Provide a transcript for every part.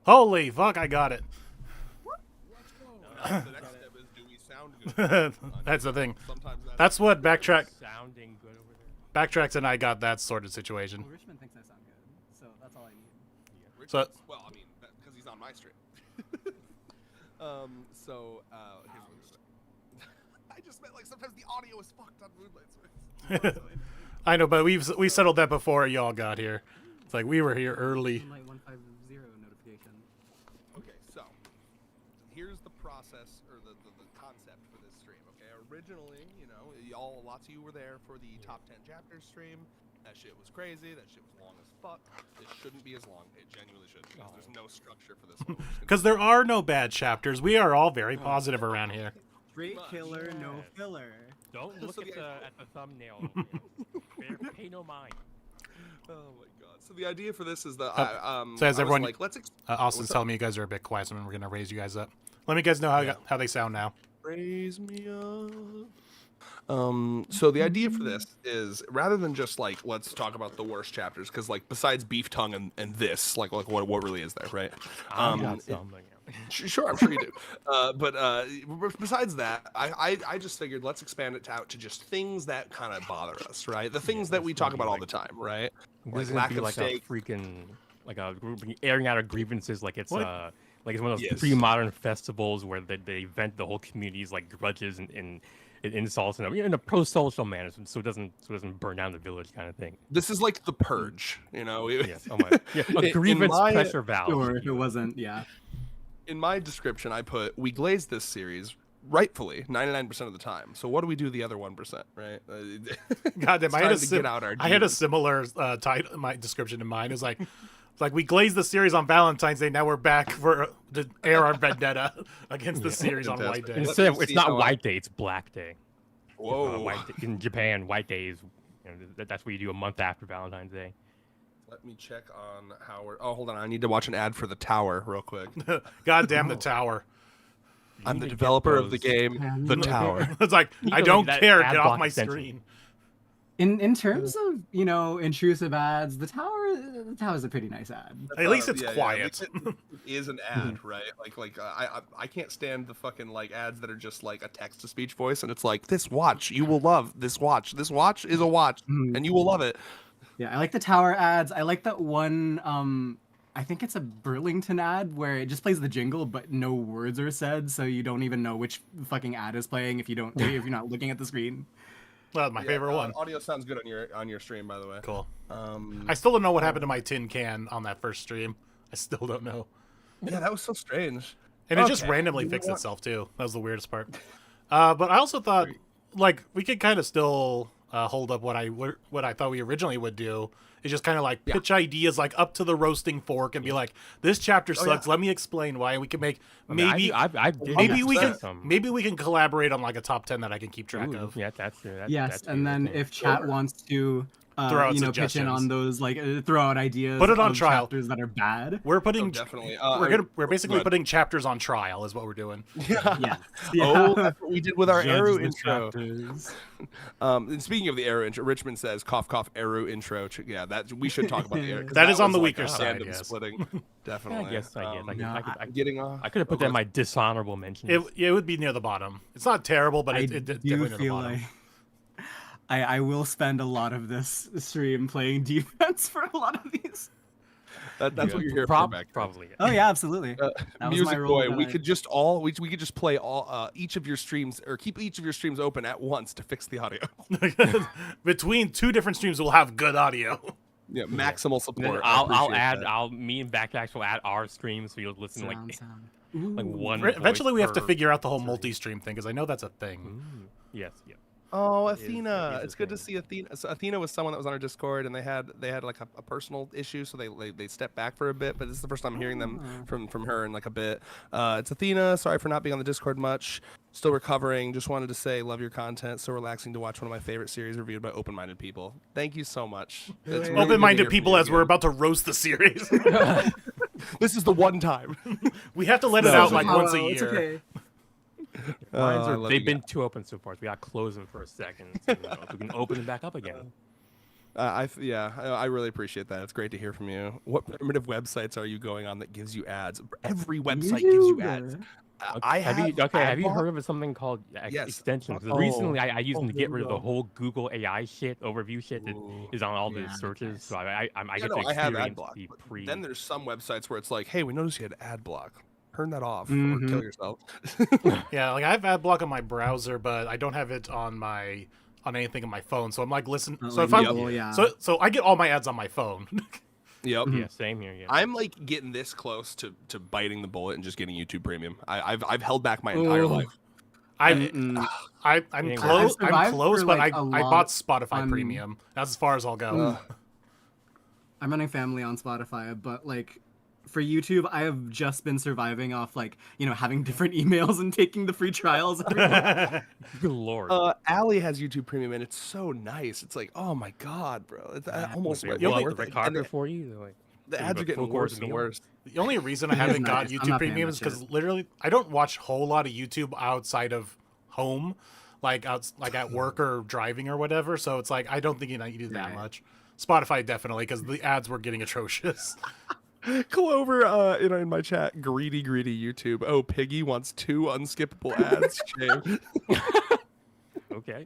Holy fuck! I got it. The next step is, do we sound good? That's the thing. Sometimes That's what backtrack. Sounding good over there. Backtracks and I got that sort of situation. Well, Richmond thinks I sound good, so that's all I need. So- well, I mean, because he's on my stream. Here's what I'm saying. I just meant like sometimes the audio is fucked on Moonlight. I know, but we settled that before y'all got here. It's like we were here early. Moonlight 150 notification. Okay, so here's the process or the concept for this stream. Okay, originally, lots of you were there for the top 10 chapters stream. That shit was crazy. That shit was long as fuck. This shouldn't be as long. It genuinely shouldn't, because there's no structure for this one. Because there are no bad chapters. We are all very positive around here. Straight killer, no filler. Don't look So at the thumbnail. Pay no mind. Oh my god. So the idea for this is that So as I was everyone, like, Austin's telling me you guys are a bit quiet, so we're gonna raise you guys up. Let me guys know how they sound now. raise me up. So the idea for this is, rather than just like, let's talk about the worst chapters, because like besides beef tongue and this, like what really is there, right? Got something. Sure, I'm sure you do. But besides that, I just figured let's expand it out to just things that kind of bother us, right? The things that we talk about all the time, right? This is lack be of like steak. a freaking airing out of grievances, like it's one of those Yes. pre-modern festivals where they vent the whole community's like grudges and insults in a pro-social manner, so it doesn't burn down the village kind of thing. This is like the purge, you know? Yes. Oh my. Yeah, a grievance pressure valve. Or if it wasn't, yeah. In my description, I put, we glazed this series rightfully 99% of the time. So what do we do the other 1%, right? God damn, I had a demons. similar title. My description in mine is like, we glazed the series on Valentine's Day. Now we're back to air our vendetta against the series on White Day. Instead, me it's see not how White Day; it's Black Day. Whoa. White Day. In Japan, White Day is that's what you do a month after Valentine's Day. Let me check on how we're... Oh, hold on. I need to watch an ad for The Tower real quick. God damn the tower. I'm the developer of the game, The Tower. It's like, I go don't that care. ad Get off block my extension. screen. In terms of, intrusive ads, the tower's a pretty nice ad. At least it's Yeah, quiet. it is an ad, right? I can't stand the fucking like ads that are just like a text to speech voice, and it's like, this watch you will love. This watch is a watch, and you will love it. Yeah, I like the tower ads. I like that one. I think it's a Burlington ad where it just plays the jingle, but no words are said, so you don't even know which fucking ad is playing if you're not looking at the screen. Well, my favorite one. Audio sounds good on your stream, by the way. Cool. I still don't know what happened to my tin can on that first stream. I still don't know. Yeah, that was so strange. And it just Okay. randomly You know fixed what? itself too. That was the weirdest part. But I also thought, like, we could kind of still hold up what I thought we originally would do. Is just kind of like pitch ideas like up to the roasting fork and be like, this chapter sucks. Let me explain why. And we can make maybe we can collaborate on like a top 10 that I can keep track of. Yeah, that's Yes, and then if chat wants to, Throw out pitch in suggestions. on those, like throw out ideas. Put it on of trial. Chapters that are bad. We're putting Definitely. we're basically putting chapters on trial is what we're doing. Yeah. Oh, that's what we did with our Judge arrow the intro. chapters. And speaking of the arrow intro, Richmond says cough cough arrow intro. Yeah, that we should talk about the arrow. 'cause That is on was the like weaker a side, random yes. splitting. Definitely. I guess I I'm getting off. could have put that in my dishonorable mentions. It would be near the bottom. It's not terrible, but I it's do definitely near the feel bottom. like I will spend a lot of this stream playing defense for a lot of these. That's what you're here for, back. Probably. Oh yeah, absolutely. That was Music my role boy, we tonight. could just we could just play all each of your streams, or keep each of your streams open at once to fix the audio. Between two different streams, we'll have good audio. Yeah, maximal support. Me and Backtracks will add our streams so you'll listen to Sound. like one. Eventually, we have to voice figure out the whole per- multi-stream thing because I know that's a thing. Yes. Yeah. Oh, is- Athena! it is It's a good to thing. see Athena. So Athena was someone that was on our Discord, and they had like a personal issue, so they stepped back for a bit. But this is the first time I'm hearing them from her in like a bit. It's Athena. Sorry for not being on the Discord much. Still recovering. Just wanted to say, love your content. So relaxing to watch one of my favorite series reviewed by open-minded people. Thank you so much. It's really good to Open-minded hear from people you as we're again. about to roast the series. This is the one time. We have to let it No. out like once a It's year. okay. Mines I are, love they've you been too open so far. So we got to close them for a second. So we can open them back up again. I really appreciate that. It's great to hear from you. What primitive websites are you going on that gives you ads? Every website gives you ads. I Have you ad block. heard of something called Yes. extensions? Oh. Recently, I used them to here get we rid of the go. whole Google AI shit, overview shit that Ooh. is on all the Yeah, searches. nice. So I Yeah, get no, to I have ad experience block. the But pre. then there's some websites where it's like, hey, we noticed you had ad block. Turn that off or Mhm. kill yourself. Yeah, like I have ad block on my browser, but I don't have it on anything on my phone. So I'm like, listen. So Like if I'm Google, yeah. so I get all my ads on my phone. Yep. Yeah, same here. Yeah. I'm like getting this close to biting the bullet and just getting YouTube Premium. I've held back my entire life. I'm Mm-mm. I'm I've close. I'm survived close, for, but like, I a bought lot Spotify on- Premium. That's as far as I'll go. I'm running family on Spotify, but like for YouTube, I have just been surviving off like, you know, having different emails and taking the free trials every month. Good lord. Allie has YouTube Premium and it's so nice. It's like, oh my god, bro. It's almost They like roll out worth the it. red carpet And for you. Like, the give ads you are a getting full course worse and meal. worse. The only reason I It is haven't got nice. I'm YouTube not paying Premium that is because shit. literally I don't watch a whole lot of YouTube outside of home, like at work or driving or whatever. So it's like I don't think you need that Right. much. Spotify definitely, because the ads were getting atrocious. Clover in my chat, greedy YouTube. Oh, Piggy wants 2 unskippable ads. Shame. Okay.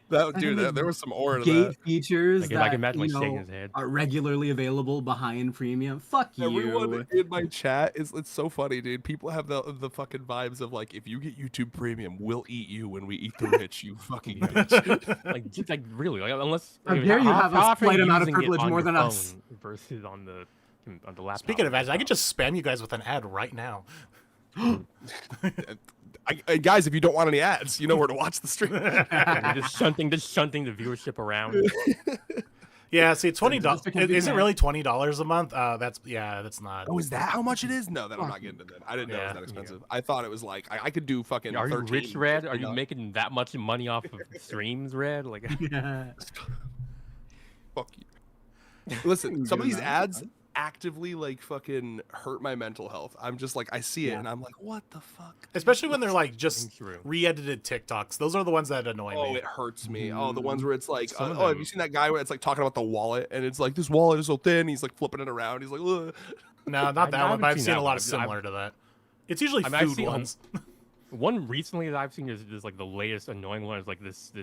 There was some aura to Gate that. features Like, if I can that imagine, you like, shaking know his head. are regularly available behind premium. Fuck Everyone you. in my chat it's so funny, dude. People have the fucking vibes of like, if you get YouTube Premium, we'll eat you when we eat the rich, you fucking bitch. Like, just like really, like unless. How like, dare you have a often slight amount of using it privilege on more your than us? phone versus on the laptop. Speaking of ads, I could just spam you guys with an ad right now. Guys, if you don't want any ads, you know where to watch the stream. just shunting the viewership around. Yeah, see, $20. Just because you Is it can. really $20 a month? That's not. Oh, is that how much it is? No, then I'm not getting to that. I didn't know it was Yeah. that expensive. I thought it was like I could do fucking. Are you 13, rich, Red? Are you $15. making that much money off of streams, Red? Like, Yeah. Fuck you. Listen, some of Doing these that. ads actively like fucking hurt my mental health. I'm just like, I see it Yeah. and I'm like, what the fuck? Especially when they're like just True. re-edited TikToks. Those are the ones that annoy Oh, me. it hurts me. Oh, the ones where it's like, Some of oh, have them- you seen that guy where it's like talking about the wallet and it's like, this wallet is so thin. He's like flipping it around. He's like, ugh. No, not I that one, haven't but I've seen seen that a one. lot of similar to that. It's usually I mean, I've food seen ones. One recently that I've seen is like the latest annoying one is like this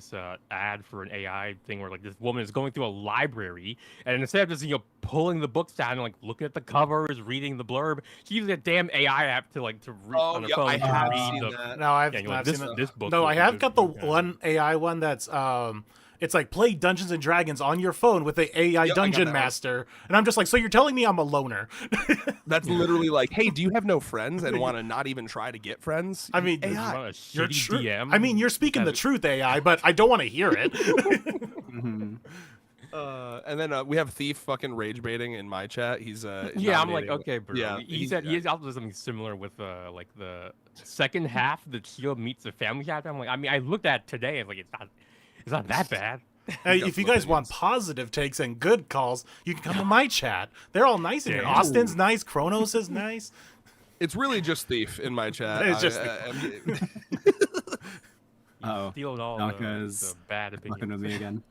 ad for an AI thing where like this woman is going through a library and instead of just pulling the books down and like looking at the covers, reading the blurb, she uses a damn AI app to read Oh, on her yeah, phone I to have read seen the. that. No, I've Yeah, you're not like, seen this it. book. No, looks I have good, got the okay. one AI one that's it's like play Dungeons and Dragons on your phone with the AI Yep, I got Dungeon that one. Master, and I'm just like, so you're telling me I'm a loner? That's literally like, hey, do you have no friends and want to not even try to get friends? I mean, You AI. want a You're shitty true. DM? I mean, you're speaking the truth, AI, but I don't want to hear it. Mhm. And then we have Thief fucking rage baiting in my chat. He's Yeah, I'm like, nominating- okay, bro. Yeah, He said he also does something similar with like the second half that Shield meets the family chapter. I'm like, I mean, I looked at it today. And like, it's not that bad. Hey, got if you some guys want opinions. positive takes and good calls, you can come to my chat. They're all nice in here. Yeah. Austin's nice. Kronos is nice. It's really just Thief in my chat. It's just Uh-oh. Stealing all Naka the is bad Fucking opinions. with me again.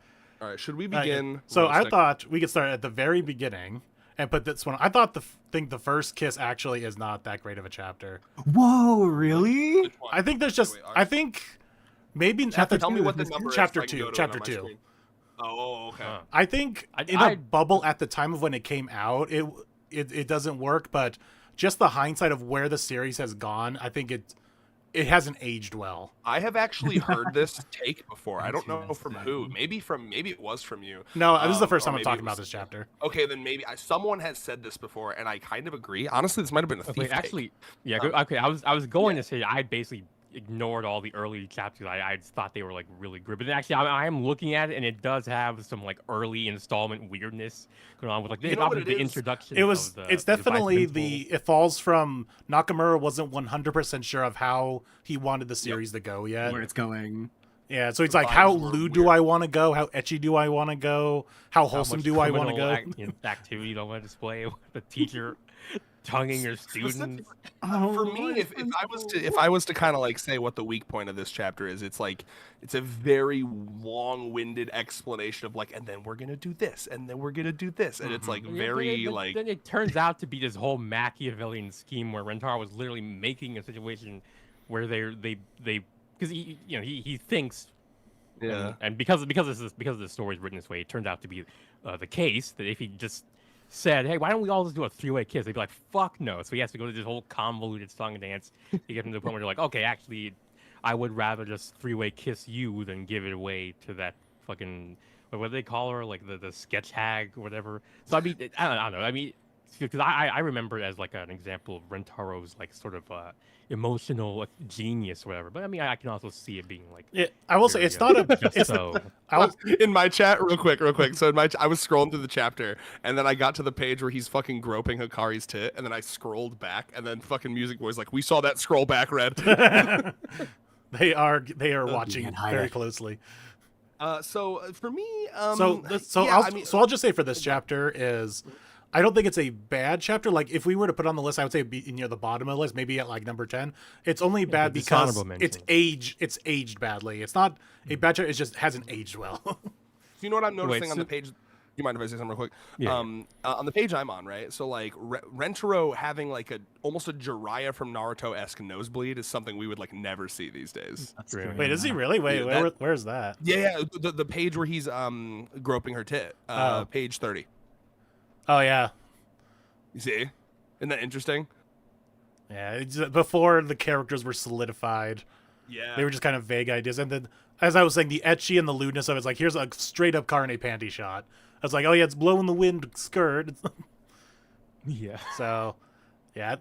All right, should we Okay, begin? So I roasting? thought we could start at the very beginning and put this one. I thought the first kiss actually is not that great of a chapter. Whoa, really? Which one? I think there's just. Wait, I think maybe at the Tell me what the number is. chapter so I can two. go to it Chapter on my 2. screen. Oh, okay. Huh. I think in a bubble at the time of when it came out, it doesn't work. But just the hindsight of where the series has gone, I think it hasn't aged well. I have actually heard this take before. I don't know Interesting. from who. Maybe it was from you. No, this is the first or time I'm maybe talking it about was- this chapter. Okay, then maybe someone has said this before, and I kind of agree. Honestly, this might have been a thief Wait, take. actually, yeah. Okay, I was going to say I basically ignored all the early chapters. I thought they were like really good, but actually I am looking at it and it does have some like early installment weirdness going on with like You know what obviously it the is? introduction. It was. Of the, It's the vice definitely principal. it falls from Nakamura wasn't 100% sure of how he wanted the series to go yet. Where it's going. Yeah, so it's The like, how vibes were lewd do weird. I want to go? How etchy do I want to go? How How wholesome much do I want to criminal go? activity do I want to display with the teacher tonguing your students. For me, if I was to kind of like say what the weak point of this chapter is, it's like it's a very long-winded explanation of like, and then we're gonna do this, and then we're gonna do this, and it's like very like. Then it turns out to be this whole Machiavellian scheme where Rentaro was literally making a situation where they because he thinks. Yeah. And because the story is written this way, it turns out to be the case that if he just said, "Hey, why don't we all just do a three-way kiss?" They'd be like, "Fuck no!" So he has to go to this whole convoluted song and dance to get him to the point where they're like, "Okay, actually, I would rather just three-way kiss you than give it away to that fucking what do they call her, like the sketch hag or whatever." So I mean, I don't know. I mean, because I remember it as like an example of Rentaro's like sort of emotional like, genius or whatever. But I mean, I can also see it being like. I will say it's not a. It's, so. In my chat, real quick. So I was scrolling through the chapter, and then I got to the page where he's fucking groping Hikari's tit, and then I scrolled back, and then fucking Music Boy's like, "We saw that scroll back, Red." They are watching very closely. So for me, I'll just say for this chapter is. I don't think it's a bad chapter. Like, if we were to put on the list, I would say be near the bottom of the list, maybe at like number 10. It's only bad because it's aged badly. It's not a bad chapter. It just hasn't aged well. You know what I'm noticing on the page? You mind if I say something real quick? Yeah. On the page I'm on, right? So like Rentaro having like almost a Jiraiya from Naruto-esque nosebleed is something we would like never see these days. That's true. Wait, is he really? Wait, where's that? Yeah. The page where he's groping her tit. Page 30. Oh yeah. You see? Isn't that interesting? Yeah, it's before the characters were solidified. Yeah. They were just kind of vague ideas. And then, as I was saying, the etchy and the lewdness of it's like, here's a straight up Carne panty shot. I was like, oh yeah, it's blowing the wind skirt. Yeah. So, yeah.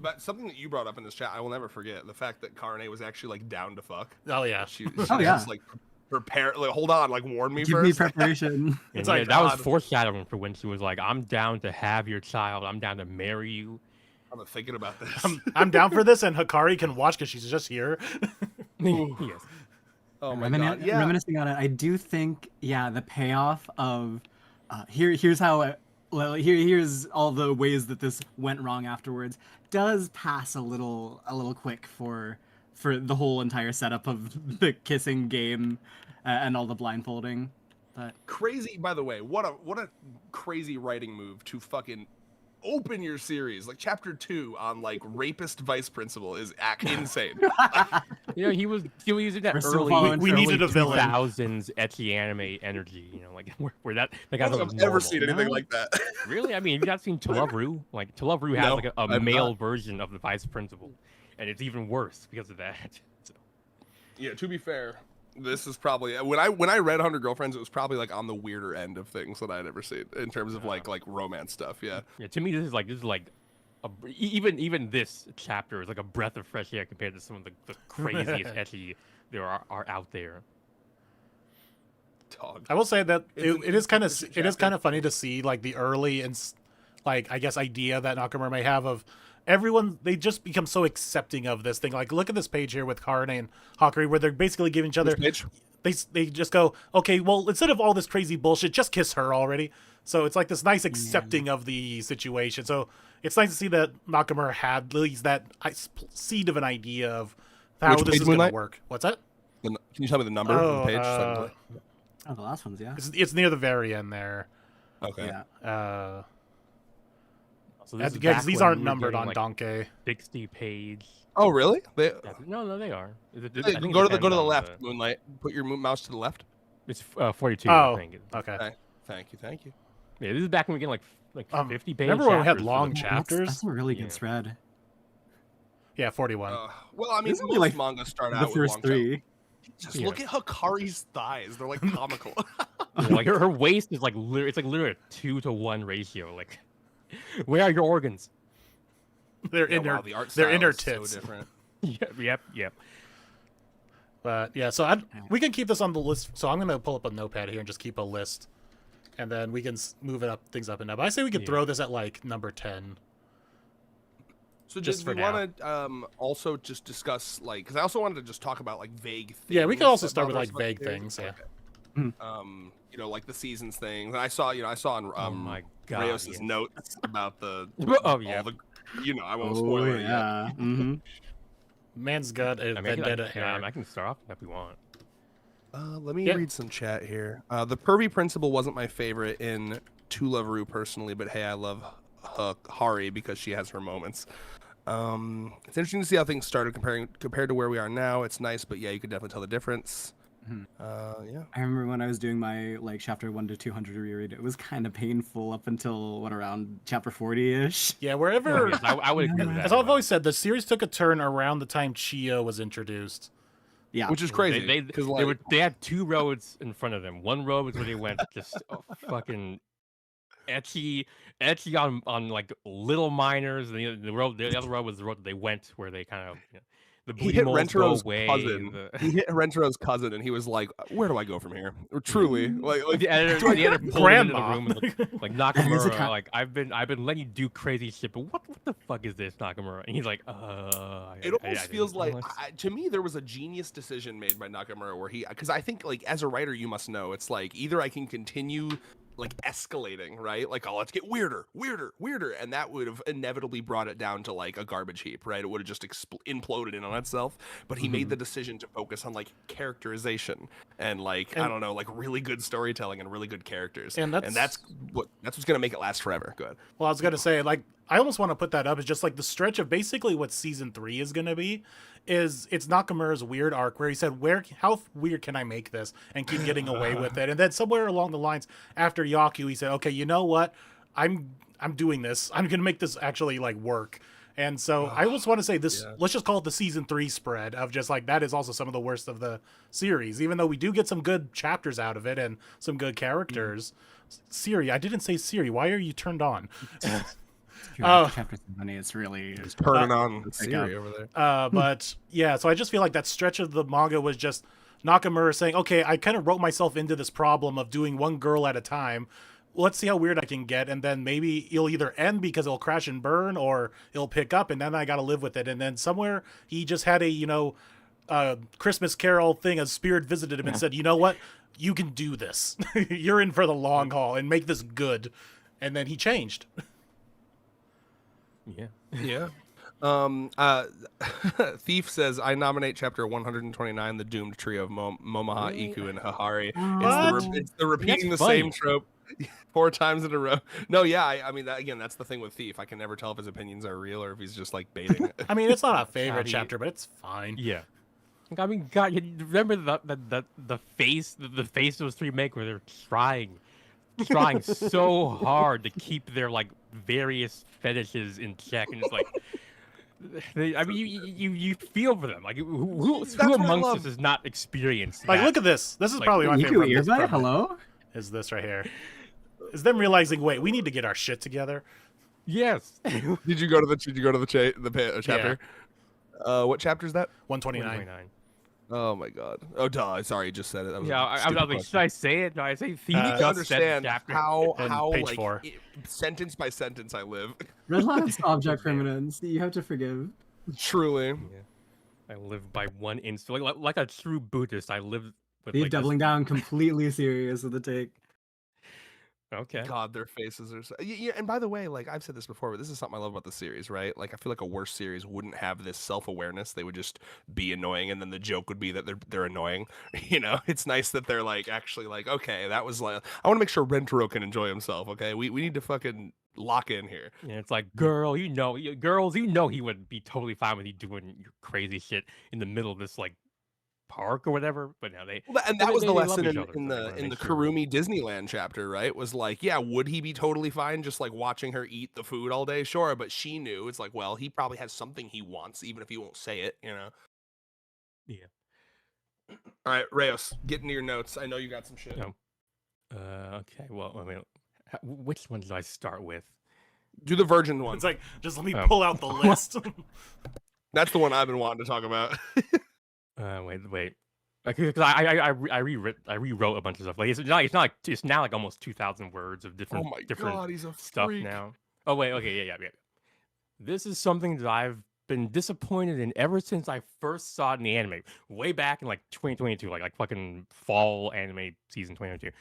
But something that you brought up in this chat, I will never forget the fact that Carne was actually like down to fuck. Oh yeah. She was just like prepare. Like, hold on, like warn me Give first. me preparation. It's Yeah, like, that was God. foreshadowing for when she was like, "I'm down to have your child. I'm down to marry you." I'm thinking about this. I'm down for this, and Hikari can watch because she's just here. Yes. Oh my god. Yeah. Reminiscing on it, I do think, the payoff of here's how. Here's all the ways that this went wrong afterwards. Does pass a little quick for the whole entire setup of the kissing game and all the blindfolding. But Crazy, by the way. What a crazy writing move to fucking open your series. Like chapter 2 on like rapist vice principal is insane. He was using that We're still early. following We needed a villain. 2000s etchy anime energy. Like where that I guy don't was think I've ever normal. seen anything like that. Really? I mean, have you not seen Tolovru? Like Tolovru has No, like a I've male not. version of the vice principal, and it's even worse because of that. So. Yeah, to be fair, this is probably when I read 100 Girlfriends, it was probably like on the weirder end of things that I'd ever seen in terms of like romance stuff. Yeah. Yeah, to me, this is like even this chapter is like a breath of fresh air compared to some of the craziest etchy there are out there. Dog. I will say that it is kind of chapter. funny to see like the early and like I guess idea that Nakamura may have of everyone. They just become so accepting of this thing. Like look at this page here with Karne and Hikari where they're basically giving each other. They just go, okay, well instead of all this crazy bullshit, just kiss her already. So it's like this nice accepting of the situation. So it's nice to see that Nakamura had at least that seed of an idea of how Which this page, is going to Moonlight? work. What's that? Can you tell me the number of the page? oh, the last ones, yeah. It's near the very end there. Okay. Yeah. So this is Because back these when aren't we were numbered getting, on like, Donkey. 60-page. Oh, really? No, they are. Hey, go to the left, Moonlight. Put your mouse to the left. It's 42. Oh, I think. okay. Thank you. Yeah, this is back when we get like 50 pages. remember when we had long That's chapters? a really good Yeah. thread. Yeah, 41. Well, I mean, This is only, most like, manga start The out with first long three. Just look at Hikari's thighs; they're like comical. Like her waist is like it's like literally a 2-to-1 ratio. Like, where are your organs? They're Yeah, inner. wow, the art they're style inner is tits. So different. Yep. But yeah, so we can keep this on the list. So I'm gonna pull up a notepad here and just keep a list, and then we can move it up, things up and up. I say we could throw this at like number 10. So Just did we for now. want to also just discuss like because I also wanted to just talk about like vague things. Yeah, we could also that start with bother us like about vague the series. things. Yeah. Okay. You know, like the seasons things. And I saw on Oh my God, Reyes' yes. notes about the Oh, yeah. all the, I won't Oh spoil it yet. yeah. Mm-hmm. Man's got a vendetta hair. I can start off if we want. Let me Yeah. read some chat here. The pervy principal wasn't my favorite in To Love Ru personally, but hey, I love Hari because she has her moments. It's interesting to see how things started compared to where we are now. It's nice, but yeah, you could definitely tell the difference. Yeah. I remember when I was doing my like chapter 1 to 200 reread, it was kind of painful up until around chapter 40-ish. Yeah, wherever. Oh, yes, I would agree with that. As I've always said, the series took a turn around the time Chia was introduced. Yeah. Which is crazy. They had two roads in front of them. One road was where they went just fucking etchy on like little minors. And the other road was the road that they went where they kind of the he hit bleeding moles go Rentero's away. cousin. He hit Rentero's cousin, and he was like, "Where do I go from here?" Truly, like the editor pulled him into the room and like Nakamura, like I've been letting you do crazy shit, but what the fuck is this, Nakamura? And he's like, It almost feels like to me there was a genius decision made by Nakamura where because I think like as a writer you must know it's like either I can continue like escalating, right? Like, oh, let's get weirder, and that would have inevitably brought it down to like a garbage heap, right? It would have just imploded in on itsel's. But he made the decision to focus on like characterization and like I don't know, like really good storytelling and really good characters, and that's what's gonna make it last forever. Good. Well, I was gonna say, like, I almost want to put that up as just like the stretch of basically what season 3 is gonna be. It's Nakamura's weird arc where he said, how weird can I make this and keep getting away with it? And then somewhere along the lines after Yaku, he said, okay, you know what? I'm doing this. I'm gonna make this actually like work. And so I almost want to say this. Yeah. Let's just call it the season 3 spread of just like that is also some of the worst of the series, even though we do get some good chapters out of it and some good characters. Siri, I didn't say Siri. Why are you turned on? Chapter 70 is really turning on Siri over there. But yeah, so I just feel like that stretch of the manga was just Nakamura saying, okay, I kind of wrote myself into this problem of doing one girl at a time. Let's see how weird I can get, and then maybe it'll either end because it'll crash and burn, or it'll pick up, and then I got to live with it. And then somewhere he just had a Christmas Carol thing, a spirit visited him and said, you know what? You can do this. You're in for the long haul and make this good. And then he changed. Yeah. Thief says, I nominate chapter 129, The Doomed Trio of Momoha, Iku, and Hahari. It's the repeating the same trope 4 times in a row. No, yeah, I mean, that's the thing with Thief. I can never tell if his opinions are real or if he's just like baiting. I mean, it's not a favorite chapter, but it's fine. Yeah. I mean, God, you remember the face those 3 make where they're trying so hard to keep their like various fetishes in check, and it's like, I mean, you feel for them. Like, who amongst us is not experienced? Like, look at this. This is like, probably my favorite. Hello? Is this right here? Is them realizing, wait, we need to get our shit together. Yes. Did you go to the chapter? Yeah. What chapter is that? 129. Oh my god. Oh duh. Sorry, you just said it. I was like, should I say it? No, I say you need to understand how page like 4. Sentence by sentence I live. Red Line's object feminines. You have to forgive. Truly. Yeah. I live by one instinct. Like a true Buddhist, I live with They're doubling down completely serious with the take. Okay. God, their faces are so... Yeah, and by the way, like I've said this before, but this is something I love about the series, right? Like I feel like a worse series wouldn't have this self-awareness. They would just be annoying, and then the joke would be that they're annoying. It's nice that they're like actually like, okay, that was like I want to make sure Rentaro can enjoy himself. Okay, we need to fucking lock in here. Yeah, it's like, girls, you know he would be totally fine with you doing your crazy shit in the middle of this like park or whatever, but now that was the lesson in the Kurumi Disneyland chapter, right? Was like, yeah, would he be totally fine just like watching her eat the food all day? Sure, but she knew it's like, well, he probably has something he wants, even if he won't say it, Yeah. All right, Reyes, get into your notes. I know you got some shit. Okay. Well, I mean, which one do I start with? Do the Virgin one. It's like, just let me pull out the list. That's the one I've been wanting to talk about. Wait. Because I rewrote a bunch of stuff. Like it's now like almost 2,000 words of different God, he's a stuff freak. now. Oh wait, okay, yeah. This is something that I've been disappointed in ever since I first saw it in the anime, way back in like 2022, like fucking fall anime season 2022.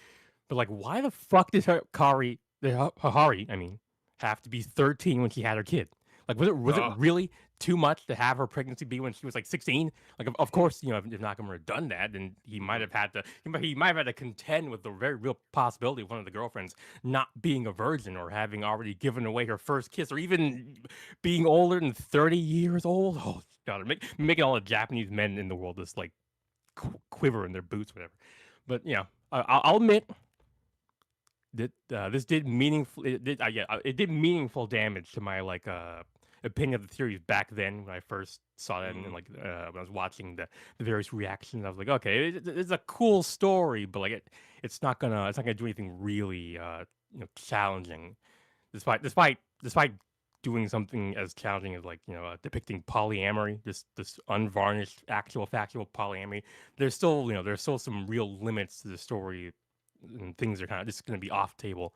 But like, why the fuck did Kari Hahari, I mean, have to be 13 when she had her kid. Like, was it Ugh. really too much to have her pregnancy be when she was like 16? Like, of course, if Nakamura had done that, then he might have had to contend with the very real possibility of one of the girlfriends not being a virgin or having already given away her first kiss or even being older than 30 years old. Oh God, making all the Japanese men in the world just like quiver in their boots, whatever. But I'll admit that this did meaningful. It did meaningful damage to my opinion of the series back then when I first saw that, and when I was watching the various reactions. I was like, okay, it's a cool story, but like it's not gonna do anything really challenging, despite doing something as challenging as depicting polyamory, this unvarnished actual factual polyamory. There's still some real limits to the story, and things are kind of just going to be off table.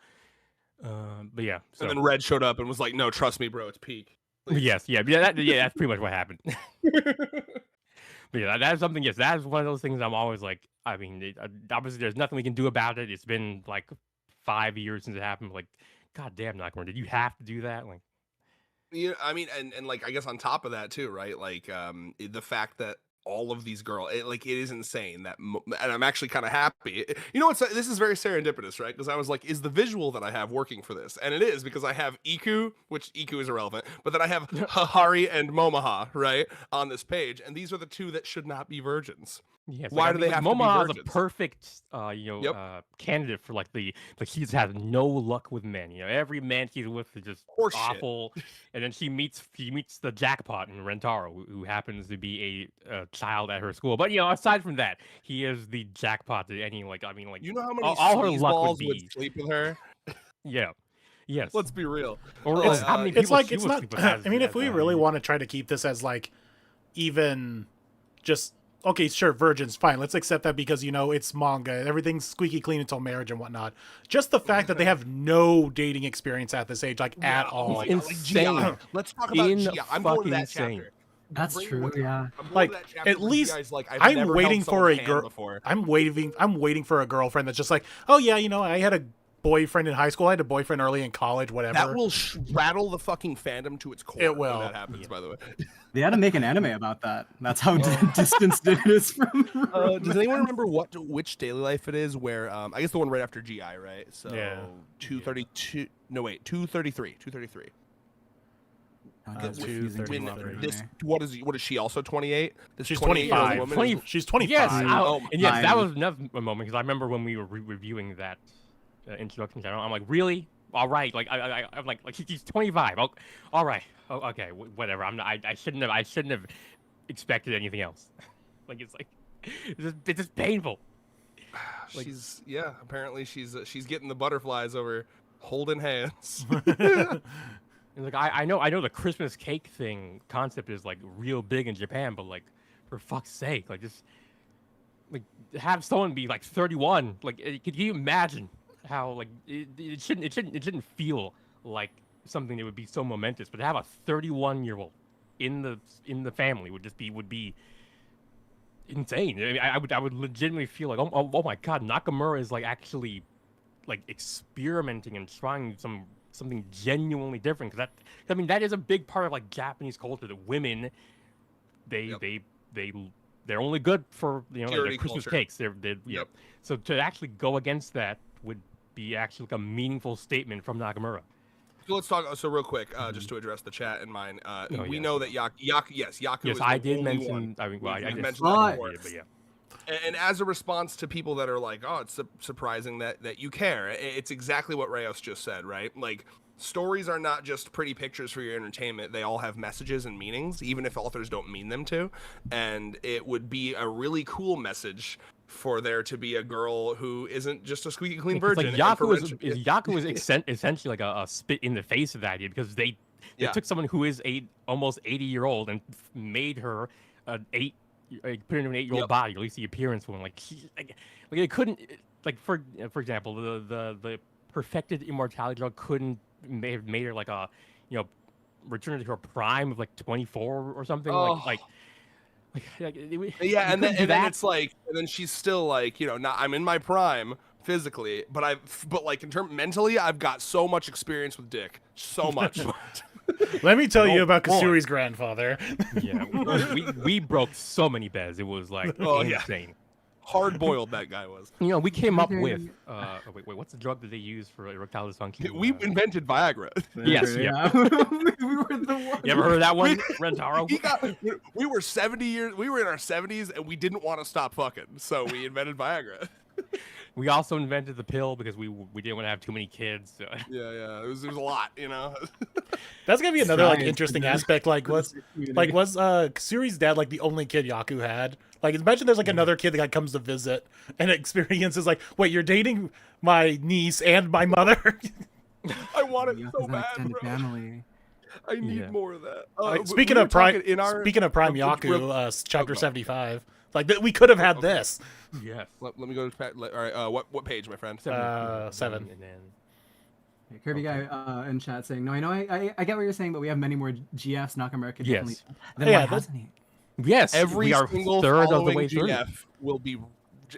But yeah. So. And then Red showed up and was like, "No, trust me, bro, it's peak." Yes, that's pretty much what happened. But yeah, that's something. Yes, that's one of those things. I'm always like, I mean, obviously there's nothing we can do about it. It's been like 5 years since it happened. Like, God damn, Nakamura, did you have to do that? Like, Yeah, I mean, and like I guess on top of that too, right? Like the fact that all of these girls, it is insane that, and I'm actually kind of happy. You know, this is very serendipitous, right? Because I was like, is the visual that I have working for this? And it is, because I have Iku, which Iku is irrelevant, but then I have Hahari and Momoha, right, on this page, and these are the two that should not be virgins. yes, Why do they have to be Momoha is a virgins? perfect, candidate for she just has no luck with men. Every man she's with is just Horseshit. awful, and then she meets the jackpot in Rentaro, who happens to be a child at her school. But aside from that, he is the jackpot to any You know how many all her luck balls would would be. sleep with her? Yeah, yes. Let's be real. Or It's- how many It's people like she it's would not. sleep with I mean, if as we really want to try to keep this as like even just okay, sure, virgins, fine. Let's accept that because it's manga, everything's squeaky clean until marriage and whatnot. Just the fact that they have no dating experience at this age, like at all. my God, like insane. GI. Let's talk about GI. I'm going to that Insane. chapter. That's true, yeah. I'm going Like, to that chapter at where least GI 's like, I've I'm never waiting held for a someone's hand girl. before. I'm waiting for a girlfriend that's just like, oh yeah, I had a boyfriend in high school. I had a boyfriend early in college. Whatever. That will rattle the fucking fandom to its core. It will. When that happens, by the way. They had to make an anime about that. That's how distanced it is from. Does anyone remember which daily life it is? Where I guess the one right after GI, right? So Yeah. 232. No wait, 233. 233. What is she also 28? This She's 28-year-old 25. woman is- She's 25. Yes, Oh, and yes, that my- was another moment because I remember when we were reviewing that introduction channel. I'm like, really? All right, I'm like she's 25. Oh, all right, okay, whatever. I shouldn't have expected anything else. It's just painful. She's apparently she's getting the butterflies over holding hands. And like I know the Christmas cake thing concept is like real big in Japan, but like for fuck's sake, just have someone be like 31. Could you imagine how it shouldn't feel like something that would be so momentous, but to have a 31-year-old in the family would be insane. I mean, I would legitimately feel like oh my God, Nakamura is actually experimenting and trying something genuinely different, because that is a big part of Japanese culture, that women they're only good for their Christmas culture. cakes. Yep. So to actually go against that would be actually a meaningful statement from Nakamura. So let's talk. So real quick, just to address the chat and mine, we yes. know that Yaku Yes, is I the did only mention. one. I mean, well, I We've just mentioned that before. but yeah. And as a response to people that are like, oh, it's surprising that you care, it's exactly what Rayos just said, right? Stories are not just pretty pictures for your entertainment. They all have messages and meanings, even if authors don't mean them to. And it would be a really cool message for there to be a girl who isn't just a squeaky clean virgin. Yaku is essentially a spit in the face of that idea, because they took someone who is almost 80-year-old and made her put her into an 8-year-old body, or at least the appearance one. It couldn't, for example, the perfected immortality drug couldn't have made her return to her prime of 24 or something. Oh. And then it's and then she's still not, I'm in my prime physically, but like in term mentally, I've got so much experience with dick, so much. Let me tell you about boy. Kasuri's grandfather. Yeah, we broke so many beds. It was like insane. Hard boiled that guy was. You know, we came up with wait, what's the drug that they use for erectile dysfunction? We invented Viagra. Yes, yeah. We were the ones. You ever heard of that one, Rentaro? We were 70 years. We were in our 70s, and we didn't want to stop fucking, so we invented Viagra. We also invented the pill because we didn't want to have too many kids. So. Yeah. It was a lot, you know. That's gonna be another like Science, interesting man. aspect. Was Kasuri's dad like the only kid Yaku had? Like, imagine there's like another kid that like, comes to visit and experiences like, wait, you're dating my niece and my mother. I want it Yeah, so an bad, extended bro. family. I need Yeah. more of that. Speaking of Prime Yaku, chapter 75. Like we could have had this. Yes. Let me go to all right. What page, my friend? 7. And then Kirby guy in chat saying, no, I know, I get what you're saying, but we have many more GFs. Nakamura could Yes. definitely. Then Yeah, why that's- hasn't he? yes, Every we are single third of the following way through. GF will be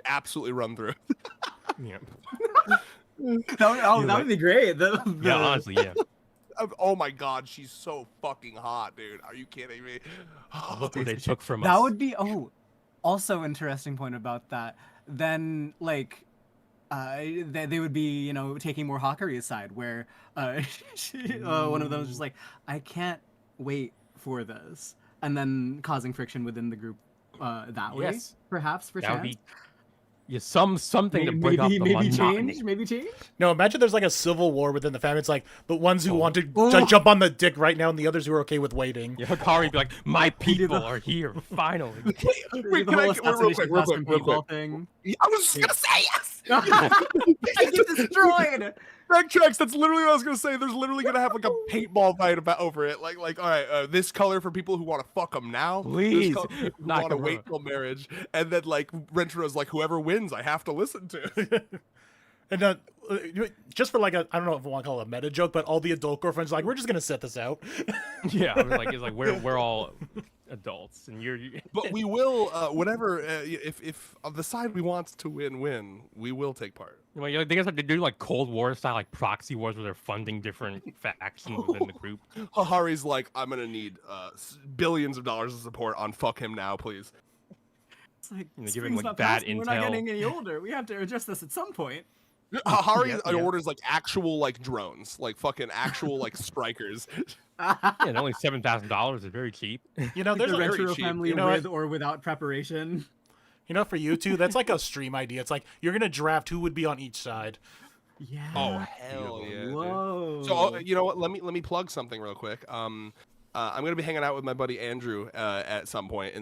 absolutely run through. Yeah. That would be great. Yeah, honestly, yeah. Oh my god, she's so fucking hot, dude. Are you kidding me? Look what they took from That us. would be also interesting point about that. Then like they would be, you know, taking more Hakari's side where one of them is just like, I can't wait for this, and then causing friction within the group that way. Yes. Perhaps for That would chance. be something to break up the monotony. Maybe change. No, imagine there's like a civil war within the family. It's like the ones who want to Oh. jump on the dick right now, and the others who are okay with waiting. Yeah, Hikari would be like, my people the- are here, finally. Wait, The can whole I real quick, real quick, real quick. thing. I was just gonna say yes. I get destroyed. Backtracks. That's literally what I was gonna say. There's literally gonna have like a paintball fight about over it. Like, all right, this color for people who want to fuck them now. Please, This color for people who want to Nakamura. wait till marriage, and then like Rentero's like, whoever wins, I have to listen to. And just for like I don't know if I want to call it a meta joke, but all the adult girlfriends are like, we're just gonna set this out. Yeah, I was like, it's like we're all adults, and you're. But we will, whatever. If the side we want to win, we will take part. Well, you know, they guys have to do like Cold War style, like proxy wars, where they're funding different factions within the group. Hahari's like, I'm gonna need billions of dollars of support on fuck him now, please. It's like, You know, giving, spring's like, not bad passing, we're not intel. getting any older. We have to address this at some point. Hahari Yeah. orders like actual like drones, like fucking actual like strikers. Yeah, and only $7,000 is very cheap. You know, there's the a very retro cheap. family You know with or without preparation. You know, for you two, that's like a stream idea. It's like you're gonna draft who would be on each side. Yeah. Oh hell yeah! dude. Whoa. So you know what? Let me plug something real quick. I'm gonna be hanging out with my buddy Andrew at some point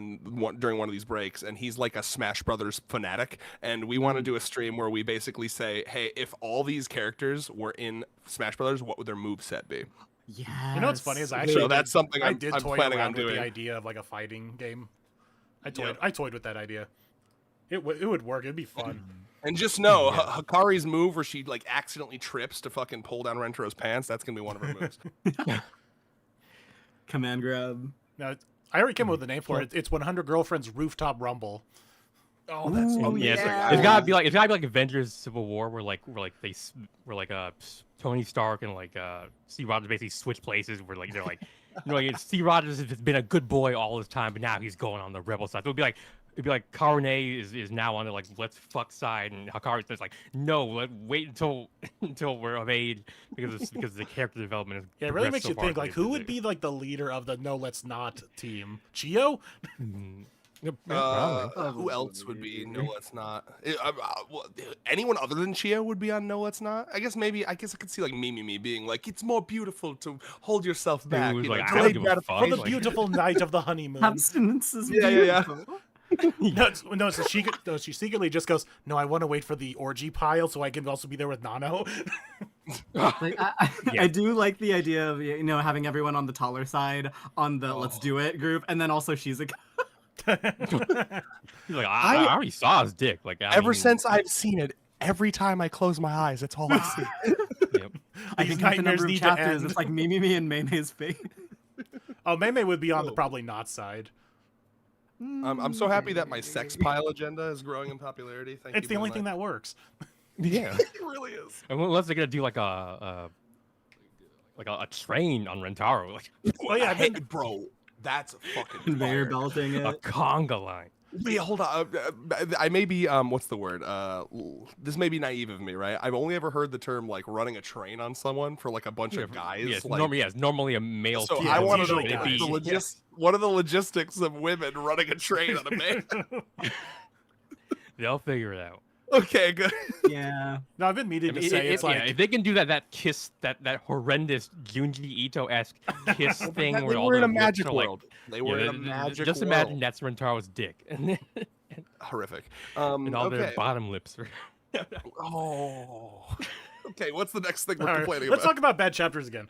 during one of these breaks, and he's like a Smash Brothers fanatic, and we want to do a stream where we basically say, hey, if all these characters were in Smash Brothers, what would their moveset be? Yeah. You know what's funny is I actually So that's something I I'm did toy planning on around with doing. the idea of like a fighting game. Yep. I toyed with that idea. It would work. It'd be fun. And just know, Hikari's move where she like accidentally trips to fucking pull down Rentero's pants, that's gonna be one of her moves. Command grab. No, I already came up with a name for it. It's 100 Girlfriends Rooftop Rumble. Oh, that's Ooh, Yeah, yeah. it's gotta be like Avengers Civil War, where Tony Stark and like Steve Rogers basically switch places. Where like they're like, you know, like, Steve Rogers has been a good boy all this time, but now he's going on the rebel side. So it'd be like Karne is now on the like let's fuck side, and Hikari's just like no, wait until we're of age because the character development is. Yeah, it really progressed makes so you far think that like they who would did. be like the leader of the No Let's Not team? Chio? Yeah, probably. Who else would be No Let's Not? Anyone other than Chia would be on No Let's Not? I guess I could see like Mimi being like, it's more beautiful to hold yourself back. was you know, like, I delayed don't give a fuck. For the Like- beautiful night of the honeymoon. Abstinence is Yeah. beautiful. No, so she secretly just goes, no, I want to wait for the orgy pile so I can also be there with Nano. Like, Yeah. I do like the idea of, you know, having everyone on the taller side on the let's do it group, and then also she's a He's like, I already saw his dick. Like Ever since I've seen it, every time I close my eyes, that's all I see. Yep. I These think with the nightmares number of need to chapters, end. it's like me and May's face. Oh, Mei would be on the probably not side. I'm so happy that my sex pile agenda is growing in popularity. Thank you. It's the only thing that works. Yeah. It really is. Unless they're gonna do like a train on Rentaro, like Oh, yeah, Hey, bro, that's fucking Conveyor fire. belting a it. conga line. Wait, hold on. I may be what's the word? This may be naive of me, right? I've only ever heard the term like running a train on someone for like a bunch of guys. Yes, like, it's normally a male. so Yeah, I it's want to know usually guys. what are the logistics of women running a train on a man? They'll figure it out. Okay, good. Yeah. No, I've been meaning to say it's like if they can do that kiss, that horrendous Junji Ito-esque kiss thing They where all were in the a lips magic are, like, world. They were in a magic Just world. imagine that's Rentaro's dick, and Horrific. all their Okay. bottom lips are. Oh. Okay, what's the next thing we're all right, complaining let's about? talk about bad chapters again.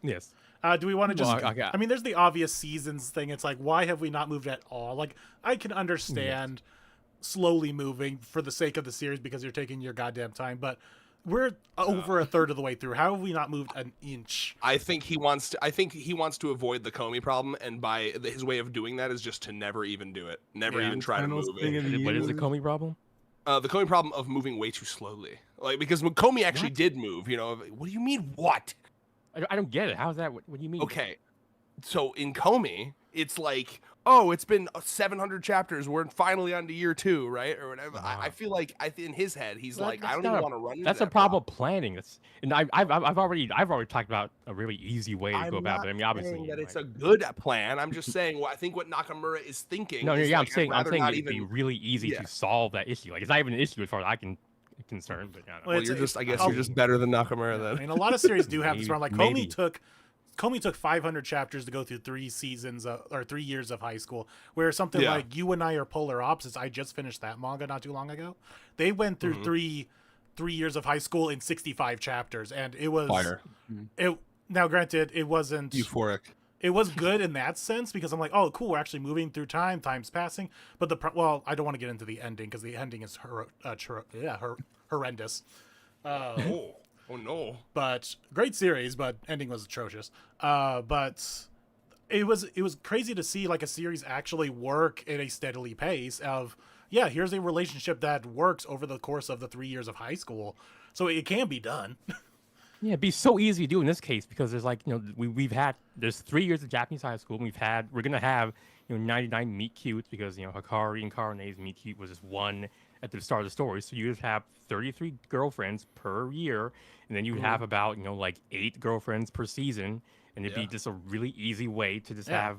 Yes. Do we want to just? Well, okay. I mean, there's the obvious seasons thing. It's like, why have we not moved at all? Like, I can understand slowly moving for the sake of the series because you're taking your goddamn time, but we're over a third of the way through. How have we not moved an inch? I think he wants to avoid the Comey problem, and his way of doing that is just to never even do it, never Yeah. even try to move it. What is the Comey problem? The Comey problem of moving way too slowly, like because when Comey actually did move, what do you mean what? I don't get it. How's that? What do you mean? Okay, so in Comey, it's like, oh, it's been 700 chapters. We're finally on to year 2, right, or whatever. I feel like in his head, he's like, I don't even want to run. That's a problem of planning. And I've already talked about a really easy way to go about it. I mean, obviously that it's a good plan. I'm just saying I think what Nakamura is thinking. No, is yeah, like, I'm saying not it'd be even. really easy Yeah. to solve that issue. Like, it's not even an issue as far as I can concerned. But I don't know. Well, Well, you're just. I guess you're just better than Nakamura I then. mean, a lot of series do have this Maybe- problem. Like maybe. Comey took 500 chapters to go through 3 seasons or 3 years of high school. Where something Yeah. like You and I Are Polar Opposites. I just finished that manga not too long ago. They went through 3 years of high school in 65 chapters, and it was Fire. It now, granted, it wasn't Euphoric. It was good in that sense because I'm like, oh, cool, we're actually moving through time, time's passing. But I don't want to get into the ending because the ending is horrendous. Oh no. But great series, but ending was atrocious. But it was crazy to see like a series actually work at a steadily pace of, yeah, here's a relationship that works over the course of the 3 years of high school. So it can be done. Yeah, it'd be so easy to do in this case because there's like, there's 3 years of Japanese high school, and we're gonna have 99 meet cutes because Hikari and Karene's meet cute was just one at the start of the story. So you just have 33 girlfriends per year, and then you have about like 8 girlfriends per season, and it'd be just a really easy way to just have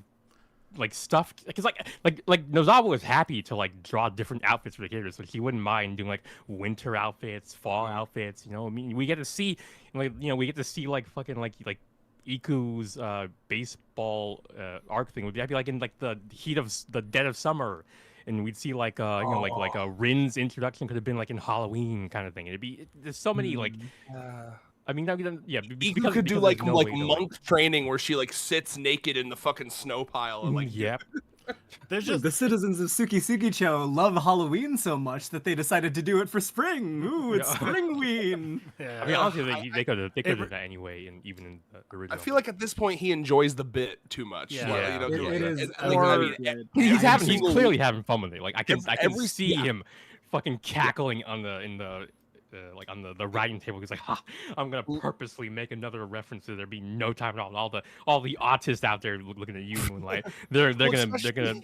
like stuff, because like Nozawa was happy to like draw different outfits for the characters, so he wouldn't mind doing like winter outfits, fall outfits. I mean, we get to see like fucking like Iku's baseball arc thing would be like in like the heat of the dead of summer, and we'd see like like a Rin's introduction could have been like in Halloween kind of thing. There's so many like. I mean, Iku could do like monk training where she like sits naked in the fucking snow pile and like. Yep. There's just The citizens of Tsukisugicho love Halloween so much that they decided to do it for spring. Ooh, it's Springween. I mean, honestly, they could have done that anyway, and even in the I original. feel like at this point he enjoys the bit too much. Yeah. Well, It is. He's clearly having fun with it. Like I can see him fucking cackling on the writing table. He's like, I'm gonna purposely make another reference to there be no time at all. And all the autists out there looking at you, Moonlight. They're gonna.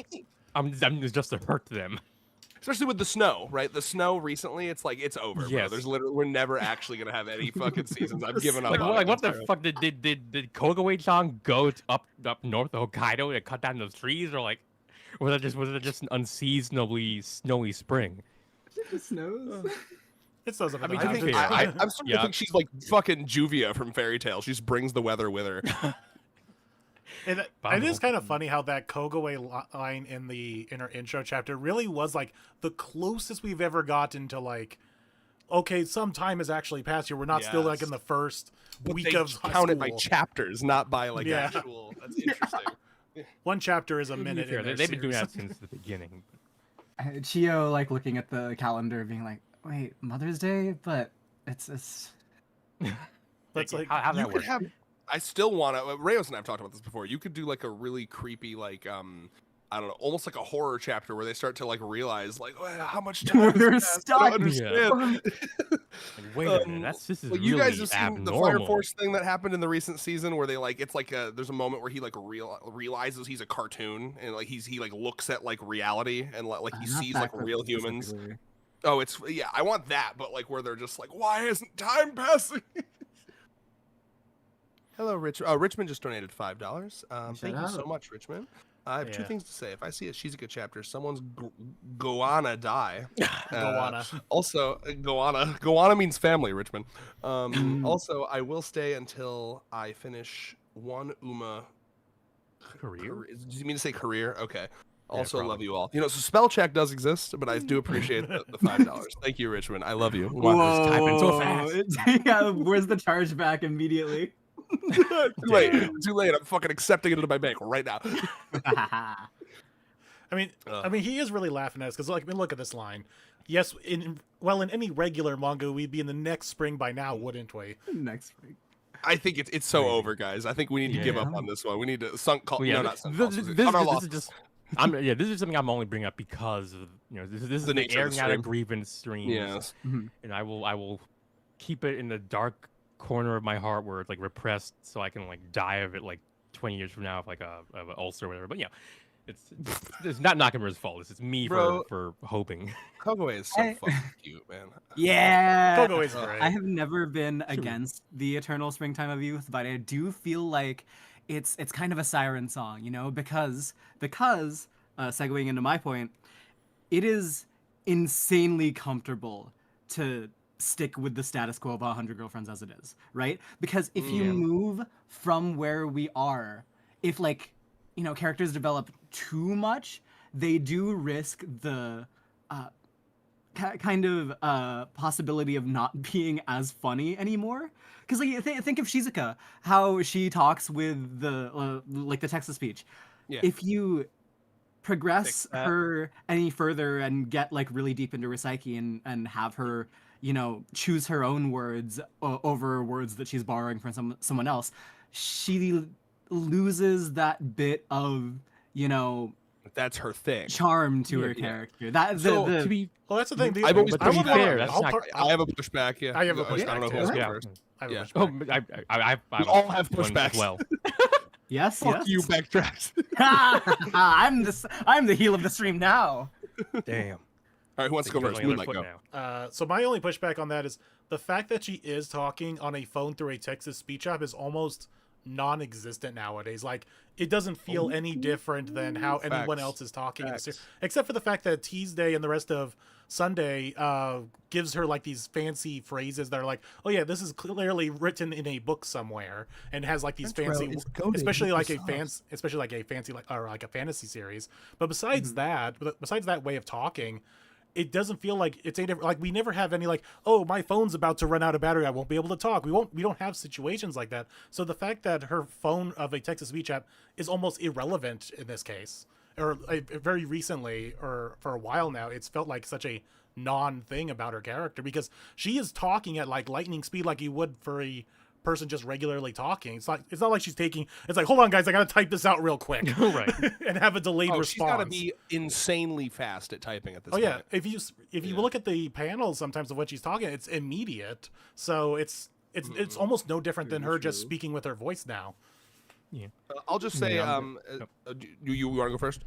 I'm just to hurt them. Especially with the snow, right? The snow recently, it's like it's over. Yes. Bro. We're never actually gonna have any fucking seasons. I've given up. Like what the entirely. fuck did Kogaway-chan go up north of Hokkaido and cut down those trees, or like was it just an unseasonably snowy spring? It snows. it doesn't. I mean, I to be think, fair, I'm starting to think she's like fucking Juvia from Fairy Tail. She just brings the weather with her. And it is kind of funny how that Kogaway line in the inner intro chapter really was like the closest we've ever gotten to like, okay, some time has actually passed here. We're not still like in the first week They of high count school. it by chapters, not by like Yeah. actual. That's interesting. One chapter is a To be minute. fair, in their they've been doing series. that since the beginning. Chio like looking at the calendar, being like, "Wait, Mother's Day, but it's." That's like how You that could works. have. I still want to. Reyes and I have talked about this before. You could do like a really creepy like I don't know, almost like a horror chapter where they start to like realize like, well, how much time They're has passed? I stuck. don't understand. Like, wait a minute, this is Well, really you guys have seen the Fire abnormal. Force thing that happened in the recent season where they like it's like there's a moment where he like realizes he's a cartoon and like he like looks at like reality and like he Not sees that like real humans. specifically. Oh, it's I want that, but like where they're just like, why isn't time passing? Hello, Rich. Richmond just donated $5. Thank you so out. much, Richmond. I have two Yeah. things to say. If I see a Shizuka chapter, someone's goanna die. Goanna. Also, goanna means family, Richmond. Also, I will stay until I finish one Uma Career? Did you mean to say career? Okay. Also, probably. love you all. You know, so spell check does exist, but I do appreciate the $5. Thank you, Richmond. I love you. Whoa. typing so fast. Yeah, where's the charge back immediately? Too late. Too late. I'm fucking accepting it into my bank right now. I mean, he is really laughing at us because, like, I mean, look at this line. Yes, in any regular manga, we'd be in the next spring by now, wouldn't we? Next week. I think it's so over, guys. I think we need to give up on this one. We need to sunk cost. Well, yeah, No, not sunk this, costs. this, Cut our this is losses. just. this is something I'm only bringing up because of this is The the nature of the airing out of stream. grievance streams. Yes. And I will keep it in the dark corner of my heart where it's like repressed, so I can like die of it like 20 years from now, of like of an ulcer or whatever. But yeah, it's not Nakamura's fault. It's me Bro. for hoping. Kogoe is so fucking cute, man. Yeah. Kogo is great. I have never been against the Eternal Springtime of Youth, but I do feel like it's kind of a siren song, you know, because segueing into my point, it is insanely comfortable to stick with the status quo of 100 Girlfriends as it is, right? Because if you move from where we are, if like, you know, characters develop too much, they do risk the kind of possibility of not being as funny anymore. Because like, think of Shizuka, how she talks with the like the text to speech. Yeah. If you progress Fix that. her any further and get like really deep into her psyche and have her, you know, choose her own words over words that she's borrowing from someone else, she loses that bit of, you know, That's her thing. charm to her Yeah. character. That So the, to be Well, that's the thing. I've always But to be wanna- fair, that's I'll not- part- I have a pushback. Yeah. I have a I don't know pushback, who wants to too. go Yeah. first. I have a Yeah. pushback. oh, I We all have one as pushbacks. well. yes, Fuck yes. you, backtracks. I'm the heel of the stream now. Damn. All right, who wants to go first? Another Moonlight, foot go. now. So my only pushback on that is the fact that she is talking on a phone through a Texas speech app is almost non-existent nowadays. Like, it doesn't feel any different than how anyone Facts. else is talking in the Facts. except for the fact that Tuesday and the rest of Sunday gives her like these fancy phrases that are like, oh yeah, this is clearly written in a book somewhere, and has like these French bro fancy, is goated especially with like the a sauce. fancy like or like a fantasy series. But besides that way of talking, it doesn't feel like it's like we never have any like, oh, my phone's about to run out of battery, I won't be able to talk. We don't have situations like that. So the fact that her phone of a Texas speech app is almost irrelevant in this case, or very recently or for a while now, it's felt like such a non-thing about her character because she is talking at like lightning speed like you would for a person just regularly talking. It's not like she's taking. It's like, hold on, guys, I gotta type this out real quick, Right. and have a delayed Oh, response. she's got to be insanely fast at typing at this Oh point. yeah, if you look at the panels sometimes of what she's talking, it's immediate. So it's almost no different than her just speaking with her voice now. I'll just say, Yeah. do you want to go first?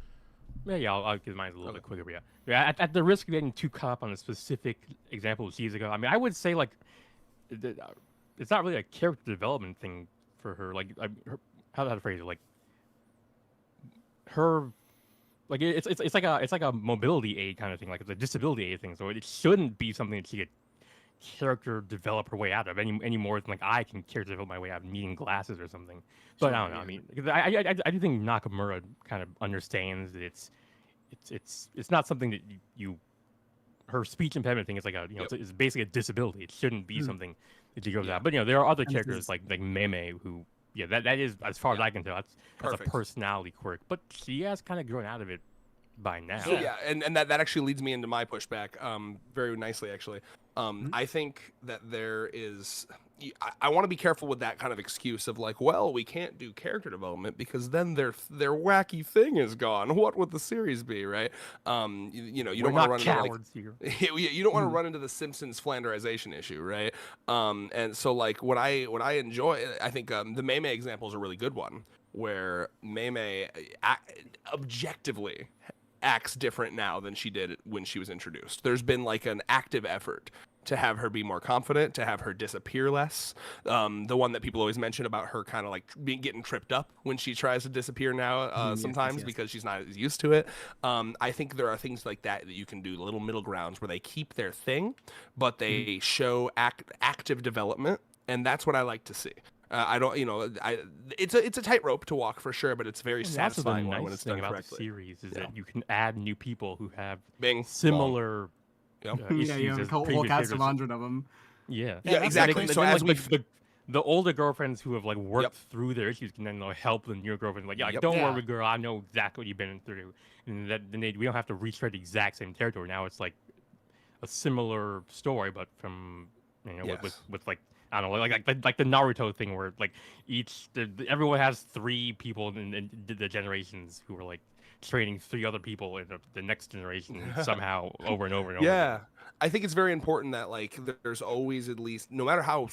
Yeah, I'll give mine a little bit quicker. But yeah, at the risk of getting too caught up on a specific example of Shizuka, I mean, I would say like, it's not really a character development thing for her. Like, how to phrase it? Like, her, like it's like a mobility aid kind of thing. Like it's a disability aid thing. So it shouldn't be something that she could character develop her way out of any more than like I can character develop my way out of needing glasses or something. But I don't know. I mean, I do think Nakamura kind of understands that it's not something that you her speech impediment thing is like it's basically a disability. It shouldn't be something that you go without. But there are other characters like Meme who that is, as far as I can tell, that's a Perfect. personality quirk. But she has kind of grown out of it by now. So yeah, and that actually leads me into my pushback very nicely actually. I think that there is I want to be careful with that kind of excuse of like, well, we can't do character development because then their wacky thing is gone. What would the series be, right? You know, you don't want to run cowards into here. you don't want to run into the Simpsons flanderization issue, right? And so like what I enjoy, I think the Mei Mei example is a really good one, where Mei Mei objectively acts different now than she did when she was introduced. There's been like an active effort to have her be more confident, to have her disappear less. The one that people always mention about her kind of like getting tripped up when she tries to disappear now sometimes because she's not as used to it. I think there are things like that you can do, little middle grounds where they keep their thing, but they show active development, and that's what I like to see. I don't, you know, it's a tightrope to walk for sure, but it's very satisfying nice when it's thing done about correctly. the series is that you can add new people who have Bing, similar Yep. issues Yeah, you have as a whole previous cast of characters. 100 of them. Yeah, Yeah, exactly. Then, So as like, the older girlfriends who have like worked through their issues can then like, help the newer girlfriends. Like, like, don't worry, girl, I know exactly what you've been through, and we don't have to retread the exact same territory. Now it's like a similar story, but from with like I don't know, like the Naruto thing where like everyone has 3 people in the generations who are like training 3 other people in the next generation somehow over and over and over. Yeah, I think it's very important that like there's always at least, no matter how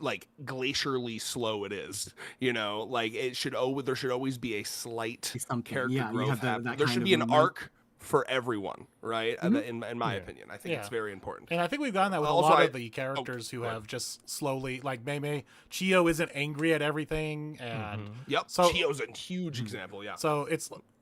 like glacially slow it is, you know, like there should always be a slight character growth. There should be an arc for everyone, right? In my opinion, I think it's very important. And I think we've gotten that with a lot of the characters who have just slowly, like Mei Mei, Chio isn't angry at everything, and so Chio's a huge example. Yeah.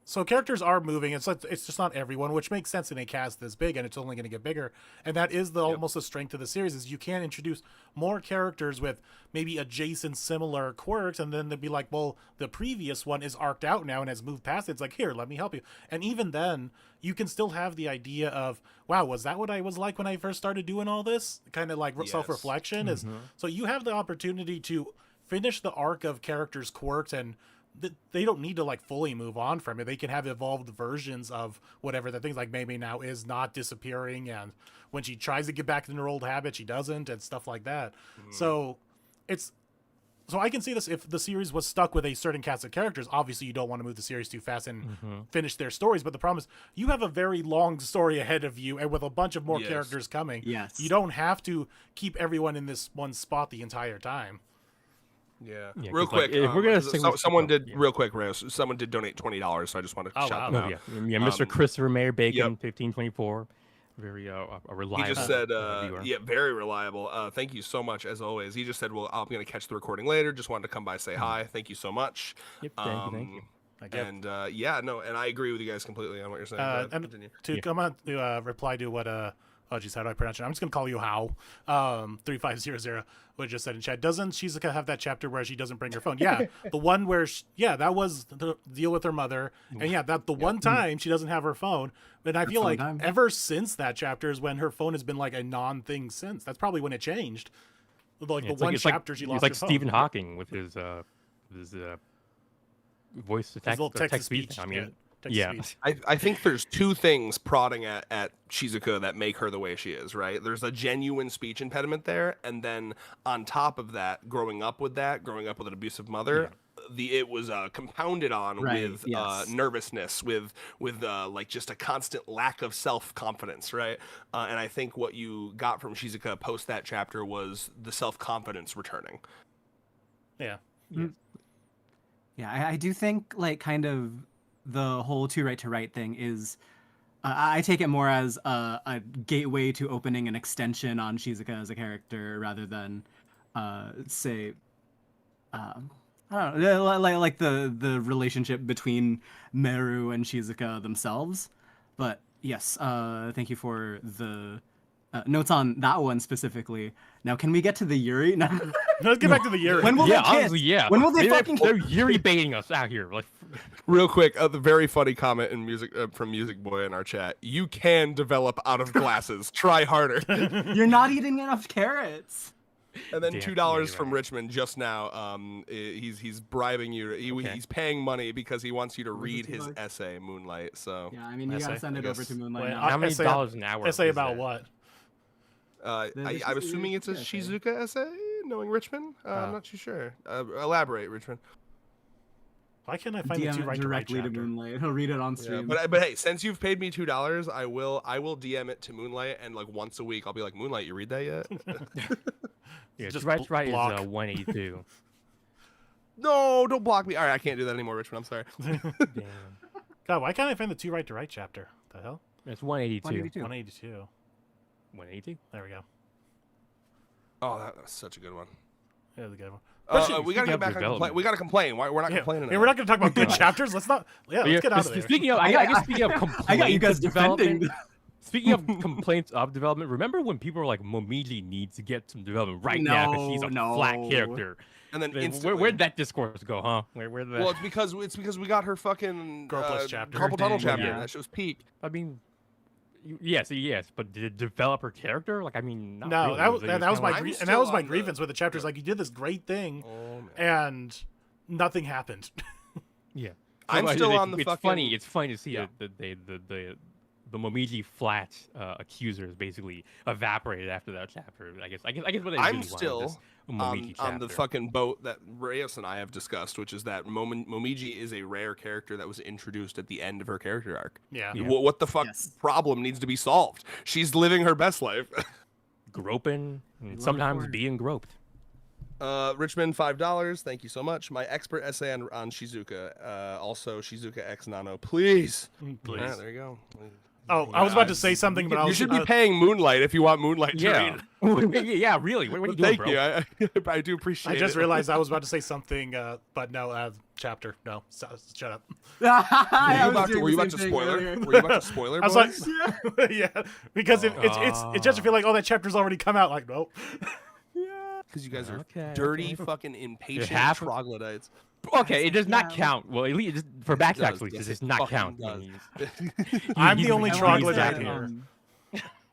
So characters are moving. It's just not everyone, which makes sense in a cast this big, and it's only going to get bigger. And that is almost the strength of the series, is you can introduce more characters with maybe adjacent, similar quirks, and then they'd be like, well, the previous one is arced out now and has moved past it. It's like, here, let me help you. And even then, you can still have the idea of, wow, was that what I was like when I first started doing all this? Kind of like self-reflection. Is so you have the opportunity to finish the arc of characters' quirks, and they don't need to like fully move on from it. They can have evolved versions of whatever the things, like Mei Mei now is not disappearing, and when she tries to get back into her old habit, she doesn't, and stuff like that. So I can see this if the series was stuck with a certain cast of characters. Obviously, you don't want to move the series too fast and finish their stories. But the problem is you have a very long story ahead of you, and with a bunch of more characters coming, you don't have to keep everyone in this one spot the entire time. Yeah. Real quick, if we're gonna someone did real quick, Rose. Someone did donate $20, so I just want to shout them out. Yeah, Mr. Christopher Mayer Bacon, 1524, very reliable. He just said, very reliable. Thank you so much as always. He just said, well, I'm gonna catch the recording later. Just wanted to come by, say hi. Thank you so much. Yep, thank you. And and I agree with you guys completely on what you're saying. And to come on to reply to what oh geez, how do I pronounce it? I'm just gonna call you How. 3500 what just said in chat. Doesn't Shizuka have that chapter where she doesn't bring her phone? Yeah, the one where that was the deal with her mother, and that the one time she doesn't have her phone. And I feel like ever since that chapter is when her phone has been like a non-thing since. That's probably when it changed. Like the one chapter she lost. It's like her phone. Stephen Hawking with his voice to text, text speech. I mean. I think there's 2 things prodding at Shizuka that make her the way she is, right? There's a genuine speech impediment there, and then on top of that, growing up with an abusive mother, it was compounded on with nervousness, with like just a constant lack of self-confidence, right? And I think what you got from Shizuka post that chapter was the self-confidence returning. Yeah, I do think like kind of the whole too right to write thing is I take it more as a gateway to opening an extension on Shizuka as a character rather than say I don't know, like the relationship between Meru and Shizuka themselves. But yes, thank you for the notes on that one specifically. Now, can we get to the Yuri? No. Let's get back to the Yuri. When will they kiss? Honestly, When will they fucking They're Yuri baiting us out here. Like, real quick, the very funny comment in music from Music Boy in our chat. You can develop out of glasses. Try harder. You're not eating enough carrots. And then $2 from Richmond just now. He's bribing you. He's paying money because he wants you to read his essay, Moonlight. So yeah, I mean you gotta send it over to Moonlight. Now. How many dollars an hour? Essay about what? I'm assuming it's a Shizuka essay. knowing Richmond. I'm not too sure. Elaborate, Richmond. Why can't I find the DM two it right to right directly to chapter? Moonlight. He'll read it on Yeah, stream. but hey, since you've paid me $2, I will DM it to Moonlight, and like once a week I'll be like, Moonlight, you read that yet? Yeah, Just right is block. 182. No, don't block me. All right, I can't do that anymore, Richmond. I'm sorry. Damn. God, why can't I find the two right to right chapter? The hell? It's 182. 182. 182. 182. There we go. Oh, that's such a good one. Yeah, the good one. We gotta get of back on development. complaint. We gotta complain. We're not Yeah, complaining. we're not going to talk about good chapters. Let's not. Yeah, let's get out of there. Speaking of, I guess speaking of complaints I got you guys of development. defending. Speaking of complaints of development, remember when people were like, Momiji needs to get some development right now because she's a flat No. character. And then Where'd that discourse go, huh? Where'd that? Well, it's because we got her fucking Girl Plus chapter. Carpal tunnel thing, chapter. yeah. That shit was peak. I mean, yes, but did it develop her character? Like, I mean, not No, really. that was It that was my kinda like- and that was my I'm still on grievance with the chapters. Like you did this great thing, Oh man. and nothing happened. Yeah. I'm So, still it's, on the it's fucking. funny. It's funny to see Yeah. that the Momiji flat accusers basically evaporated after that chapter. I guess what they really I'm wanted still this Momiji on the chapter. fucking boat that Reyes and I have discussed, which is that Momiji is a rare character that was introduced at the end of her character arc. Yeah. Yeah. What the fuck Yes. problem needs to be solved? She's living her best life. Groping and Love sometimes for it. being groped. Richmond, $5. Thank you so much. My expert essay on Shizuka. Also Shizuka X Nano, please. Please. Yeah, there you go. Oh, I was about to say something, but I You was should be paying Moonlight if you want Moonlight to Yeah. read. Yeah, really. What are you doing, Thank bro? you. I do appreciate I it. just realized I was about to say something, but no, chapter. No, shut up. Were you about to spoiler? Were you about to spoiler? I was like, boys? yeah, because it just feel like, oh, that chapter's already come out. Like, nope. Because you guys are Okay, dirty, okay. fucking impatient half- troglodytes. Okay, it does not Yeah. count. Well, at least for backtracks, does, at least, yes, it does it not fucking count. does. I'm the only I troglodyte wanted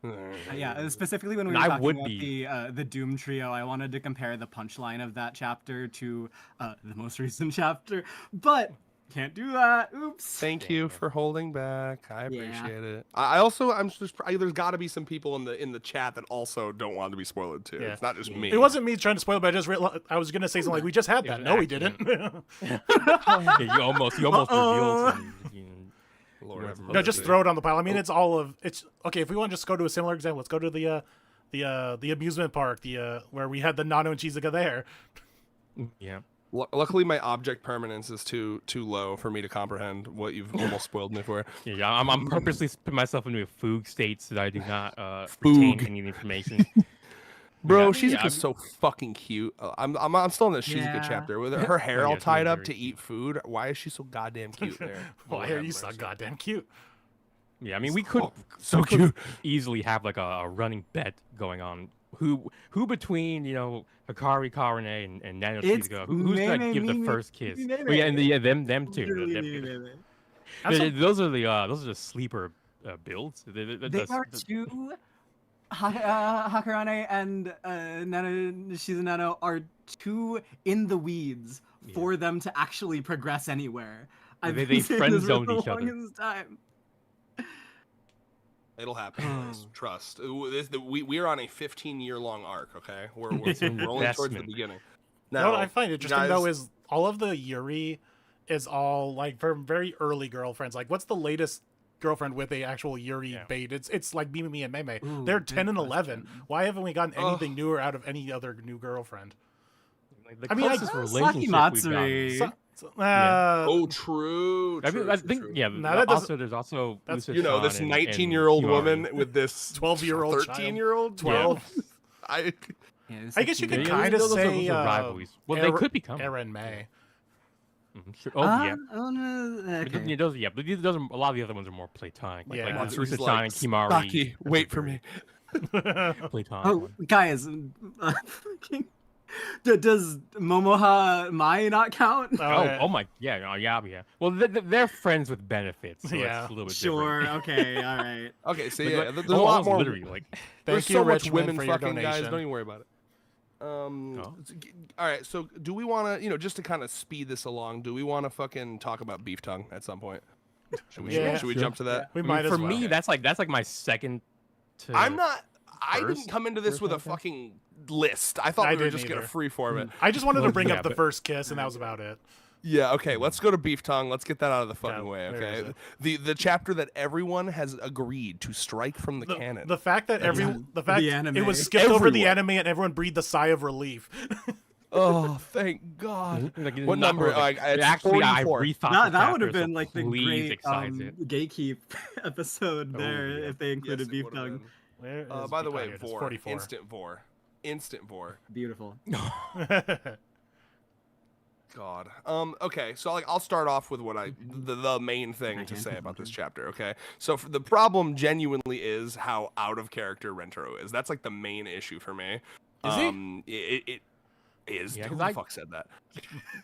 here. Yeah, specifically when we And were I talking would about be. the Doom trio, I wanted to compare the punchline of that chapter to the most recent chapter, but can't do that. Oops. Thank you for holding back. I Yeah. appreciate it. I also, there's got to be some people in the chat that also don't want to be spoiled too. Yeah. It's not just me. It wasn't me trying to spoil, but I just I was gonna say something like, we just had It that. was No, we accident. didn't. Yeah, you almost revealed some. Lord have No, just mercy. throw it on the pile. I mean, it's okay. If we want to just go to a similar example, let's go to the amusement park, where we had the Nano and Shizuka there. Yeah. Luckily, my object permanence is too low for me to comprehend what you've almost spoiled me for. Yeah, I'm purposely putting myself into a fugue state so that I do not Fugue. retain any information. Bro, Yeah, Shizuka's I'm- so fucking cute. I'm still in the Shizuka Yeah. chapter with her hair Oh, all yeah, she's tied up very to cute. eat food. Why is she so goddamn cute there? Why Lord are have you so mercy. goddamn cute? Yeah, I mean, we could so we could cute. easily have like a running bet going on. Who between Hikari Karane and Nano It's Shizuka, who's gonna Meme, give the Meme, first kiss? Meme. Well, yeah, and them too. Those are the sleeper builds. They are two. Hakarane and Shizunano are too in the weeds for them to actually progress anywhere. I've They been saying friend this for zoned the each other. longest time. It'll happen, guys. Trust. We are on a 15-year-long arc. Okay, we're only towards the Investment. beginning. You Now, know what I find interesting though guys- is all of the Yuri is all like from very early girlfriends. Like, what's the latest girlfriend with a actual Yuri Yeah. bait? It's like Mimi and Meme. Ooh, They're good 10 and 11. question. Why haven't we gotten anything newer out of any other new girlfriend? I mean, closest Saki relationship we've Matsuri. gotten. Oh, true. I mean, true, I true, think true. yeah. No, that doesn't- There's also that's- You know, this Usa-chan and 19-year-old Himari. woman with this 12-year-old child. 13-year-old. 12. I I guess you could Yeah, kind of those are say rivalries. Well, they could become. Aaron May. Mhm, sure. Oh yeah. But Okay. but those are, a lot of the other ones are more platonic. Like, Yeah. like Matsuri's Usa-chan like, and Kimari. Saki, wait for me. Platonic. Oh, one. guys, does Momoha Mai not count? Oh my, yeah. Well, they're friends with benefits. So Yeah. it's a little bit Sure. different. Okay. All right. Okay, so Like, yeah, like, there's a lot almost more. literally like. There's Thank so you, much Richmond, women for your fucking guys. donation. Don't even worry about it. Oh. All right. So, do we want to, just to kind of speed this along, do we want to fucking talk about beef tongue at some point? Should we? Yeah. Should we Sure. jump to that? We I mean, might for as well. me, that's like my second. To... I'm not. I didn't first- come into this first with a podcast? fucking list. I thought I we were didn't just gonna either. freeform it. I just wanted to bring Yeah, up the but- first kiss, and that was about it. Yeah, okay, let's go to Beef Tongue. Let's get that out of the fucking Yeah, way, where is okay? it? The chapter that everyone has agreed to strike from the canon. The fact that the fact anime. it was skipped over the Everyone. anime and everyone breathed a sigh of relief. Oh, thank God. Like, What number? Like, It's actually, I 44. rethought That, the that would chapter, have been so like the please great excise it. gatekeep episode there yeah. if they included Yes, it Beef would've Tongue. been. Where is By the oh, way, here it is, Vor. 44. Instant Vor. Instant Vor. Beautiful. God. Okay, so I'll start off with what the main thing to say about this chapter, okay? So the problem genuinely is how out of character Rentaro is. That's like the main issue for me. Is he? It is. Yeah, Who 'cause the I- fuck said that?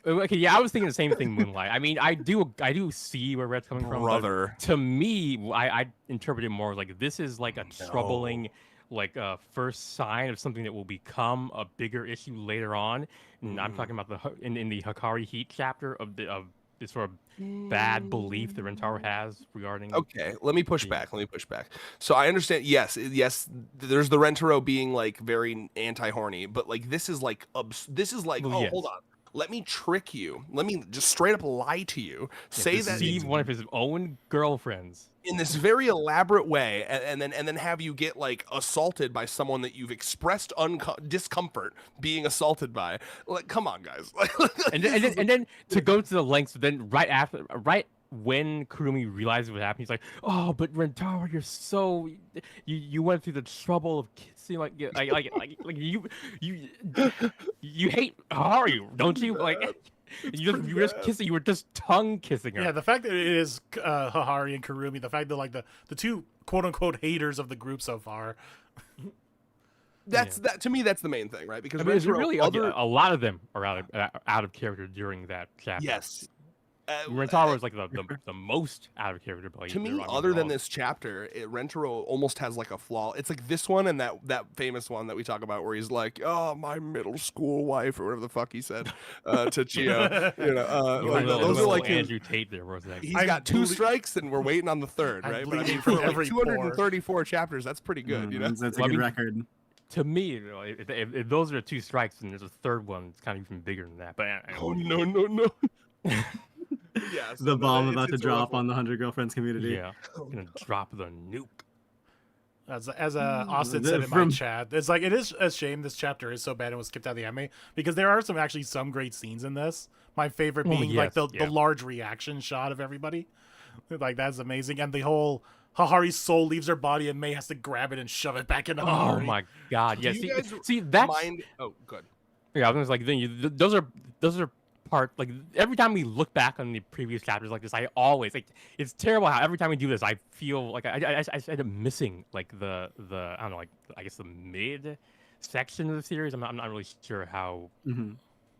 Okay, yeah, I was thinking the same thing, Moonlight. I mean, I do see where Red's coming from. but Brother. to me, I interpret it more like this is like a troubling, like first sign of something that will become a bigger issue later on. And I'm talking about in the Hikari Heat chapter of this sort of bad belief that Rentaro has regarding. Okay, let me push back. So I understand. Yes, there's the Rentaro being like very anti-horny, but like this is like Well, yes. hold on. Let me trick you. Let me just straight up lie to you. Say that deceive one of his own girlfriends. in this very elaborate way, and then have you get like assaulted by someone that you've expressed discomfort being assaulted by. Like, come on, guys. and then to go to the lengths, then right when Kurumi realizes what happened, he's like, "Oh, but Rentaro, you're so you went through the trouble of kissing like you hate Haru, don't you? Like you were just kissing, you were just tongue kissing her." Yeah, the fact that it is Hahari and Kurumi, the fact that like the two quote unquote haters of the group so far. That to me, that's the main thing, right? Because I mean, it's Rentaro, really a lot of them are out of character during that chapter. yes. Rentaro is like the most out of character. But To me, other than this chapter, Rentaro almost has like a flaw. It's like this one and that famous one that we talk about where he's like, "Oh, my middle school wife," or whatever the fuck he said to Chio. Those are like his, Andrew Tate there was that. he's I'm got two bleeding- strikes and we're waiting on the third, I'm right? But I bleeding mean, for from like every pore. 234 chapters, that's pretty good, you know. That's a Well, I good mean, record. To me, you know, if those are two strikes and there's a third one, it's kind of even bigger than that. But Oh no. Yeah, so The bomb it's- about to it's drop awful. on the 100 Girlfriends community. yeah, gonna drop the nuke. As Austin said in my chat, it's like it is a shame this chapter is so bad and was skipped out of the anime because there are some great scenes in this. My favorite being like the large reaction shot of everybody, like that's amazing, and the whole Hahari's soul leaves her body and May has to grab it and shove it back into Oh Hahari. my god! Yeah, Do you guys see that's Oh, good. yeah. I was like, those are part like every time we look back on the previous chapters like this, I always like it's terrible how every time we do this, I feel like I end up missing like the I don't know, like I guess the mid section of the series. I'm not really sure how.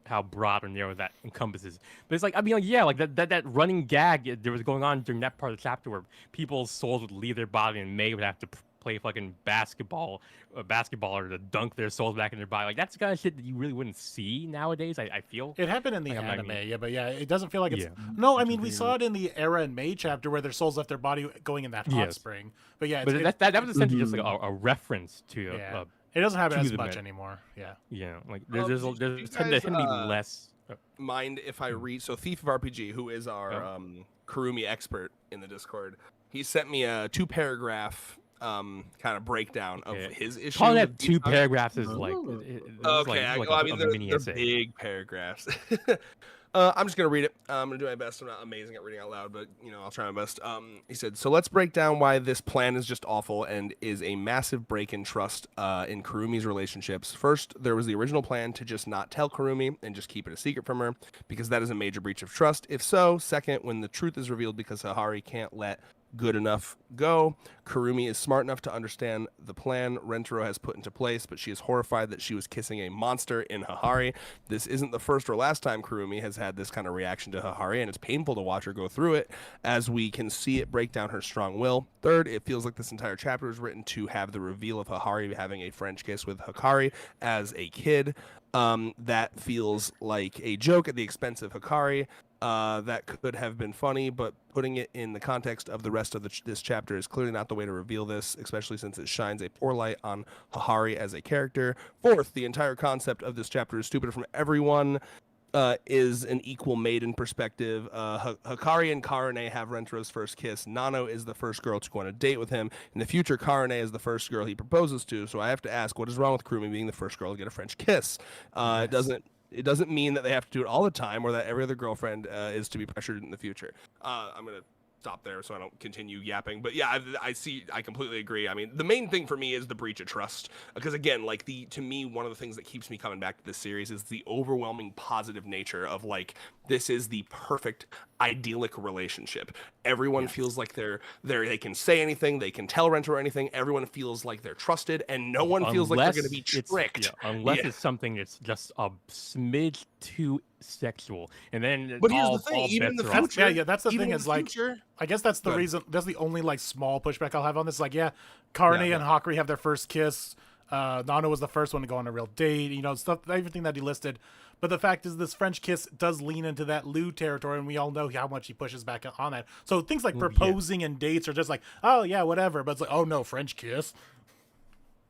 How broad or narrow that encompasses, but it's like I mean, like, yeah, like that running gag there was going on during that part of the chapter where people's souls would leave their body and May would have to play fucking basketball or to dunk their souls back in their body. Like that's the kind of shit that you really wouldn't see nowadays. I feel It happened in the Like, I'm not anime, even- yeah, but yeah, it doesn't feel like it's. Yeah. No, I mean we saw it in the Era and May chapter where their souls left their body going in that hot Yes. spring. But yeah, but that was essentially just like a reference to yeah. It doesn't happen to as the much mid. anymore. Yeah. like do you there's guys, tend to be less. Mind if I read? So Thief of RPG, who is our Yeah. Kurumi expert in the Discord, he sent me a 2-paragraph kind of breakdown of Okay. his issue. Calling with that two Beef paragraphs is like Oh. Okay, I mean they're big paragraphs. I'm just gonna read it. I'm gonna do my best. I'm not amazing at reading out loud, but I'll try my best. He said, "So let's break down why this plan is just awful and is a massive break in trust in Kurumi's relationships. First, there was the original plan to just not tell Kurumi and just keep it a secret from her, because that is a major breach of trust. If so, second, when the truth is revealed because Hahari can't let good enough go. Kurumi is smart enough to understand the plan Rentaro has put into place, but she is horrified that she was kissing a monster in Hahari. This isn't the first or last time Kurumi has had this kind of reaction to Hahari, and it's painful to watch her go through it, as we can see it break down her strong will. Third, it feels like this entire chapter is written to have the reveal of Hahari having a French kiss with Hikari as a kid. that feels like a joke at the expense of Hikari. That could have been funny, but putting it in the context of the rest of this chapter is clearly not the way to reveal this, especially since it shines a poor light on Hikari as a character. Fourth, the entire concept of this chapter is stupid from everyone. Is an equal maiden perspective. Hikari and Karane have Rentro's first kiss. Nano is the first girl to go on a date with him. In the future, Karane is the first girl he proposes to. So I have to ask, what is wrong with Kurumi being the first girl to get a French kiss? Yes. It doesn't mean that they have to do it all the time, or that every other girlfriend is to be pressured in the future. I'm gonna stop there so I don't continue yapping. But yeah, I completely agree. I mean, the main thing for me is the breach of trust, because again, like to me, one of the things that keeps me coming back to this series is the overwhelming positive nature of like, this is the perfect idyllic relationship. Everyone feels like they can say anything, they can tell Renter anything. Everyone feels like they're trusted, and no one feels like they're going to be tricked. Unless it's something that's just a smidge too sexual, and then but here's the thing: even in the future, that's the thing. Is like, I guess that's the reason. That's the only like small pushback I'll have on this. Like, Karane and Hikari have their first kiss. Nano was the first one to go on a real date. You know, stuff, everything that he listed. But the fact is, this French kiss does lean into that Lou territory, and we all know how much he pushes back on that. So things like proposing and dates are just like, oh yeah, whatever. But it's like, oh no, French kiss.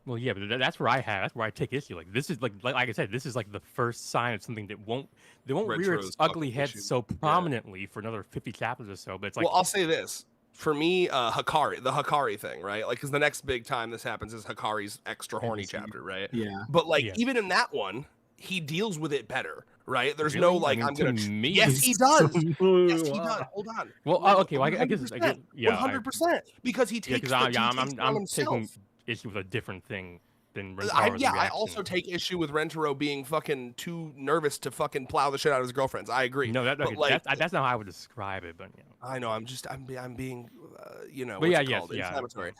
Well, yeah, but that's where I take issue. Like, this is like I said, this is like the first sign of something that won't rear its ugly head so prominently for another 50 chapters or so. But it's like, well, I'll say this. For me, Hikari, the Hikari thing, right? Like, because the next big time this happens is Hikari's extra horny chapter, right? Yeah. But like, even in that one, he deals with it better, right? There's no like, I'm gonna. Me, yes, he does. Yes, he does. Hold on. Well, okay. Well, I guess 100%, because he takes. I'm taking issue with a different thing than Rentro's I also take issue with Rentaro being fucking too nervous to fucking plow the shit out of his girlfriends. I agree. No, that's not how I would describe it, but I know. I'm being, but inflammatory.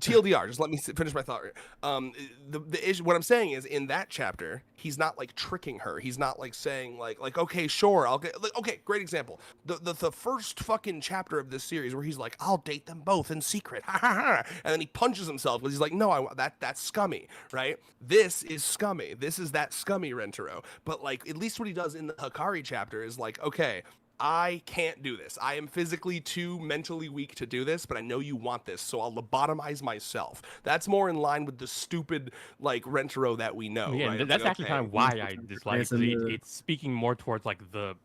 TLDR, just let me finish my thought. The issue, what I'm saying is, in that chapter, he's not like tricking her. He's not like saying like okay, sure, I'll get like, okay, great example. The first fucking chapter of this series where he's like, I'll date them both in secret, and then he punches himself because he's like, no, that's scummy, right? This is scummy. This is that scummy Rentaro. But like, at least what he does in the Hikari chapter is like, okay, I can't do this. I am physically too mentally weak to do this, but I know you want this, so I'll lobotomize myself. That's more in line with the stupid, like, Rentaro that we know. Yeah, right? That's actually kind of why I dislike it. It's speaking more towards, like, the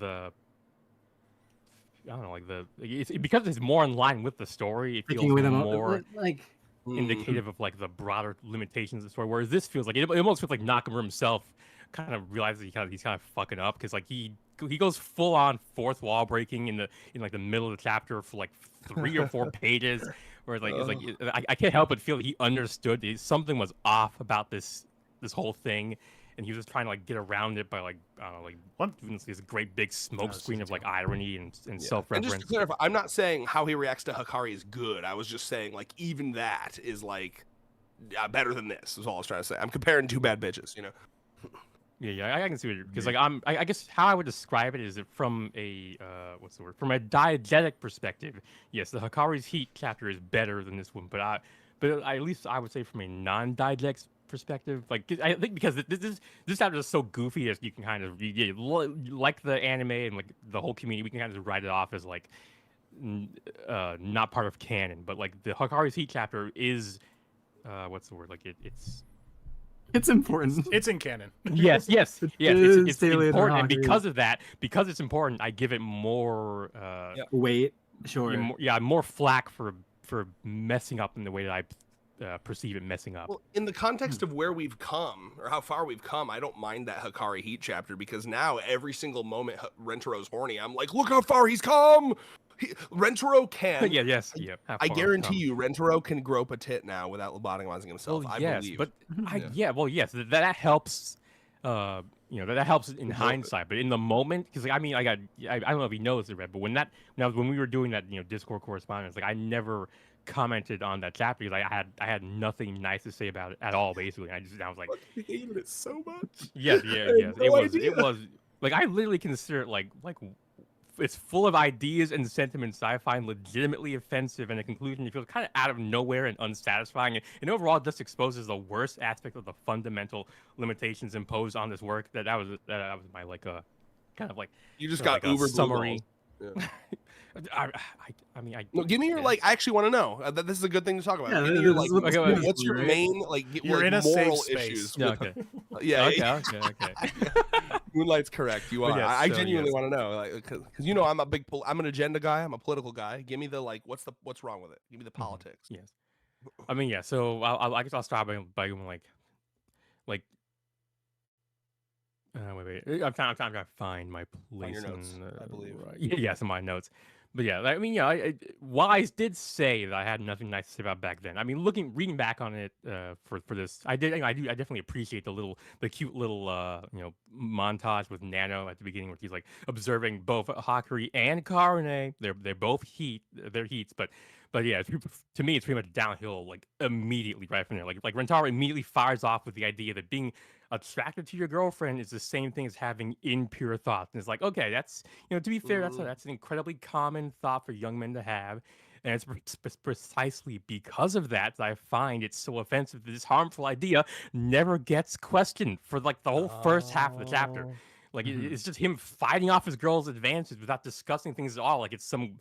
I don't know, like, because it's more in line with the story, it feels more like indicative of, like, the broader limitations of the story, whereas this feels like, it almost feels like Nakamura himself kind of realizes he's kind of fucking up, because, like, he goes full on fourth wall breaking in like the middle of the chapter for like 3 or 4 pages, where I can't help but feel that he understood that something was off about this whole thing, and he was just trying to like get around it by like I don't know, like doing this great big smoke screen of like irony and self-reference. And just to clarify, I'm not saying how he reacts to Hikari is good. I was just saying like even that is like better than this. Is all I was trying to say. I'm comparing 2 bad bitches, you know. Yeah, I can see what because like I guess how I would describe it is that from a what's the word, from a diegetic perspective, yes, the Hikari's Heat chapter is better than this one, but at least I would say from a non-diegetic perspective, like I think because this chapter is so goofy as you can kind of like the anime and like the whole community, we can kind of write it off as like not part of canon, but like the Hikari's Heat chapter is what's the word, like it's important. It's in canon. Yes. It's important, and because it's important, I give it more weight. Sure. More flack for messing up in the way that I perceive it messing up. Well, in the context of where we've come or how far we've come, I don't mind that Hikari Heat chapter, because now every single moment Rentaro's horny, I'm like, look how far he's come. Rentaro can. I guarantee you, Rentaro can grope a tit now without lobotomizing himself. Well, I believe. But that helps. That helps in hindsight, but in the moment, because I don't know if he knows it, but when we were doing that, Discord correspondence, like I never commented on that chapter because I had nothing nice to say about it at all. Basically, I was like, I hated it so much. Yes. It was like I literally consider it like it's full of ideas and sentiments I find legitimately offensive, and the conclusion feels kind of out of nowhere and unsatisfying, and overall just exposes the worst aspect of the fundamental limitations imposed on this work. That was my like kind of like You just sort of got like a uber summary. Yeah. I mean, I No, give me your guess. like. I actually want to know. This is a good thing to talk about. Yeah, Give me this your is like. what this Okay, is, what's your right? main like? You're like, in a safe moral space. issues? Yeah, With, okay. yeah. Okay. Moonlight's correct. You But are. yes, I so genuinely yes. want to know, like, because you know I'm a big. I'm an agenda guy. I'm a political guy. Give me the like. What's wrong with it? Give me the politics. Yes. I mean, yeah. So I guess I'll start by going like. Wait. I'm trying to find my place your notes, in. I believe. Right. Yes, in my notes. But yeah, I mean, yeah. Wise did say that I had nothing nice to say about back then. I mean, reading back on it for this, I definitely appreciate the cute little montage with Nano at the beginning where he's like observing both Hakari and Karune. They're both they're heats, but yeah, to me, it's pretty much downhill like immediately right from there. Like Rentaro immediately fires off with the idea that being attracted to your girlfriend is the same thing as having impure thoughts. And it's like, okay, that's to be fair, that's an incredibly common thought for young men to have. And it's precisely because of that I find it so offensive that this harmful idea never gets questioned for like the whole first half of the chapter. Like it's just him fighting off his girl's advances without discussing things at all. Like it's some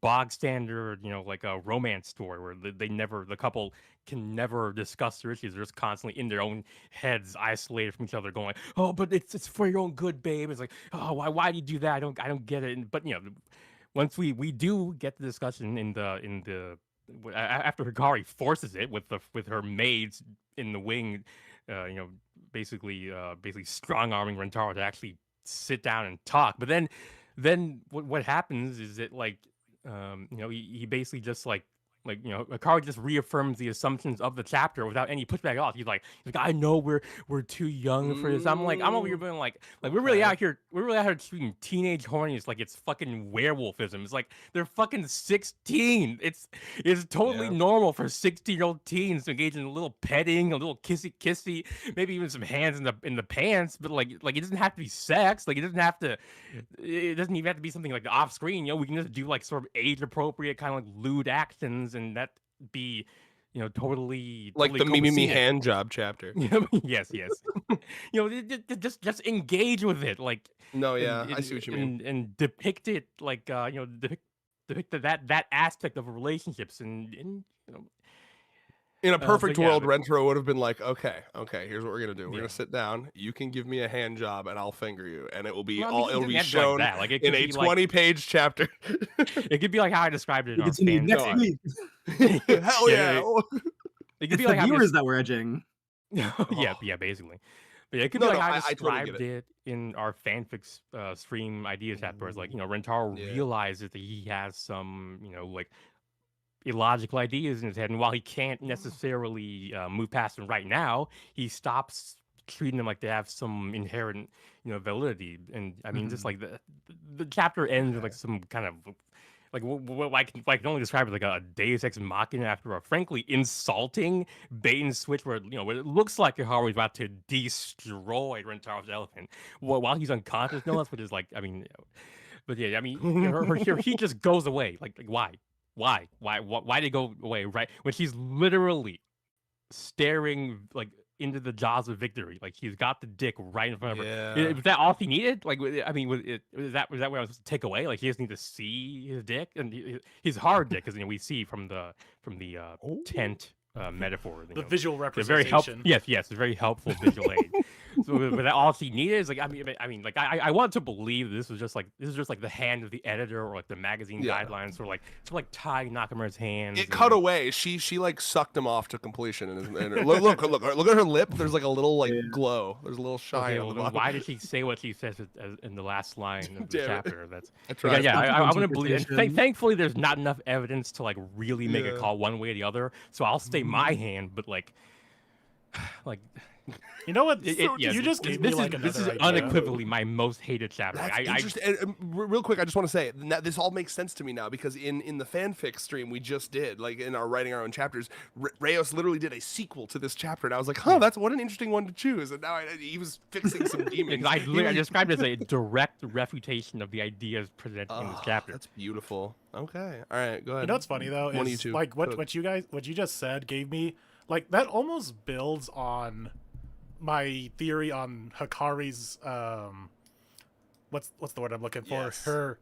bog standard, like a romance story where the couple can never discuss their issues. They're just constantly in their own heads, isolated from each other, going like, "Oh, but it's for your own good, babe." It's like, "Oh, why do you do that? I don't get it." But once we do get the discussion in the after Hikari forces it with her maids in the wing, basically strong arming Rentaro to actually sit down and talk. But then what happens is that he basically just Hikari just reaffirms the assumptions of the chapter without any pushback at all. He's like, I know we're too young for this. I'm over here being like we're really out here treating teenage horniness like it's fucking werewolfism. It's like they're fucking 16. It's totally normal for 16-year-old teens to engage in a little petting, a little kissy, maybe even some hands in the pants. But like it doesn't have to be sex. Like it doesn't even have to be something like off screen. We can just do like sort of age appropriate kind of like lewd actions. And that be, totally like the me hand job chapter. yes. Just engage with it, like. No, yeah, I see what you mean. And depict it like, depict that aspect of relationships, and in a perfect yeah, world, Rentaro would have been like, okay, here's what we're gonna do. We're gonna sit down. You can give me a hand job, and I'll finger you, and it will be it'll be shown like in a 20-page chapter. It could be like how I described it in our Continue next fan week. Hell yeah! It could It's be the like viewers that we're edging. yeah, basically. But yeah, it could be No, like how I I totally described get it. it in our fanfics stream ideas chapter, where it's like, Rentaro realizes that he has some, like illogical ideas in his head, and while he can't necessarily move past them right now, he stops treating them like they have some inherent validity. And I mean, just like the chapter ends with like some kind of like what I can only describe it like a Deus Ex Machina after a frankly insulting bait and switch where where it looks like Hikari's about to destroy Rentaro's elephant while he's unconscious, no less, which is like, I mean, but yeah, I mean, her he just goes away. Like why? Why did it go away right when she's literally staring like into the jaws of victory? Like she's got the dick right in front of her. Was that all she needed? Like, I mean, was that what I was supposed to take away? Like he just need to see his dick and his hard dick, because we see from the tent metaphor. The visual very helpful. representation. Yes, a very helpful visual aid. So was that all she needed? Is like, I mean, like I want to believe this is just like the hand of the editor or like the magazine guidelines, or like tying Nakamura's hands. It cut away. She like sucked him off to completion, and look at her lip. There's like a little like glow. There's a little shine. Okay, well, why did she say what she says in the last line of the chapter? That's right. Yeah, I want to believe. And thankfully, there's not enough evidence to like really make a call one way or the other. So I'll stay my hand, but like You know what? Yeah, You just gave me like this is another idea. unequivocally my most hated chapter. That's Like, interesting. And real quick, I just want to say this all makes sense to me now because in the fanfic stream we just did, like in our writing our own chapters, Reyes literally did a sequel to this chapter, and I was like, huh, that's what an interesting one to choose. And now he was fixing some demons. I described it as a direct refutation of the ideas presented in this chapter. That's beautiful. Okay, all right, go ahead. You know what's funny though One of you is two. like what you just said gave me like that almost builds on my theory on Hikari's what's the word I'm looking for? Yes. Her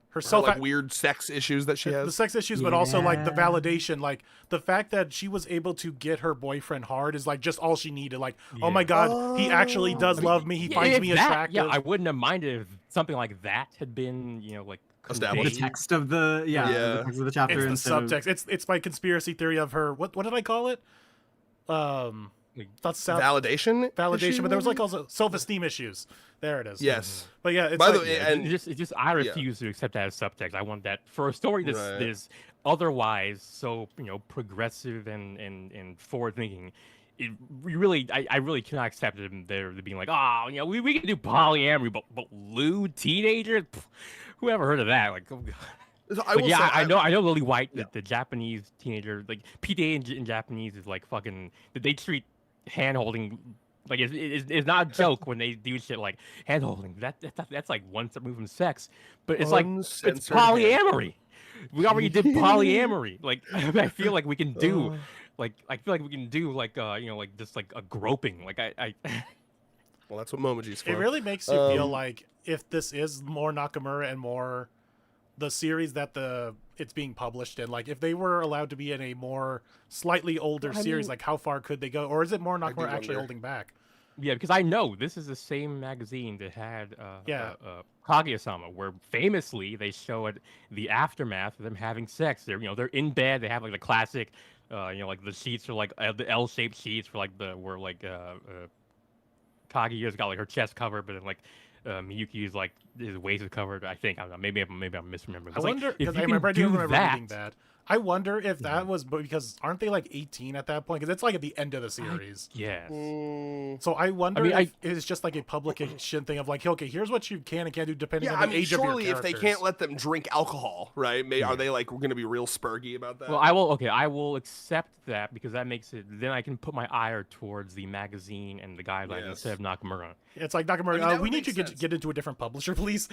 Her, self like weird sex issues that she the has. sex issues, but also like the Yeah. validation, like the fact that she was able to get her boyfriend hard is like just all she needed. Like, oh my god, he actually does love me. He finds if me that, attractive. Yeah, I wouldn't have minded if something like that had been, like The Established. text of the Yeah. the text of the chapter It's the instead of- subtext. It's my conspiracy theory of her. What did I call it? That's Validation. validation, issue, but there was like maybe? also self-esteem issues. There it is. Yes. But yeah, it's By the like, way, and It's just I refuse to accept that as subtext. I want that for a story that's Right. is otherwise so progressive and forward thinking. I really cannot accept them there being like, oh, we can do polyamory, but lewd teenagers, Pff, who ever heard of that? Like, oh, God. So I Like, will yeah, say, I know Lily White, Yeah. the Japanese teenager, like PTA in Japanese is like fucking. They treat hand holding like it's not a joke when they do shit like hand holding. That's like one step move from sex, but it's like it's Uncensored polyamory. We already did polyamory. Like I feel like we can do. Like I feel like we can do like like just like a groping. Like I Well, that's what Momoji's for. it really makes you feel like if this is more Nakamura and more the series that it's being published in, like if they were allowed to be in a more slightly older series, like how far could they go, or is it more Nakamura actually wonder. holding back? Yeah, because I know this is the same magazine that had Kaguya-sama, where famously they show it the aftermath of them having sex. They're they're in bed. They have like the classic, like the sheets are like the L-shaped sheets for like where like Kaguya's got like her chest covered, but then like Miyuki's like his waist is covered. I think I don't know. Maybe I'm misremembering. I wonder if because you I can do do remember that, reading that. I wonder if that was because aren't they like 18 at that point? Because it's like at the end of the series. yes. So I wonder mean, if it's just like a publication thing of like, okay, here's what you can and can't do depending Yeah, on I the mean, age of your surely if characters. they can't let them drink alcohol, right? Are they like going to be real spurgy about that? Well, I will accept that because that makes it. Then I can put my ire towards the magazine and the guidelines Yes. instead of Nakamura. It's like Nakamura, that we would need to make sense. get into a different publisher, please.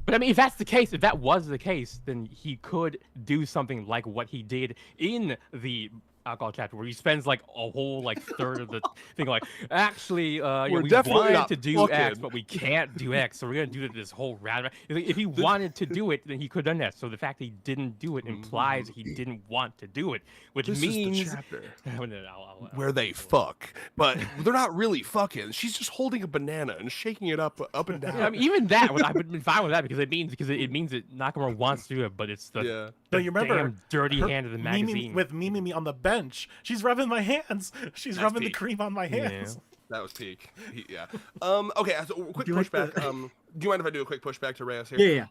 But I mean, if that's the case, if that was the case, then he could do something like what he did in the alcohol chapter, where he spends like a whole like third of the thing like, actually, We're we definitely wanted not to do X, fucking. but we can't do X, so we're gonna do this whole round. If he wanted to do it, then he could have done that. So the fact that he didn't do it implies he didn't want to do it, which This means is the chapter I'll- where they fuck, but they're not really fucking. She's just holding a banana and shaking it up and down. Yeah, I mean, even that, I've been fine with that because it means that Nakamura wants to do it, but it's the Yeah. No, you remember damn dirty her hand of the Mimi magazine. with Mimi on the bench. She's rubbing my hands. She's That's rubbing the peak. cream on my hands. That was peak. Yeah. Okay. So quick Do you like pushback. the- Do you mind if I do a quick pushback to Reyes here? Yeah.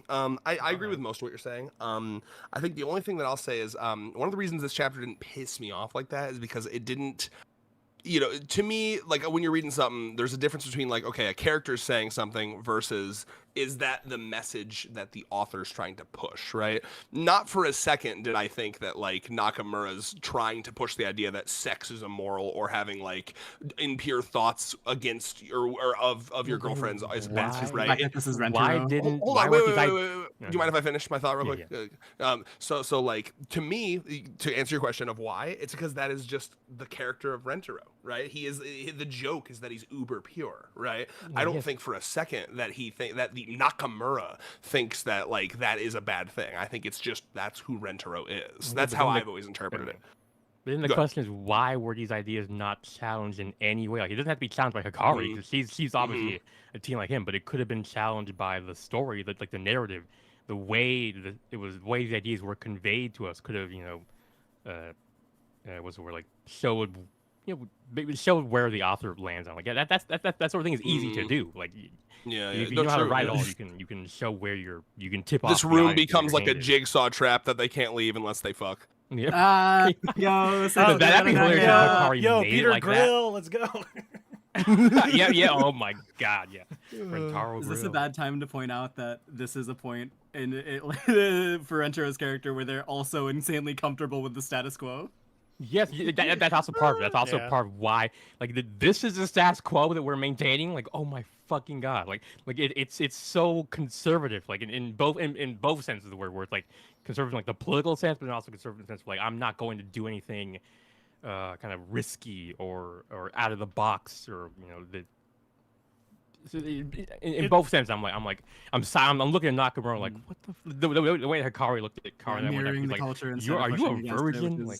I agree with most of what you're saying. I think the only thing that I'll say is one of the reasons this chapter didn't piss me off like that is because it didn't. To me, like when you're reading something, there's a difference between like, okay, a character's saying something versus is that the message that the author's trying to push, right? Not for a second did I think that like Nakamura's trying to push the idea that sex is immoral or having like impure thoughts against or of your girlfriends is bad, Why? right? Like, this is Why Rentaro. didn't? Hold why on, weren't wait. these i- Do you mind if I finish my thought real Yeah, quick? So like to me, to answer your question of why, it's because that is just the character of Rentaro, right? The joke is that he's uber pure, right? I don't Yes. think for a second that that the Nakamura thinks that like that is a bad thing. I think it's just that's who Rentaro is. That's but how then I've always interpreted it. But then the Go ahead. question is, why were these ideas not challenged in any way? Like, it doesn't have to be challenged by Hikari, 'cause she's obviously a teen like him, but it could have been challenged by the story, like the narrative, the way the way the ideas were conveyed to us could have, what's the word, like showed, maybe showed where the author lands on. Like, yeah, that sort of thing is easy to do. Like, Yeah, if you no, know how to true, write yeah. it all, you can show where you can tip off. This the room audience becomes where like your a hand is. jigsaw trap that they can't leave unless they fuck. Yeah. Yo, that'd be hilarious if Hikari yo, made it Peter like that. Grill, let's go. Yeah. Oh my God, yeah. Rentaro Is this a Grill. bad time to point out that this is a point in it for Rentero's character where they're also insanely comfortable with the status quo? Yes, that's also part of it. That's also Yeah. part of why, like, this is the status quo that we're maintaining. Like, oh my fucking God, like it's so conservative, like in both senses of the word, where it's like conservative, in, like the political sense, but also conservative in the sense of, like, I'm not going to do anything, kind of risky or out of the box, or in both senses. I'm looking at Nakamura like, what the way Hikari looked at Karen, and Mirroring the like, culture and are you a virgin? Like.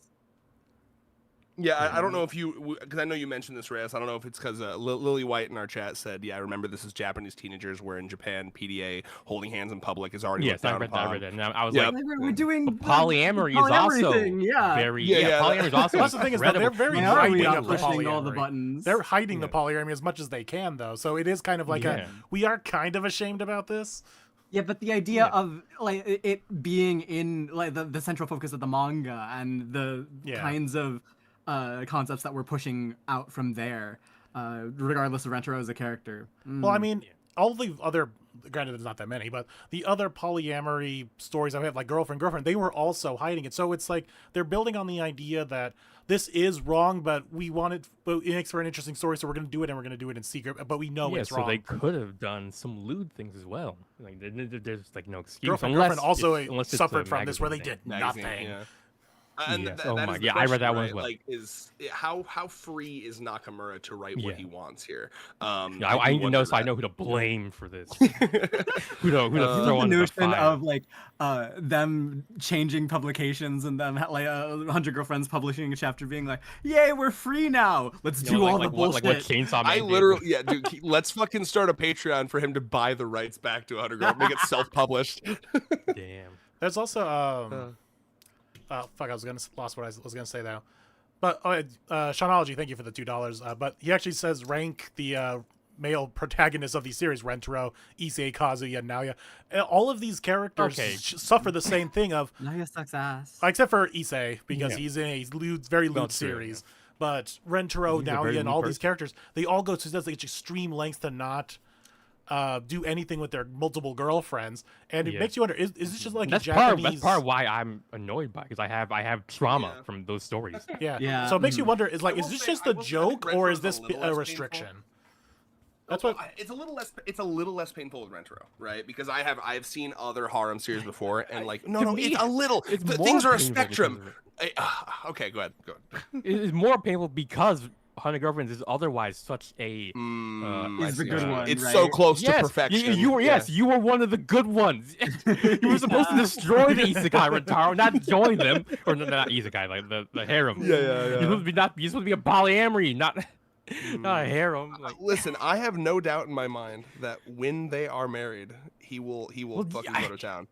Yeah, I don't know if you, because I know you mentioned this, Reyes. I don't know if it's because Lily White in our chat said, yeah, I remember this is Japanese teenagers, where in Japan, PDA, holding hands in public is already Yes, looked I down read that. I upon. read that. And I was Yeah. like, We're doing polyamory is polyamory also thing, yeah. very Yeah, polyamory is also That's the thing is that they're incredible. very Why are we hiding not of the pushing all the polyamory. buttons? They're hiding the Yeah. polyamory as much as they can, though. So it is kind of like Yeah. we are kind of ashamed about this. Yeah, but the idea Yeah. of like it being in like the central focus of the manga and the Yeah. kinds of concepts that we're pushing out from there, regardless of Rentaro as a character. Well, I mean, all the other, granted there's not that many, but the other polyamory stories I have, like girlfriend, they were also hiding it. So it's like they're building on the idea that this is wrong, but it makes for an interesting story, so we're going to do it, and we're going to do it in secret, but we know Yeah, it's so wrong. they could have done some lewd things as well. Like there's like no excuse. Girlfriend also unless it's suffered a from this where they magazine did thing. Magazine, nothing. yeah. And Yes. that Oh is my- the yeah, I read that question, one as right? well. Like, how free is Nakamura to write what Yeah. he wants here? Yeah, do I need to know wonder so I that. know who to blame for this. who to Isn't throw the under the notion fire. of like them changing publications and them like 100 Girlfriends publishing a chapter being like, "Yay, we're free now. Let's do all the bullshit." Like what Chainsaw Man I did. literally, yeah, dude. Let's fucking start a Patreon for him to buy the rights back to 100 Girl, make it self-published. Damn. There's also fuck, I was gonna lost what I was gonna say though, but Shawnology, thank you for the $2. But he actually says rank the male protagonists of these series: Rentaro, Issei, Kazuya, and Naoya. All of these characters Okay. suffer the same thing of, Naoya sucks ass. except for Issei because Yeah. he's in a very lewd true, series. But Rentaro, He's a very Naoya, and lewd all these person. characters, they all go to such extreme lengths to not do anything with their multiple girlfriends, and it Yeah. makes you wonder: is this just like That's a part Japanese? of why I'm annoyed by it, because I have trauma Yeah. from those stories. Yeah. Yeah, So it makes you mhm. wonder: is I will this say- just I a will say joke, that or Rentro's is this a little a less restriction? painful. That's Well, what. it's a little less. It's a little less painful with Rentaro, right? Because I've seen other harem series before, and like no, me, it's a little. it's The more things are a painful spectrum. because Okay, go ahead. It's more painful because 100 Girlfriends is otherwise such a. I Is the see. good one, It's right? so close to Yes, perfection. you were. Yes, you were one of the good ones. You were supposed to destroy the isekai, Rentaro, not join them, or not isekai, like the harem. Yeah. You're supposed to be a polyamory, not a harem. Like, Listen, I have no doubt in my mind that when they are married, he will fucking go to town.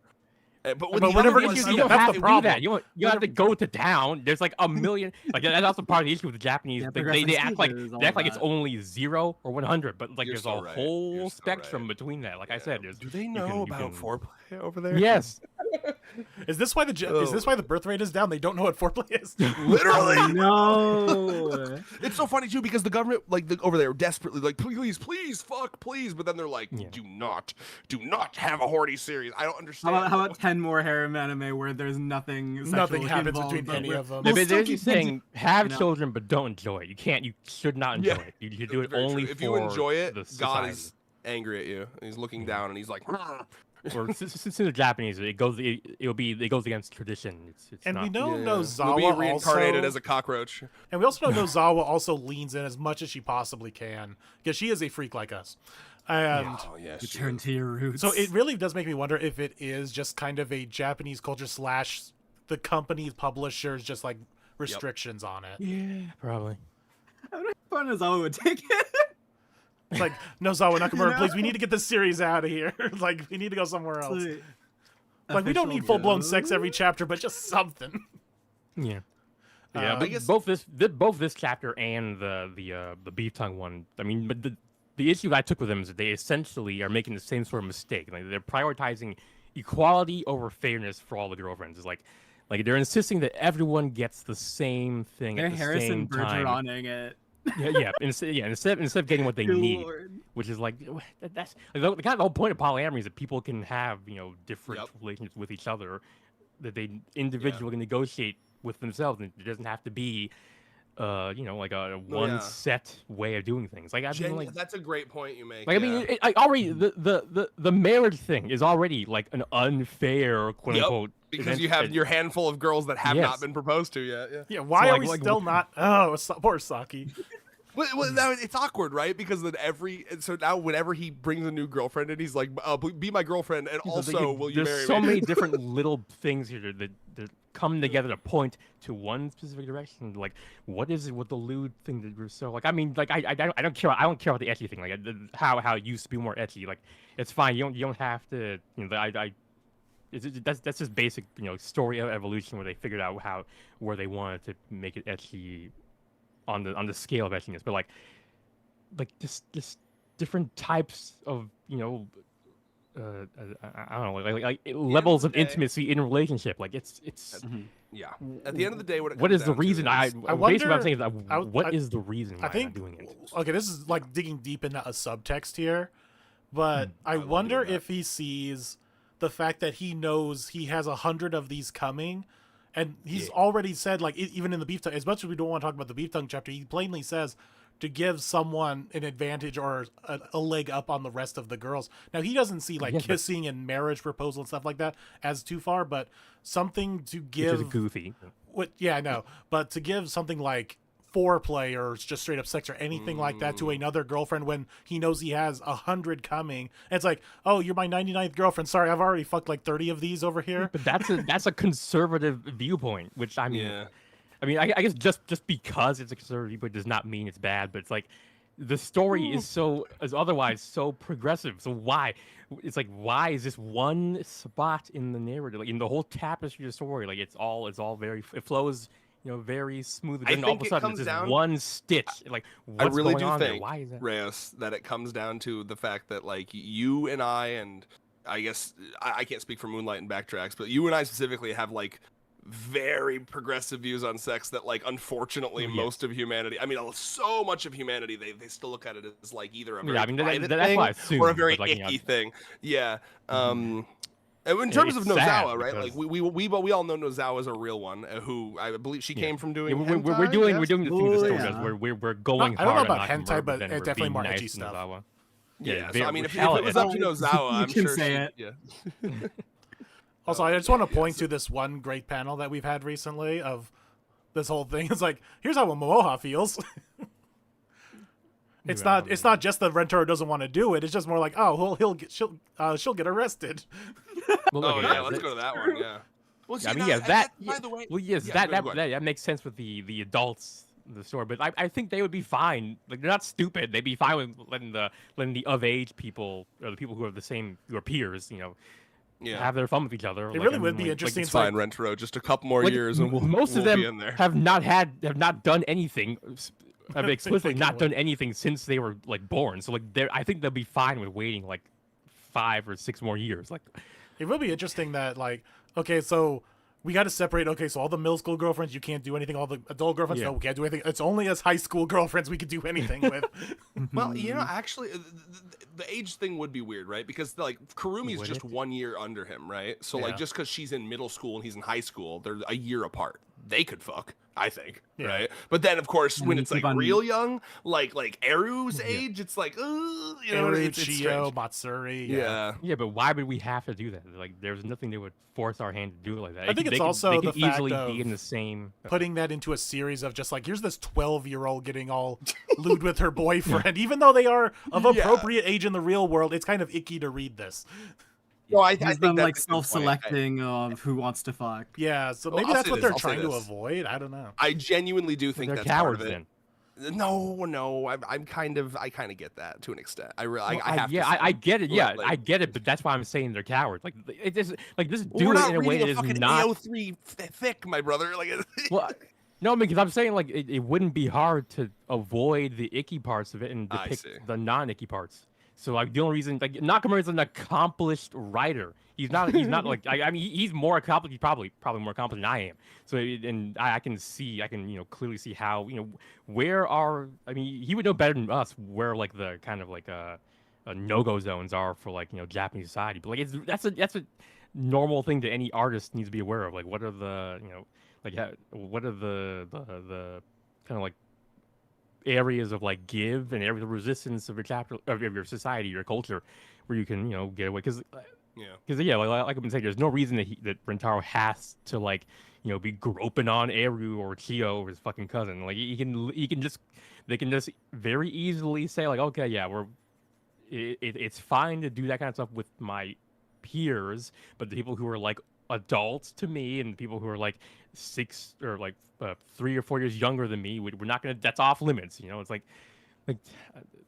But But we're never you, gonna you see don't that. That's have the to problem. do that. You don't have to go to town. There's like a million. Like that's also part of the issue with the Japanese. Yeah, they progressive act like stages, all it's that. only 0 or 100, but like You're there's so a right. whole You're so spectrum right. between that. Like I Yeah. said, there's, Do they you know can- you about can- foreplay over there? Yes. Is this why the birth rate is down? They don't know what foreplay is. Literally. No. It's so funny too because the government, over there, desperately like, please, fuck, please, but then they're like, Yeah. do not have a horny series. I don't understand. How about 10 more harem anime where there's nothing Nothing sexually happens involved, between but any we're- of them. No, we'll but still they're keep just saying have you know. children, but don't enjoy it. You should not enjoy Yeah. it. You should do it Very true. only If for you enjoy it, the God society. is angry at you. And he's looking down and he's like, Or since they're Japanese, it goes against tradition. It's And not, we know You'll Nozawa be reincarnated also, as a cockroach. and we also know Nozawa also leans in as much as she possibly can because she is a freak like us. And Oh yeah, Return to your roots. so it really does make me wonder if it is just kind of a Japanese culture / the company's publishers just like restrictions on it. Yeah, probably. How fun Nozawa would take it. It's like Nozawa Nakamura, You know? please, we need to get this series out of here. Like we need to go somewhere else. Like we don't official need full blown go. sex every chapter, but just something. Yeah. Yeah, I but guess- both this chapter and the beef tongue one. I mean, but the issue I took with them is that they essentially are making the same sort of mistake. Like they're prioritizing equality over fairness for all the girlfriends. It's like Like they're insisting that everyone gets the same thing They're at the Harrison same time. Bergeroning it. Instead of getting what they Good need, Lord. which is like that's like, the kind of the whole point of polyamory is that people can have different Yep. relationships with each other that they individually negotiate with themselves, and it doesn't have to be like a one set way of doing things. Like I mean, like that's a great point you make. like I mean, already the marriage thing is already like an unfair quote unquote because event, you have your handful of girls that have Yes. not been proposed to yet. Yeah. Yeah, why So, are we still not? Oh, poor Saki. Well, now it's awkward, right? Because then now whenever he brings a new girlfriend in, he's like, "Be my girlfriend," and So also, will you marry there's so me? many different little things here that come together to point to one specific direction. Like, what is it with the lewd thing that we're so like? I mean, like I don't care. I don't care about the etchy thing. Like how it used to be more etchy. Like it's fine. You don't have to. That's just basic story of evolution where they figured out where they wanted to make it etchy on the scale of etchiness, but like just different types of I don't know, like levels of intimacy in a relationship. Like it's Yeah. At the end of the day, what is the reason? Basically what I'm saying is what is the reason why I think, I'm doing it? Okay, this is like digging deep into a subtext here, but I wonder if he sees the fact that he knows he has 100 of these coming. And he's already said, like, even in the beef tongue, as much as we don't want to talk about the beef tongue chapter, he plainly says to give someone an advantage or a leg up on the rest of the girls. Now, he doesn't see, like, kissing and marriage proposal and stuff like that as too far, but something to give... Which is goofy. Yeah, I know. But to give something like foreplay or just straight up sex or anything like that to another girlfriend when he knows he has 100 coming, and it's like, oh, you're my 99th girlfriend. Sorry, I've already fucked like 30 of these over here. But that's a conservative viewpoint, which I mean, I guess just because it's a conservative viewpoint does not mean it's bad. But it's like the story is otherwise so progressive. So why? It's like, why is this one spot in the narrative, like in the whole tapestry of the story, like it flows very smoothly. And all of a sudden, it's just one stitch. Like, what's going on there? Why is that? Reyes, that it comes down to the fact that, like, you and I, and I guess I can't speak for Moonlight and Backtracks, but you and I specifically have, like, very progressive views on sex that, like, unfortunately, most of humanity, I mean, so much of humanity, they still look at it as, like, either a very private thing or a very icky thing. Yeah. In terms of Nozawa, right? Like we all know Nozawa is a real one, who I believe she came from doing. We're doing the thing the story does. We're going hard. I don't know about hentai, but it's definitely more edgy stuff. Nozawa. Yeah, so I mean, if it was up to Nozawa, I'm sure say it. Yeah. Also, I just want to point to this one great panel that we've had recently of this whole thing. It's like, here's how a Momoha feels. It's not just the Rentaro doesn't want to do it. It's just more like, oh, she'll get arrested. Well, let's go to that one. Yeah. Well, see, I mean, by the way, well, yes, that makes sense with the adults, the story. But I think they would be fine. Like, they're not stupid. They'd be fine with letting the of age people or the people who are your peers, have their fun with each other. It really would be interesting. It's fine, Rentaro. Just a couple more years, and most of we'll them be in there. have not done anything. Have explicitly not done anything since they were like born. So like, I think they'll be fine with waiting like 5 or 6 more years. Like, it will be interesting that, like, okay, so we got to separate. Okay, so all the middle school girlfriends, you can't do anything. All the adult girlfriends, no, we can't do anything. It's only as high school girlfriends we can do anything with. Well, actually, the age thing would be weird, right? Because like Kurumi's just 1 year under him, right? So like, just because she's in middle school and he's in high school, they're a year apart. They could fuck, I think, right? But then, of course, when it's like real young, like Eru's age, it's like, Eru, it's Chio, Matsuri, yeah. But why would we have to do that? Like, there's nothing that would force our hand to do it like that. I think it's also the fact easily of be in the same putting that into a series of just like, here's this 12-year-old getting all lewd with her boyfriend, even though they are of appropriate age in the real world. It's kind of icky to read this. No, I think them like self-selecting of who wants to fuck. Yeah, so maybe that's what they're trying to avoid. I don't know. I genuinely do think that's cowards, part of it. Then. No, I kind of get that to an extent. I get it. Yeah, I get it. But that's why I'm saying they're cowards. Like, it just do it in a way that is not AO3 thick, my brother. Like, well, no, because I'm saying like it wouldn't be hard to avoid the icky parts of it and depict the non-icky parts. So like the only reason like Nakamura is an accomplished writer. He's not like I mean he's more accomplished. He's probably more accomplished than I am. So and I can clearly see how where are I mean he would know better than us where like the kind of like no-go zones are for like Japanese society. But like that's a normal thing that any artist needs to be aware of. Like what are the what are the kind of like areas of like give and area of resistance of your chapter of your society, your culture, where you can get away because like I've been saying, there's no reason that Rentaro has to like be groping on Eru or Chio or his fucking cousin. Like they can just very easily say like, okay, yeah, it's fine to do that kind of stuff with my peers, but the people who are like adults to me and the people who are like 6 or like 3 or 4 years younger than me, we're not gonna. That's off limits. It's like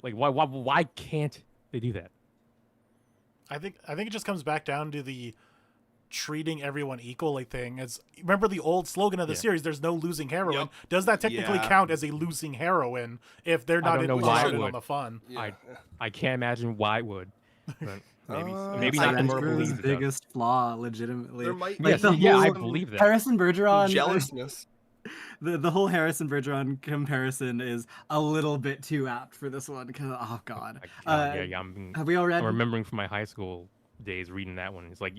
why can't they do that? I think it just comes back down to the treating everyone equally thing. As remember the old slogan of the series, "There's no losing heroine." Yep. Does that technically count as a losing heroine if they're not in on the fun? Yeah. I can't imagine why it would. But maybe it's Nakamura's biggest flaw, legitimately. There might yes, I believe that. Harrison Bergeron jealousness. The whole Harrison Bergeron comparison is a little bit too apt for this one because have we all read? I'm remembering from my high school days reading that one. It's like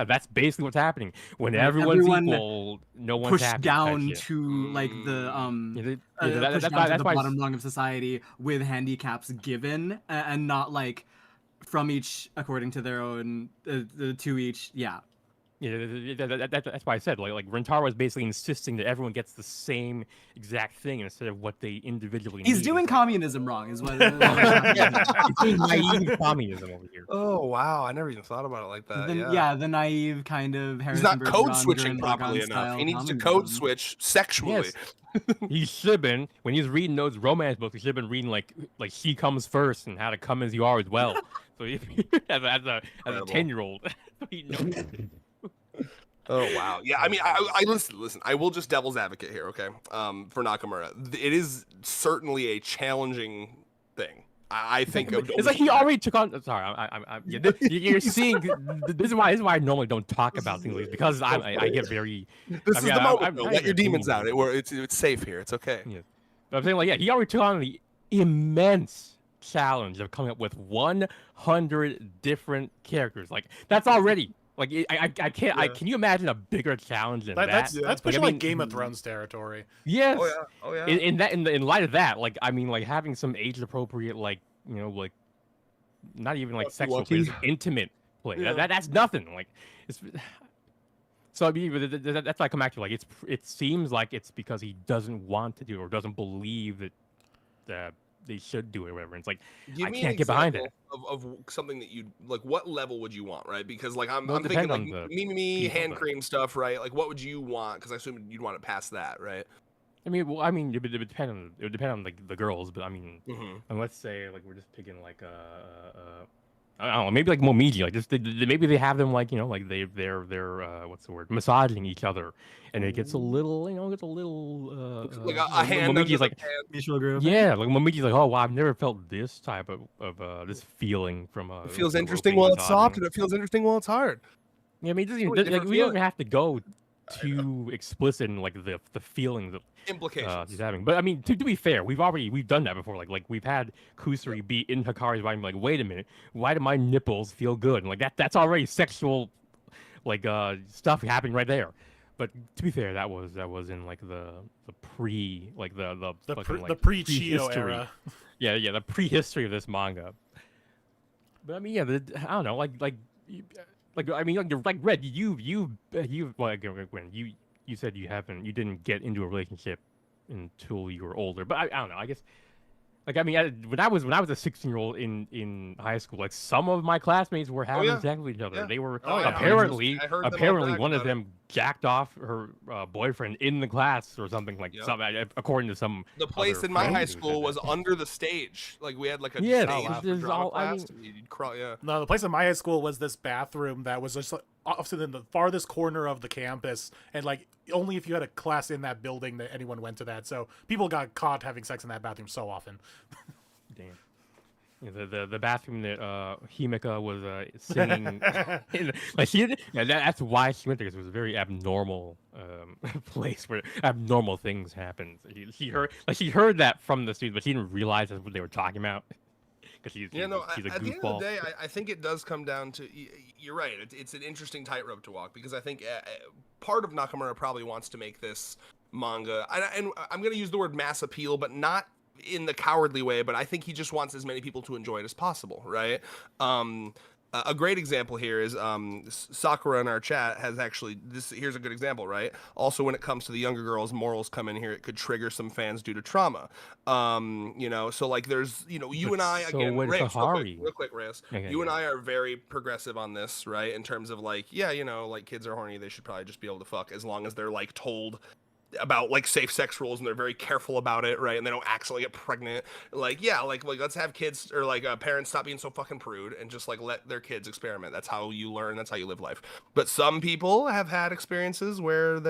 that's basically what's happening when everyone's equal. No one's pushed happy. Down to like the pushed down to the bottom rung of society with handicaps given and not like from each according to their own to each. That's why I said like Rentaro is basically insisting that everyone gets the same exact thing instead of what they individually need. He's doing communism wrong, is what. He's doing naive communism over here. Oh wow, I never even thought about it like that. The naive kind of. He's not code switching properly enough. He needs to code switch sexually. Yes. He should been when he's reading those romance books. He should have been reading like She Comes First and How to Come As You Are as well. So as a 10-year-old, he knows. Oh wow, yeah. I mean, I listen. I will just devil's advocate here, okay? For Nakamura, it is certainly a challenging thing. I think it's like he already took on. Sorry, you're seeing. This is why I normally don't talk about things like this because I get very. This is the moment. Let your demons out. It's safe here. It's okay. Yeah. But I'm saying like he already took on the immense challenge of coming up with 100 different characters. Like that's already. Like I can't. Can you imagine a bigger challenge than that? That's pushing like Game of Thrones territory. Yes. Oh yeah. In light of that, like I mean, like having some age appropriate, like like not even like sexual, play, intimate play. Yeah. That's nothing. Like it's. So I mean, that's why I come back to like it seems like it's because he doesn't want to do it or doesn't believe that they should do it or whatever. And it's like I can't get behind it. Of something that you like, what level would you want, right? Because like I'm thinking like me hand cream stuff, right? Like what would you want? Because I assume you'd want it past that, right? I mean, it would depend on like the girls, but I mean, and let's say like we're just picking like I don't know, maybe like Momiji, like just maybe they have them like like they're what's the word, massaging each other, and it gets a little like a hand. Momiji's like mutual groove. Yeah, like Momiji's like, oh wow, I've never felt this type of this feeling from It feels interesting while it's soft, and it feels interesting while it's hard. Yeah, I mean, we don't even have to go too explicit in like the feeling that implications he's having. But I mean, to be fair, we've done that before. Like we've had Kusari be in Hikari's body, like, wait a minute, why do my nipples feel good? And like that's already sexual, like stuff happening right there. But to be fair, that was in like the pre like the pre-Chio era. Yeah, the prehistory of this manga. But I mean, yeah, I don't know, like I mean, like Red, you when you said you didn't get into a relationship until you were older, but I don't know. I guess like I mean, when I was a 16-year-old in high school, like some of my classmates were having sex with each other. Yeah. They were apparently one of them jacked off her boyfriend in the class or something like something. According to some. The place in my high school was under the stage. Like we had like a stage for drama class. You'd crawl, No, the place in my high school was this bathroom that was just often in the farthest corner of the campus, and like only if you had a class in that building that anyone went to that. So people got caught having sex in that bathroom so often. Damn. The bathroom that Himeka was singing in, like she yeah, that's why she went there, because it was a very abnormal place where abnormal things happened. She heard that from the students, but she didn't realize that's what they were talking about, because Yeah, no. she's a At the end of goofball. the day, I think it does come down to. You're right. It's an interesting tightrope to walk, because I think part of Nakamura probably wants to make this manga, and I'm going to use the word mass appeal, but not in the cowardly way. But I think he just wants as many people to enjoy it as possible, right? A great example here is Sakura in our chat has actually this. Here's a good example, right? Also, when it comes to the younger girls, morals come in here. It could trigger some fans due to trauma. So like there's you and I So again, would Reyes, Sahari. real quick, Reyes. Okay, You and yeah. I are very progressive on this, right? In terms of like, yeah, like kids are horny, they should probably just be able to fuck as long as they're like told about like safe sex rules and they're very careful about it, right? And they don't accidentally get pregnant. Like, yeah, like let's have kids or like parents stop being so fucking prude and just like let their kids experiment. That's how you learn. That's how you live life. But some people have had experiences where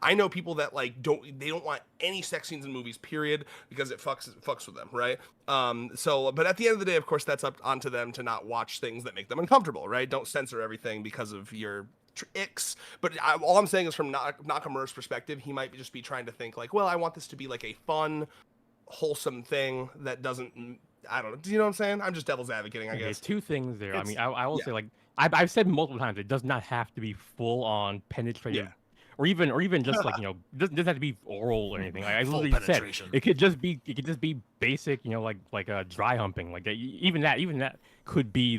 I know people that like they don't want any sex scenes in movies, period, because it fucks with them, right? But at the end of the day, of course, that's up onto them to not watch things that make them uncomfortable, right? Don't censor everything because of your icks. But all I'm saying is from Nakamura's perspective, he might just be trying to think like, well, I want this to be like a fun, wholesome thing that doesn't. I don't know. Do you know what I'm saying? I'm just devil's advocating, I Okay, guess. two things there. I It's- mean, I will yeah. say, like, I've said multiple times, it does not have to be full on penetrative, Yeah. or even just like doesn't have to be oral or anything. Like, I Full literally said penetration. it could just be basic, like a dry humping. Like even that could be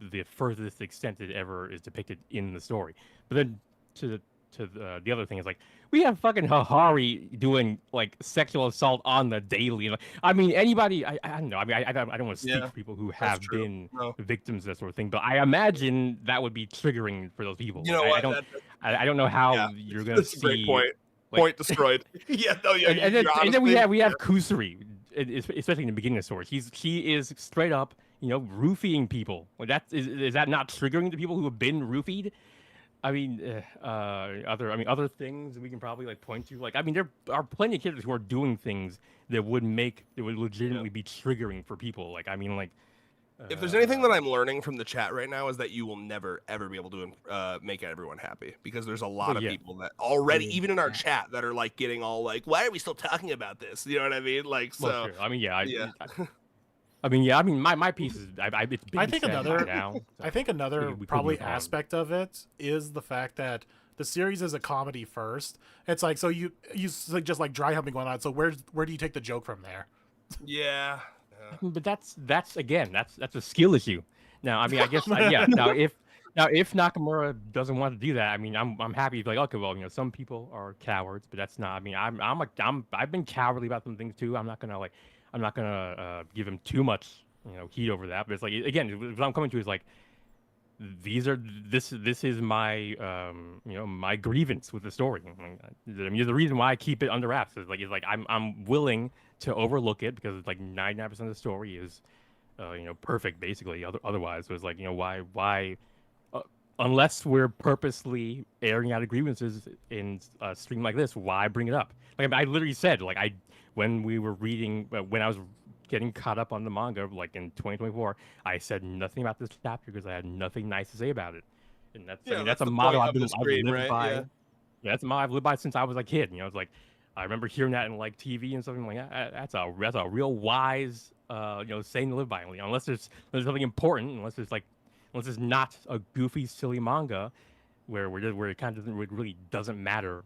the furthest extent it ever is depicted in the story. But then to the other thing is like, we have fucking Hahari doing like sexual assault on the daily. Like, I mean, anybody, I don't know. I mean, I don't want to speak Yeah, for people who that's have true. been No. victims of that sort of thing, but I imagine that would be triggering for those people. You know Like, what? I don't know how Yeah, you're gonna That's a see. great point. like- Point destroyed. Yeah, no, yeah. and you're then we honestly- have Kusuri, especially in the beginning of the story. She is straight up, roofing people. Like is that not triggering to people who have been roofied? I mean, other things we can probably like point to. Like, I mean, there are plenty of characters who are doing things that would legitimately be triggering for people. Like, I mean, like. If there's anything that I'm learning from the chat right now is that you will never ever be able to make everyone happy, because there's a lot of yeah. people that already, even in our chat, that are like getting all like, why are we still talking about this? You know what I mean? Like, so Well, sure. I mean, yeah. yeah. I mean, my piece is it's been I think said another- now. I think another we could probably move on. aspect of it is the fact that the series is a comedy first. It's like, so you just like dry humping one out. So where do you take the joke from there? Yeah. But that's a skill issue. Now, I mean, I guess yeah. Now if Nakamura doesn't want to do that, I mean, I'm happy to be like, okay, well, some people are cowards, but that's not. I mean, I've been cowardly about some things too. I'm not gonna give him too much heat over that. But it's like, again, what I'm coming to is like, this is my my grievance with the story. I mean, the reason why I keep it under wraps is like I'm willing to overlook it, because it's like 99% of the story is perfect basically. Otherwise, so it's like, why unless we're purposely airing out grievances in a stream like this, why bring it up? Like, I literally said, like, when we were reading, when I was getting caught up on the manga, like in 2024, I said nothing about this chapter because I had nothing nice to say about it. And that's I mean, that's a the motto point I've of the stream, lived right? by. Yeah. Yeah, that's a motto I've lived by since I was a kid. It's like, I remember hearing that in like TV and something like that. That's a real wise saying to live by. Unless there's something important, unless it's not a goofy, silly manga where it kind of really doesn't matter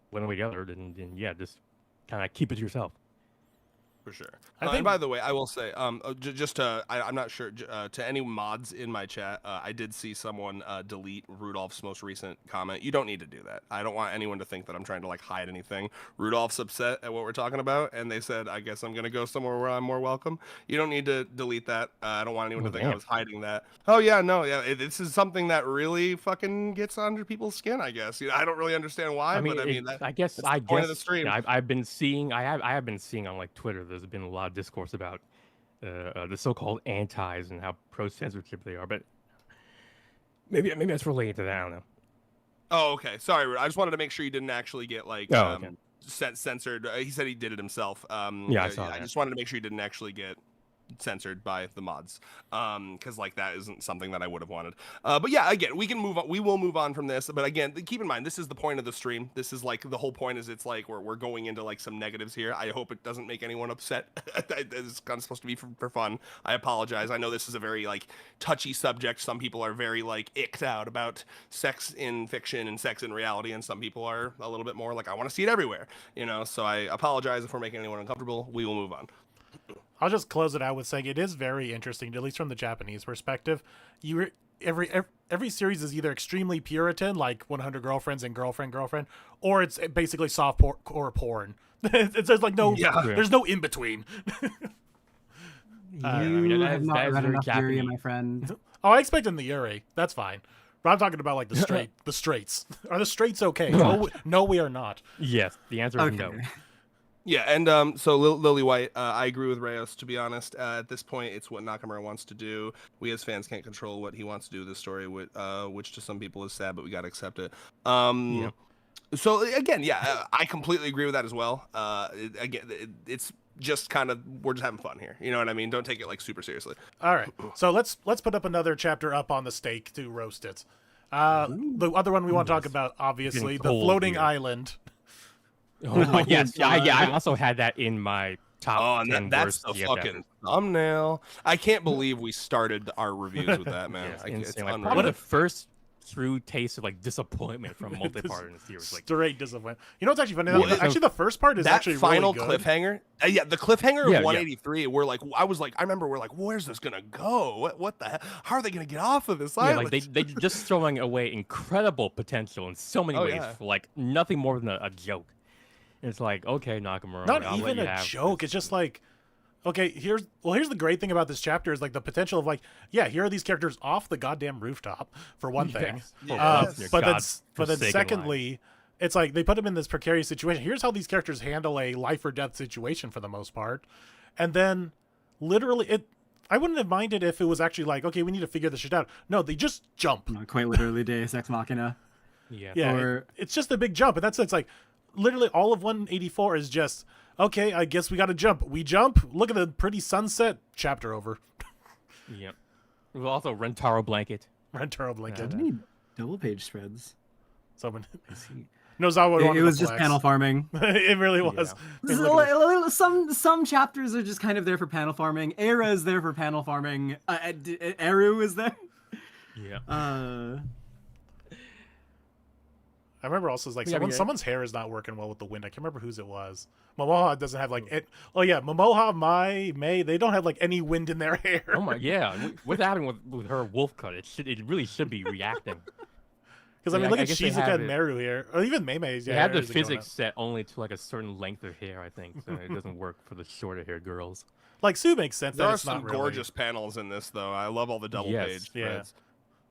one way or the other, then yeah, just kind of keep it to yourself. For sure. I And think- by the way, I will say, just to, I'm not sure, to any mods in my chat, I did see someone delete Rudolph's most recent comment. You don't need to do that. I don't want anyone to think that I'm trying to like hide anything. Rudolph's upset at what we're talking about, and they said, I guess I'm going to go somewhere where I'm more welcome. You don't need to delete that. I don't want anyone to think I damn. was hiding that. Oh, yeah, no, yeah. This is something that really fucking gets under people's skin, I guess. I don't really understand why, I mean, but I guess that's the point of the stream. I've been seeing I have been seeing on like Twitter, there's been a lot of discourse about the so-called antis and how pro-censorship they are, but maybe that's related to that. I don't know. Oh, okay. Sorry, I just wanted to make sure you didn't actually get like Oh, okay. censored. He said he did it himself. Yeah, I saw I that. just wanted to make sure you didn't actually get censored by the mods, because like that isn't something that I would have wanted. But yeah, again, we can move on. We will move on from this. But again, keep in mind, this is the point of the stream. This is like the whole point is it's like we're going into like some negatives here. I hope it doesn't make anyone upset. It's kind of supposed to be for fun. I apologize. I know this is a very like touchy subject. Some people are very like icked out about sex in fiction and sex in reality, and some people are a little bit more like I want to see it everywhere. You know, so I apologize if we're making anyone uncomfortable. We will move on. I'll just close it out with saying it is very interesting, at least from the Japanese perspective. Every series is either extremely Puritan, like 100 Girlfriends and Girlfriend, or it's basically softcore porn. There's like no, there's no in between. You have not read enough Yuri, my friend. Oh, I expected the Yuri. That's fine. But I'm talking about like the straights. Are the straights okay? No, we are not. Yes, the answer is no. Yeah, and so Lily White, I agree with Reyes, to be honest. At this point, it's what Nakamura wants to do. We as fans can't control what he wants to do with this story, which to some people is sad, but we got to accept it. So again, I completely agree with that as well. It's just kind of, we're just having fun here. You know what I mean? Don't take it like super seriously. All right, so let's put up another chapter up on the stake to roast it. The other one we want to talk about, obviously, the floating island. Oh, yes, I also had that in my top. Oh, 10 that's the fucking chapters. thumbnail. I can't believe we started our reviews with that, man. It's like, unreal. probably the first true taste of like disappointment from multi-part in the series. Like, Straight disappointment. You know what's actually funny? Actually, the first part is that actually final really good. cliffhanger. The cliffhanger of 183. We're like, I remember we're like, where's this gonna go? What the hell? How are they gonna get off of this island? like they just throwing away incredible potential in so many ways for like nothing more than a joke. It's like, okay, Nakamura. Not even a joke. It's just like, okay, here's the great thing about this chapter is like the potential of like, yeah, here are these characters off the goddamn rooftop for one thing. But then secondly, it's like they put them in this precarious situation. Here's how these characters handle a life or death situation for the most part. And then literally I wouldn't have minded if it was actually like, okay, we need to figure this shit out. No, they just jump. Not quite literally Deus Ex Machina. Yeah. It's just a big jump. And that's it's like literally all of 184 is just, okay, I guess we got to jump. We jump. Look at the pretty sunset. Chapter over. Yep. We'll also Rentaro blanket. Rentaro blanket. How many double page spreads? Someone. Nozawa. It was just panel farming. It really was. Yeah. Some chapters are just kind of there for panel farming. Era is there for panel farming. Eru is there. Yeah. I remember also like someone's hair is not working well with the wind. I can't remember whose it was. Momoha doesn't have like it. Oh yeah, Momoha, May, they don't have like any wind in their hair. Oh my, yeah. What's happening with her wolf cut? It really should be reacting. Because I mean, look at Shizuka and Meru here, or even Mei's. They have the physics set only to like a certain length of hair, I think, so it doesn't work for the shorter hair girls. Like Sue makes sense. There are some gorgeous panels in this, though. I love all the double page spreads.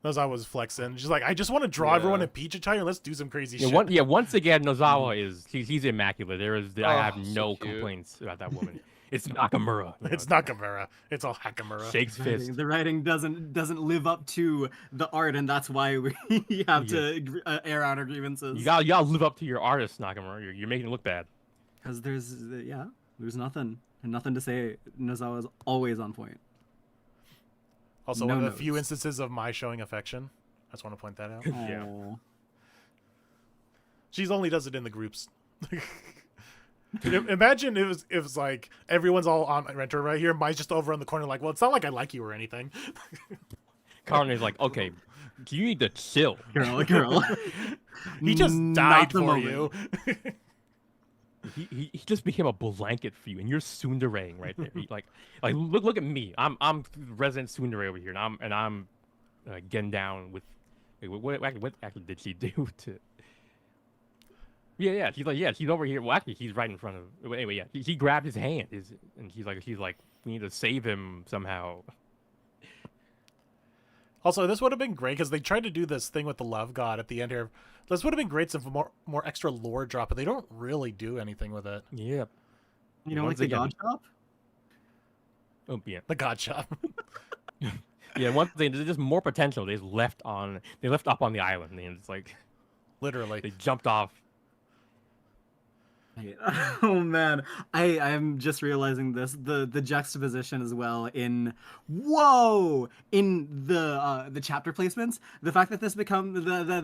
Nozawa was flexing. She's like, I just want to draw everyone in peach attire. Let's do some crazy shit. Once again, Nozawa he's immaculate. I have no complaints about that woman. It's Nakamura. It's Nakamura. It's all Hakamura. Shakes fist. The writing doesn't live up to the art, and that's why we have to air out our grievances. You gotta live up to your artist, Nakamura. You're making it look bad. Because there's nothing to say. Nozawa's always on point. Also, one of the few instances of my showing affection. I just want to point that out. Yeah. She only does it in the groups. Imagine it was like everyone's all on Renter right here. Mine's just over on the corner like, well, it's not like I like you or anything. Carne's like, okay, you need to chill. Girl. He just died for you. He just became a blanket for you, and you're tsundere right there. Like look at me. I'm resident tsundere over here, and I'm getting down with. What actually did she do to? Yeah. She's over here. Well, actually, he's right in front of. Anyway, yeah. He grabbed his hand, and she's like, we need to save him somehow. Also, this would have been great because they tried to do this thing with the love god at the end here. This would have been great some more extra lore drop, but they don't really do anything with it. Yeah. You don't like the god shop? Oh yeah, the god shop. Yeah, one thing, there's just more potential. They left up on the island, and it's like literally they jumped off. Right. Oh man, I'm just realizing this the juxtaposition as well in the chapter placements. The fact that this the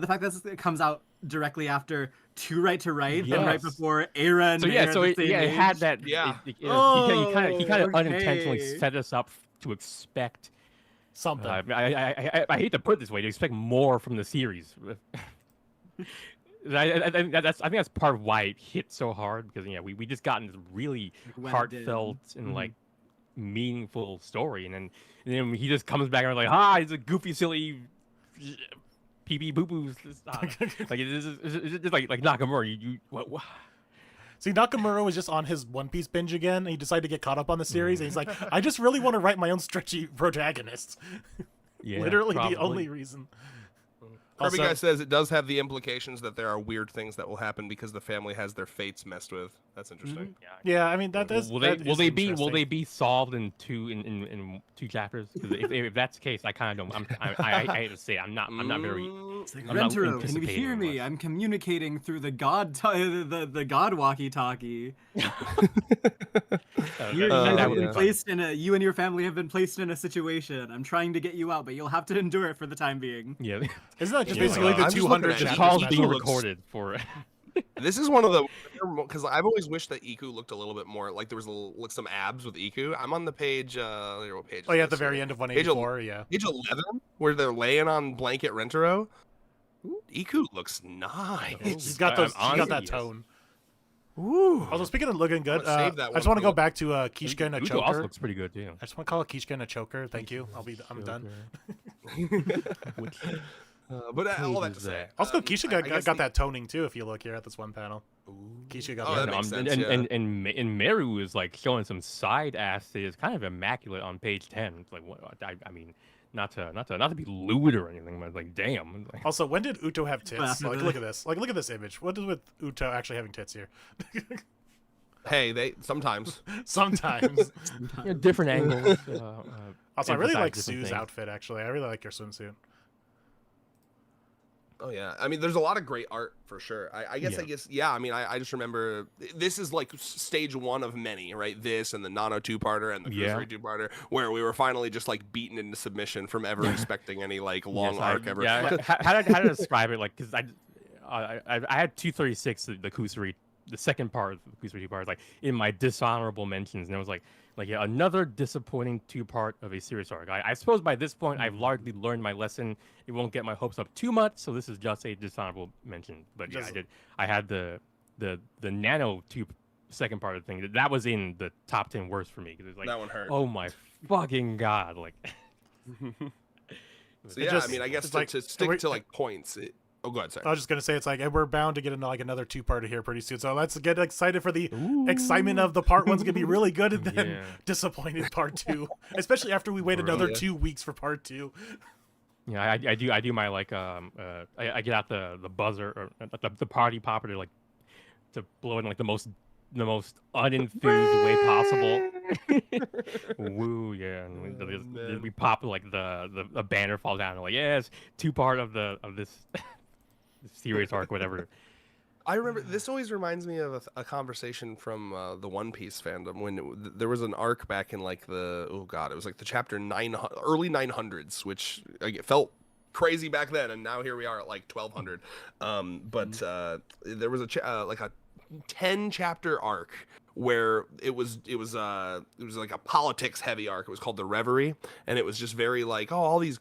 fact that this comes out directly after Two Right to Right and right Yes. before Era and So yeah, Mare so the it, same yeah, it had age. that. Yeah. He kind of unintentionally Okay. set us up to expect. Something. I hate to put it this way, to expect more from the series. I think that's part of why it hit so hard, because we just gotten this really When it heartfelt did. and Mhm. like meaningful story, and then he just comes back and like, he's a goofy, silly pee pee boo boo. Like it's just like Nakamura. What? See, Nakamura was just on his One Piece binge again. And he decided to get caught up on the series, and he's like, I just really want to write my own stretchy protagonists. Yeah, Literally probably. the only reason. Kirby Also- Guy says it does have the implications that there are weird things that will happen because the family has their fates messed with. That's interesting. Yeah, I mean that is. Will that they is be interesting. solved in two chapters? Because if that's the case, I kind of don't. I hate to say it, I'm not very. Mm, Like, I'm not Rentaro, can you anticipating hear me? much. I'm communicating through the the God walkie-talkie. You That have would been be placed in you and your family have been placed in a situation. I'm trying to get you out, but you'll have to endure it for the time being. Yeah, Isn't that just Yeah. basically I'm the just 200 looking at the it. chapters? call's Iku being looks- recorded for. This is one of the because I've always wished that Iku looked a little bit more like there was like some abs with Iku. I'm on the page. What page? Oh yeah, is at the this very here? end of 184. Yeah. Page 11, where they're laying on blanket Rentaro. Iku looks nice. He's got those. He got honestly, that yes. tone. Ooh. Also, speaking of looking good, gonna save that I just one want to for go back to Kishka and a Uko also choker. looks pretty good too. I just want to call it Kishka and a choker. Thank you. I'm done. But all that page to is say, that? Also, I Kishka guess got that toning too. If you look here at this one panel, Kishka got Oh, that. that makes sense, and Meru is like showing some side ass that is kind of immaculate on page 10. It's like, what? I mean, not to be lewd or anything, but like, damn. Like, Also, when did Uto have tits? After Like, the- look at this. Like, look at this image. What is with Uto actually having tits here? Hey, they sometimes. Sometimes. different angles. Also, I really emphasize like different Sue's things. outfit. Actually, I really like your swimsuit. Oh yeah, I mean, there's a lot of great art for sure. I guess, yeah. I mean, I just remember this is like stage one of many, right? This and the Nano two-parter and the Cruiserweight two-parter, where we were finally just like beaten into submission from ever expecting any like long Yes, arc ever. Yeah, how to describe it? Like, because I had 236, the Kusari, the second part of the Kusari two-part, like in my dishonorable mentions, and it was like yeah, another disappointing two-part of a series arc. I suppose by this point I've largely learned my lesson. It won't get my hopes up too much, so this is just a dishonorable mention. But yeah, I had the Nano second part of the thing. That was in the top 10 worst for me, because it's like, That one hurt. oh my fucking god, like. So yeah, I mean, I guess it's like- to stick to like points. Oh, go ahead, sorry. I was just gonna say it's like we're bound to get into like another two-parter here pretty soon. So let's get excited for the excitement of the part one's gonna be really good, and then Yeah. disappointed part two, especially after we wait another 2 weeks for part two. Yeah, I do my like I get out the buzzer or the party popper to blow in like the most unenthused way possible. Woo, yeah, and we pop like the banner falls down and like, yes, two-part of this series arc, whatever. I remember this always reminds me of a conversation from the One Piece fandom when there was an arc back in like it was like the chapter early 900s, which like, it felt crazy back then, and now here we are at like 1200. There was like a 10 chapter arc where it was like a politics heavy arc. It was called the Reverie, and it was just very like, oh, all these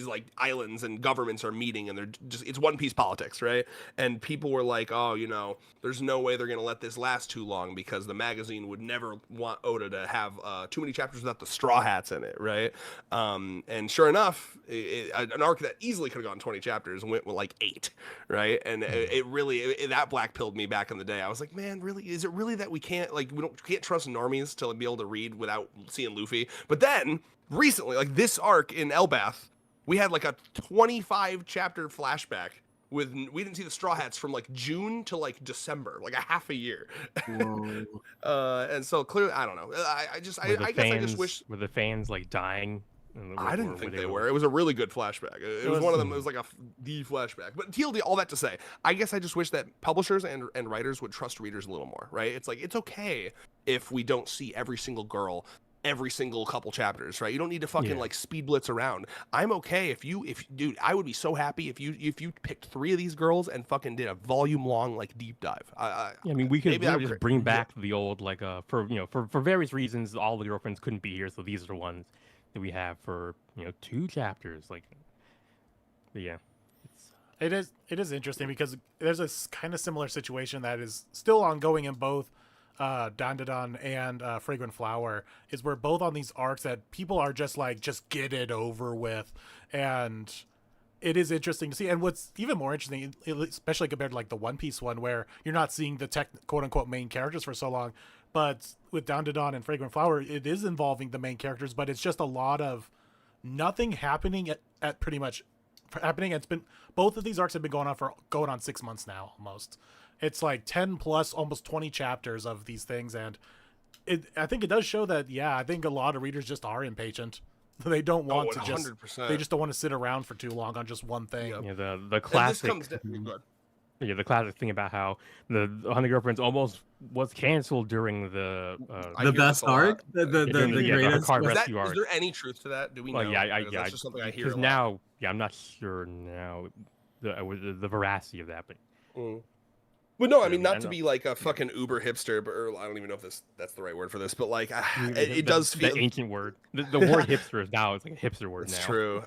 like islands and governments are meeting, and they're just, it's One Piece politics, right? And people were like, oh, there's no way they're gonna let this last too long, because the magazine would never want Oda to have too many chapters without the Straw Hats in it, right? And sure enough, an arc that easily could have gone 20 chapters went with like 8, right? And it really that black-pilled me back in the day. I was like, man, really, is it really that we can't trust normies to be able to read without seeing Luffy? But then recently, like this arc in Elbath, we had like a 25 chapter flashback we didn't see the Straw Hats from like June to like December, like a half a year. Whoa. And so clearly, I don't know. I guess I just wish Were the fans like dying I didn't think they were. It was a really good flashback. It was one of them. It was like the flashback. But TLD, all that to say, I guess I just wish that publishers and writers would trust readers a little more, right? It's like, it's okay if we don't see every single girl every single couple chapters, right? You don't need to fucking like speed blitz around. I'm okay if dude, I would be so happy if you picked 3 of these girls and fucking did a volume long like deep dive. I mean, we could just bring back the old like for various reasons all the girlfriends couldn't be here, so these are the ones that we have for 2 chapters. Like, but yeah, it is interesting because there's a kind of similar situation that is still ongoing in both Dandadan and Fragrant Flower, is we're both on these arcs that people are just like, just get it over with. And it is interesting to see. And what's even more interesting, especially compared to like the One Piece one, where you're not seeing the quote unquote main characters for so long, but with Dandadan and Fragrant Flower, it is involving the main characters, but it's just a lot of nothing happening at pretty much happening. It's been, both of these arcs have been going on 6 months now almost. It's like 10 plus almost 20 chapters of these things, and I think it does show that, I think a lot of readers just are impatient. They don't want to they just don't want to sit around for too long on just one thing. Yeah, the classic the classic thing about how the 100 Girlfriends almost was canceled during the best arc, the greatest card rescue arc. Is there any truth to that? Do we know? That's just something I hear. Because now, I'm not sure now the veracity of that, but. But no, I mean, not to be like a fucking uber hipster, or I don't even know if that's the right word for this, but like it does feel the ancient word. The word hipster is now, it's like a hipster word now. It's true.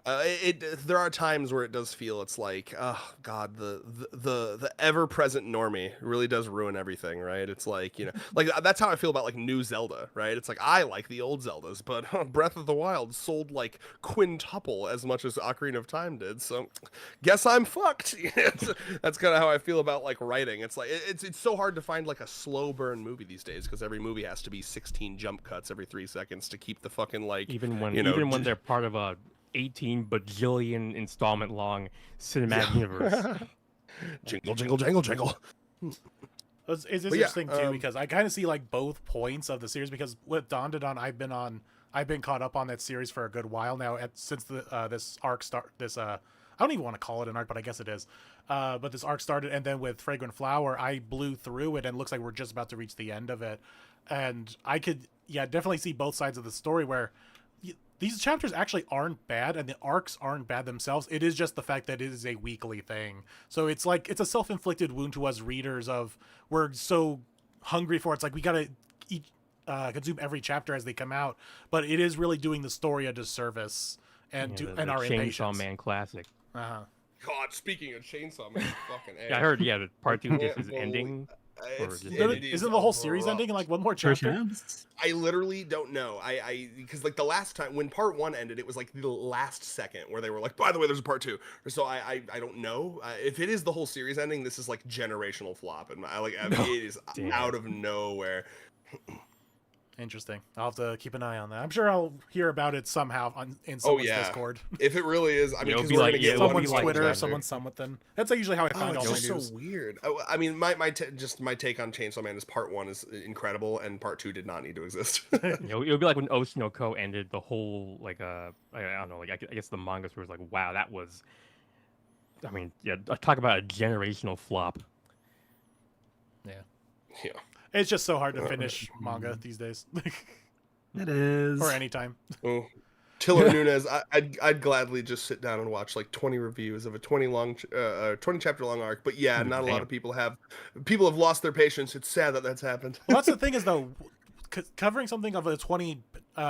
There are times where it does feel, it's like, oh god, the ever present normie really does ruin everything, right? It's like, like that's how I feel about like new Zelda, right? It's like, I like the old Zeldas, but Breath of the Wild sold like quintuple as much as Ocarina of Time did, so guess I'm fucked. That's kind of how I feel about like writing. It's like, it's so hard to find like a slow burn movie these days, because every movie has to be 16 jump cuts every 3 seconds to keep the fucking like, even when they're part of a 18 bajillion installment long cinematic universe. Jingle jingle jangle jangle. It's interesting too, because I kind of see like both points of the series, because with Dandadan I've been caught up on that series for a good while now, since this arc I don't even want to call it an arc, but I guess it is. But this arc started, and then with Fragrant Flower, I blew through it, and it looks like we're just about to reach the end of it. And I could, definitely see both sides of the story, where these chapters actually aren't bad, and the arcs aren't bad themselves. It is just the fact that it is a weekly thing. So it's like, it's a self-inflicted wound to us readers of, we're so hungry for it. It's like, we gotta consume every chapter as they come out, but it is really doing the story a disservice, and our impatience. Chainsaw Man classic. God, speaking of Chainsaw Man, fucking A. I heard, the part 2 is ending. Isn't the whole series ending in like one more chapter? I literally don't know. Because like the last time when part 1 ended, it was like the last second where they were like, by the way, there's a part 2. So I don't know. If it is the whole series ending, this is like generational flop, and it is out of nowhere. Interesting. I'll have to keep an eye on that. I'm sure I'll hear about it somehow in someone's Discord. If it really is, I mean, because we're gonna get someone's Twitter, someone's something. That's usually how I find all my news. It's so weird. I mean, my take on Chainsaw Man is part 1 is incredible, and part 2 did not need to exist. It would be like when Oshinoko ended the whole I don't know, I guess the manga was like, wow, that was. I mean, talk about a generational flop. Yeah. Yeah. It's just so hard to finish manga these days. It is. Or anytime. Oh, Tiller Nunez, I'd gladly just sit down and watch like 20 reviews of a 20 chapter long arc. But not a lot of people have lost their patience. It's sad that that's happened. Well, that's the thing is though, covering something of a 20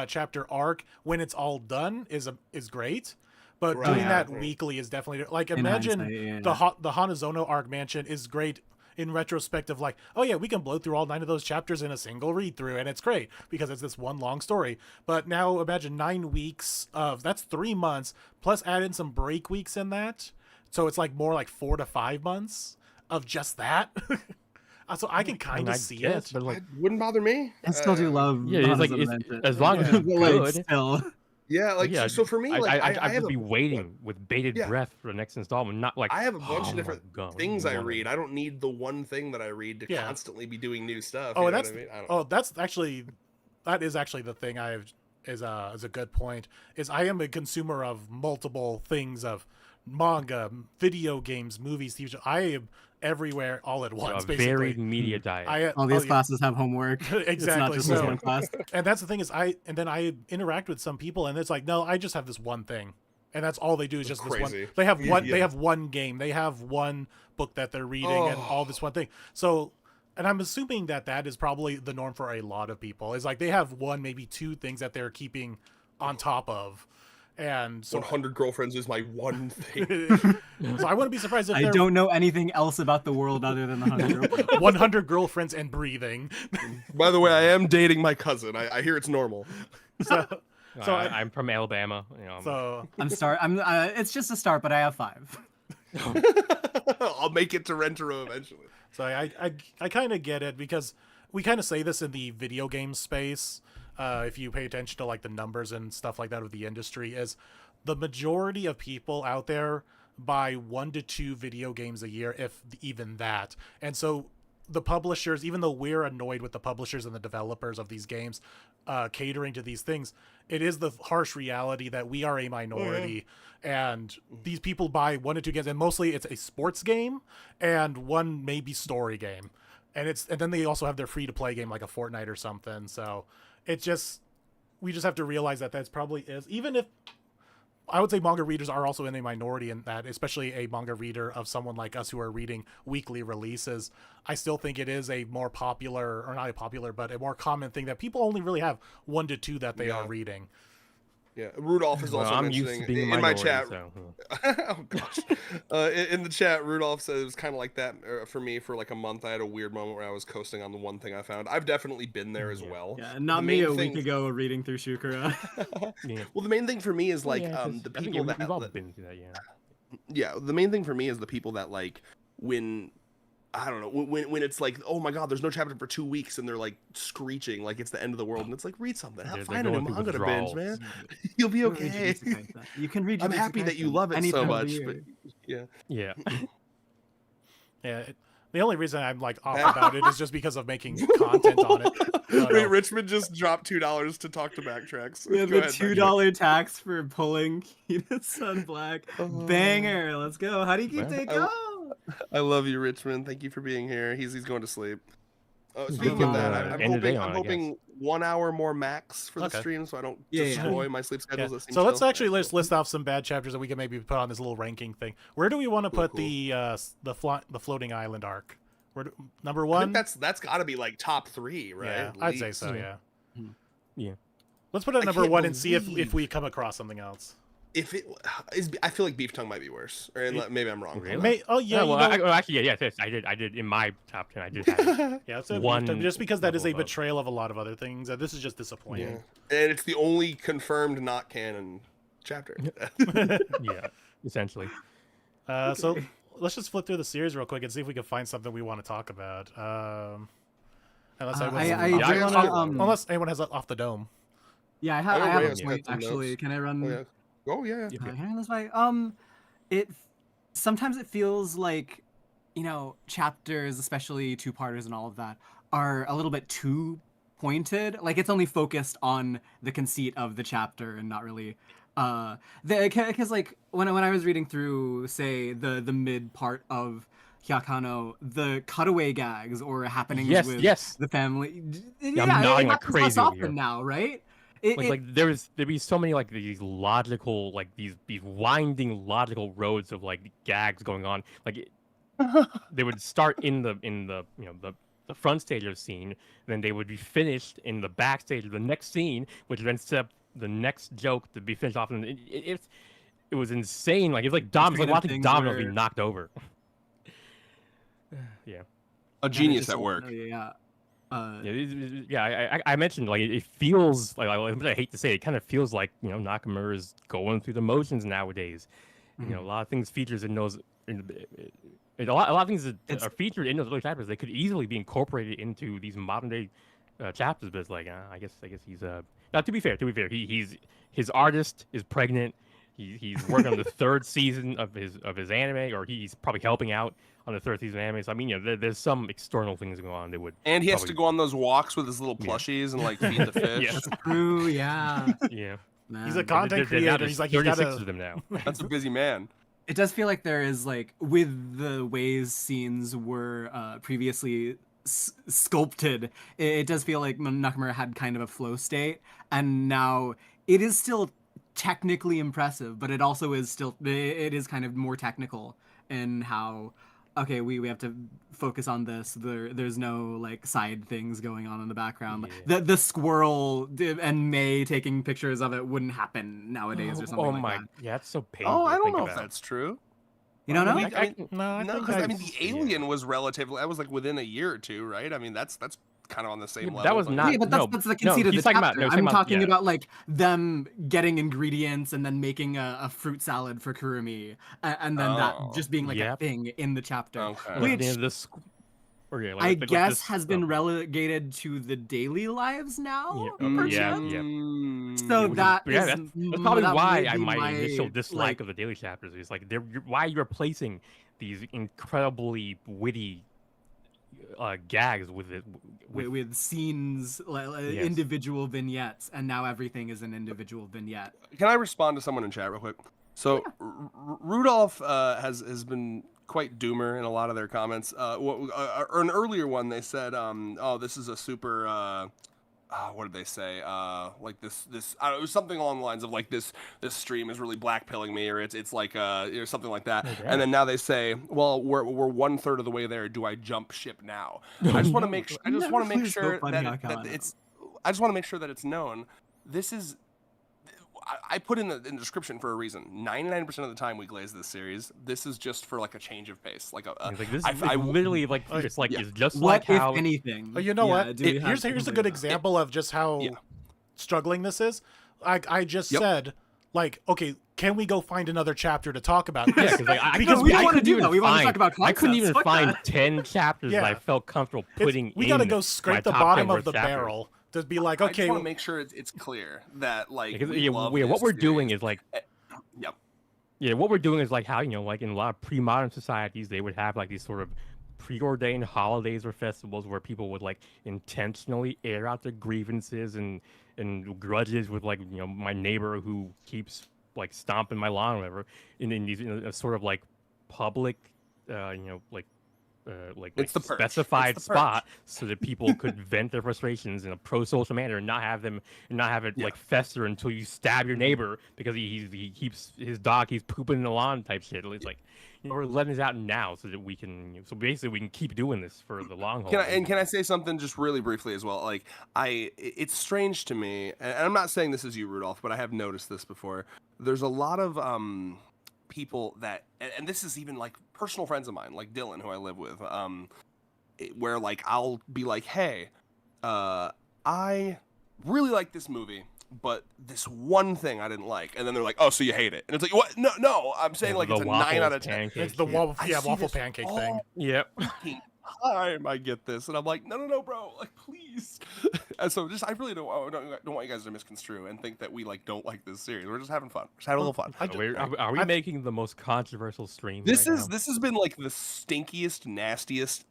chapter arc when it's all done is great. But doing that weekly is definitely like, imagine the Hanazono arc mansion is great in retrospective, like, oh yeah, we can blow through all 9 of those chapters in a single read through, and it's great because it's this one long story. But now imagine 9 weeks that's 3 months, plus add in some break weeks in that, so it's like more like 4 to 5 months of just that. So I can kind of see it, but like, it wouldn't bother me. I still do love. It's like as long as it's good. Still. Yeah, so for me, like, I would be waiting with bated breath for the next installment. Not like, I have a bunch of different things I read. I don't need the one thing that I read to constantly be doing new stuff. That is actually the thing is a good point. Is I am a consumer of multiple things of manga, video games, movies, TV shows. I am everywhere all at once. A Basically, varied media diet. All these classes have homework. Exactly. It's not just So- this one class. And that's the thing is I interact with some people and it's like, no, I just have this one thing. And that's all they do is just this one. Crazy. They have one. Yeah. They have one game. They have one book that they're reading, and all this one thing. So, and I'm assuming that is probably the norm for a lot of people. Is like they have one, maybe two things that they're keeping on top of, and so 100 girlfriends is my one thing. so I wouldn't be surprised if I there don't know anything else about the world other than the 100. 100 girlfriends and breathing. By the way, I am dating my cousin. I hear it's normal. So I'm from Alabama. You know, so It's just a start, but I have 5. I'll make it to Rentaro eventually. So I kind of get it because we kind of say this in the video game space. If you pay attention to like the numbers and stuff like that of the industry, is the majority of people out there buy 1 to 2 video games a year, if even that. And so the publishers, even though we're annoyed with the publishers and the developers of these games catering to these things, it is the harsh reality that we are a minority, and these people buy 1 to 2 games, and mostly it's a sports game and one maybe story game, and then they also have their free to play game like a Fortnite or something. So we just have to realize that that's probably is, even if I would say manga readers are also in a minority in that, especially a manga reader of someone like us who are reading weekly releases. I still think it is a more popular, or not a popular, but a more common thing that people only really have 1 to 2 that they are reading. Yeah, Rudolph is also I'm mentioning used to being a in my minority, chat. so, Oh gosh! In the chat, Rudolph says it was kind of like that for me for like a month. I had a weird moment where I was coasting on the one thing I found. I've definitely been there as well. Yeah, not The me main a thing- week ago reading through Shukura. yeah. Well, the main thing for me is like Yeah, 'cause the I think people we've all that been through that. Yeah. yeah, the main thing for me is the people that like when I don't know when it's like, oh my god, there's no chapter for 2 weeks and they're like screeching like it's the end of the world, and it's like, read something, They're find a new going through manga to binge, withdrawals. man. You'll be Read okay. Jujutsu Kaisen. You can read. I'm Jujutsu happy that you Kaisen love it so anytime of the much, year. but yeah. Yeah. Yeah. The only reason I'm like off about it is just because of making content on it. Oh, Wait, no. Richmond just dropped $2 to talk to Backtracks. Yeah, Go the ahead, $2 tax for pulling Kita Sun Black. Banger, let's go. How do you keep Well, that I- go? Backtrack. I love you, Richmond. Thank you for being here. He's going to sleep. Speaking Good of that, luck. I'm End of the day hoping, on I'm it, I hoping 1 hour more max for the Okay. stream, so I don't Yeah, yeah. destroy my sleep Yeah. schedules. That seems So let's chill. actually list off some bad chapters that we can maybe put on this little ranking thing. Where do we want to put Cool. the floating island arc? Number I 1? think that's got to be like top 3, right? Yeah, At I'd say least. so. Yeah. Yeah. Yeah. Let's put it at I number can't 1 and see if believe- we come across something else. If it is, I feel like Beef Tongue might be worse, or maybe I'm wrong. Really? Oh yeah, well, you know, actually, yeah, yes, I did in my top 10. I did have yeah. So one just because that is a level above. betrayal of a lot of other things. This is just Yeah, disappointing. and it's the only confirmed not canon chapter. yeah, essentially. So let's just flip through the series real quick and see if we can find something we want to talk about. Unless unless anyone has off the dome. Yeah, I I have know a Reyes got point some actually. notes. Can I run? Oh yeah. Oh yeah. Can I run this way? It sometimes it feels like, chapters, especially two-parters and all of that, are a little bit too pointed. Like it's only focused on the conceit of the chapter and not really because like when I was reading through, say, the mid part of Hyakano, the cutaway gags or happenings Yes, with yes. the family. Yeah, I'm nodding like happens less crazy over often here. now, right? Like there'd be so many like these logical, like these winding logical roads of like gags going on. Like they would start in the the front stage of the scene, then they would be finished in the backstage of the next scene, which then set up the next joke to be finished off. And it was insane. Like it's like kind of watching things dominoes where- be knocked over. Yeah. A genius at work. Yeah. I mentioned like it feels like I hate to say it kind of feels like Nakamura is going through the motions nowadays. A lot of things features in those, a lot of things that are featured in those early chapters they could easily be incorporated into these modern day chapters. But it's like I guess he's now to be fair, his artist is pregnant. He's working on the third season of his anime, or he's probably helping out on the third season of anime. So I mean, there's some external things going on that would. And he has to probably- go on those walks with his little Yeah. plushies and like feed the fish. Yeah. That's true. Yeah. Yeah. He's a Man. content Now creator. there's He's like, he's 36 gotta. of them now. That's a busy man. It does feel like there is like with the ways scenes were previously sculpted. It does feel like Nakamura had kind of a flow state, and now it is still technically impressive, but it also is still it is kind of more technical in how okay we have to focus on this. There's no like side things going on in the background. Yeah. The squirrel and May taking pictures of it wouldn't happen nowadays or something Oh like my, that. yeah, that's so painful. Oh, I to don't think know if about. that's true. You don't know? I mean, No, I no, think because I mean, I've- the Alien was relatively. That was like within a year or two, right? I mean, that's kind of on the same Yeah, level. that was but- not- Yeah, but no, that's the no, conceit of the he's talking chapter. about- no, he's I'm talking about- talking yeah. about like them getting ingredients and then making a fruit salad for Kurumi, and then Oh. that just being like Yep. a thing in the chapter, Okay. Like, which the squ- or, yeah, like- I like- like guess this- has been oh, relegated to the daily lives now. Yeah, Mm, perchance? yeah. So which is- that yeah, is that's probably that why may I be my initial my, dislike like, of the daily chapters is like why you're replacing these incredibly witty gags with it with scenes, Yes. individual vignettes, and now everything is an individual vignette. Can I respond to someone in chat real quick? So Rudolph has been quite doomer in a lot of their comments. Or an earlier one, they said, "Oh, this is a super." What did they say? Like this. I don't know, it was something along the lines of like this stream is really blackpilling me, or it's like or something like that. Okay. And then now they say, well, we're 1/3 of the way there. Do I jump ship now? I just want to make. I just want to make Never sure so funny, that Akana. it's. I just want to make sure that it's known. This is. I put in the description for a reason. 99% of the time we glaze this series, this is just for like a change of pace. Like It's like this I- is I- literally like it's like yeah. it's just What like how if anything? Oh, you know Yeah, what? do we have Here's a something good about- example of just how Yeah. struggling this is. I just Yep. said, like, okay, can we go find another chapter to talk about? yeah, because like, I Because couldn't- we don't I wanna couldn't do even that. We wanna find- talk about I couldn't concepts. even Fuck find that. 10 chapters that I Yeah. felt comfortable putting we gotta in go my scrape the top bottom 10 of the worst chapters. barrel to be like, I okay, just want to make sure it's clear that like Because, we yeah, love what this we're doing series. is like Yep. Yeah, what we're doing is like how, like in a lot of pre-modern societies, they would have like these sort of preordained holidays or festivals where people would like intentionally air out their grievances and grudges with like, my neighbor who keeps like stomping my lawn or whatever in these a sort of like public, It's the perch. specified It's the perch. spot so that people could vent their frustrations in a pro-social manner and not have it Yeah. like fester until you stab your neighbor because he keeps his dog keeps pooping in the lawn type shit. It's like we're letting this out now so that we can basically we can keep doing this for the long haul. Can I say something just really briefly as well? Like it's strange to me, and I'm not saying this is you, Rudolph, but I have noticed this before. There's a lot of people that, and this is even like personal friends of mine, like Dylan, who I live with, where like I'll be like, hey, I really like this movie, but this one thing I didn't like, and then they're like, oh, so you hate it? And it's like, what? No, I'm saying like the it's a waffles, 9 out of 10. pancakes, it's the shit. waffle, I yeah, see waffle this pancake all thing. Yep. fucking time I get this, and I'm like, no, bro, like please. And so just I really don't want you guys to misconstrue and think that we like don't like this series. We're just having fun, just having a little fun. Are we making the most controversial stream? This right is this has been like the stinkiest, nastiest,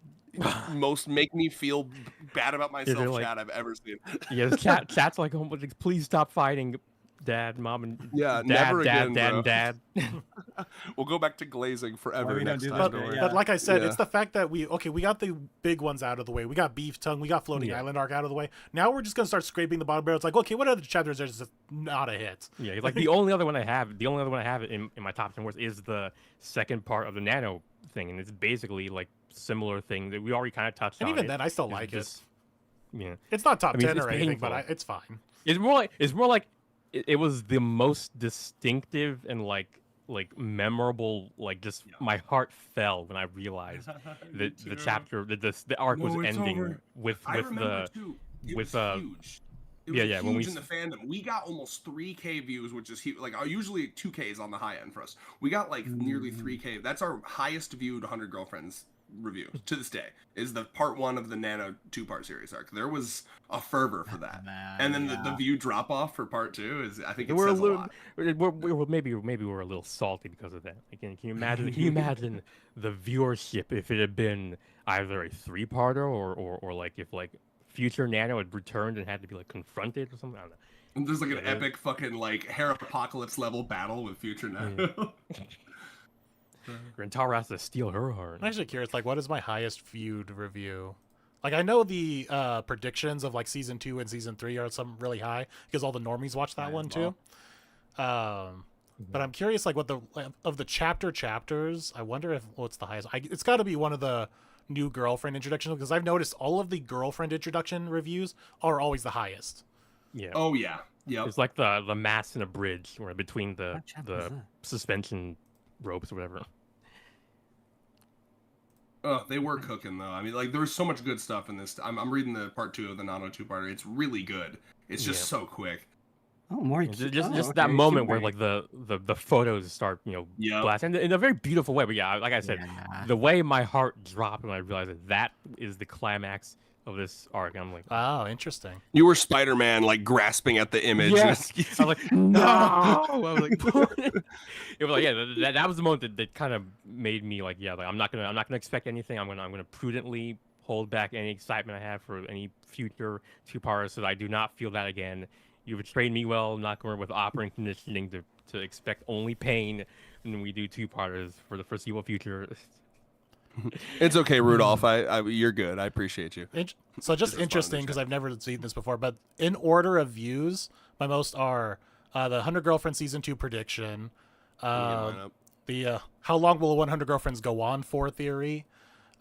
most make me feel bad about myself like- chat I've ever seen. now? Yeah, this chat's like, oh, please stop fighting, Dad, Mom, and Yeah, Dad, never Dad, again, Dad, bro. and Dad. We'll go back to glazing forever we don't next do time. that, don't worry. yeah. But like I said, Yeah. it's the fact that we got the big ones out of the way. We got Beef Tongue, we got Floating Yeah. Island Arc out of the way. Now we're just gonna start scraping the bottom barrel. It's like, okay, what other chapters are just not a hit? Yeah, like the only other one I have in my top 10 worst is the second part of the Nano thing, and it's basically like similar thing that we already kind of touched And on. even then, I still It's like just- Yeah, it. It's not top I mean, 10 it's or anything, but painful. it's fine. it's more like it was the most distinctive and like memorable. Like just my heart fell when I realized that the chapter that the arc was No, it's ending over. with I remember the too. It with, was huge. It was yeah, when we huge in the fandom. We got almost 3K views, which is huge. Like usually 2K is on the high end for us. We got like nearly 3K. That's our highest viewed 100 Girlfriends review to this day is the part 1 of the Nano 2-part series arc. There was a fervor for that, and then the view drop off for part 2 is, I think it says a lot. Maybe we're a little salty because of that. Again, can you imagine the viewership if it had been either a 3-parter or like if like future Nano had returned and had to be like confronted or something? I don't know. And there's like an epic fucking like Hair Apocalypse level battle with future Nano. Rentaro has to steal her heart. I'm actually curious, like, what is my highest viewed review? Like, I know the predictions of like season 2 and season 3 are some really high because all the normies watch that one too. But I'm curious, like, what of the chapters. I wonder if what's the highest. It's got to be one of the new girlfriend introductions because I've noticed all of the girlfriend introduction reviews are always the highest. Yeah. Oh yeah. Yep. It's like the mast in a bridge or between the suspension ropes or whatever. Oh, they were cooking though. I mean, like, there was so much good stuff in this. I'm reading the part 2 of the Nano 2-parter. It's really good. It's just so quick. Oh, more just that moment where like the photos start, blasting in a very beautiful way. But yeah, like I said, the way my heart dropped when I realized that is the climax of this arc. I'm like, oh, interesting. You were Spider-Man, like grasping at the image. Yes. I was like, no. I was like, it was like, yeah, that was the moment that kind of made me like, yeah, like I'm not gonna expect anything. I'm gonna prudently hold back any excitement I have for any future 2-parters so that I do not feel that again. You betrayed me well, Nakamura, with operant conditioning to expect only pain when we do 2-parters for the foreseeable future. It's okay, Rudolph. You're good. I appreciate you. So just interesting because I've never seen this before, but in order of views, my most are the 100 Girlfriends season 2 prediction, the how long will 100 Girlfriends go on for theory,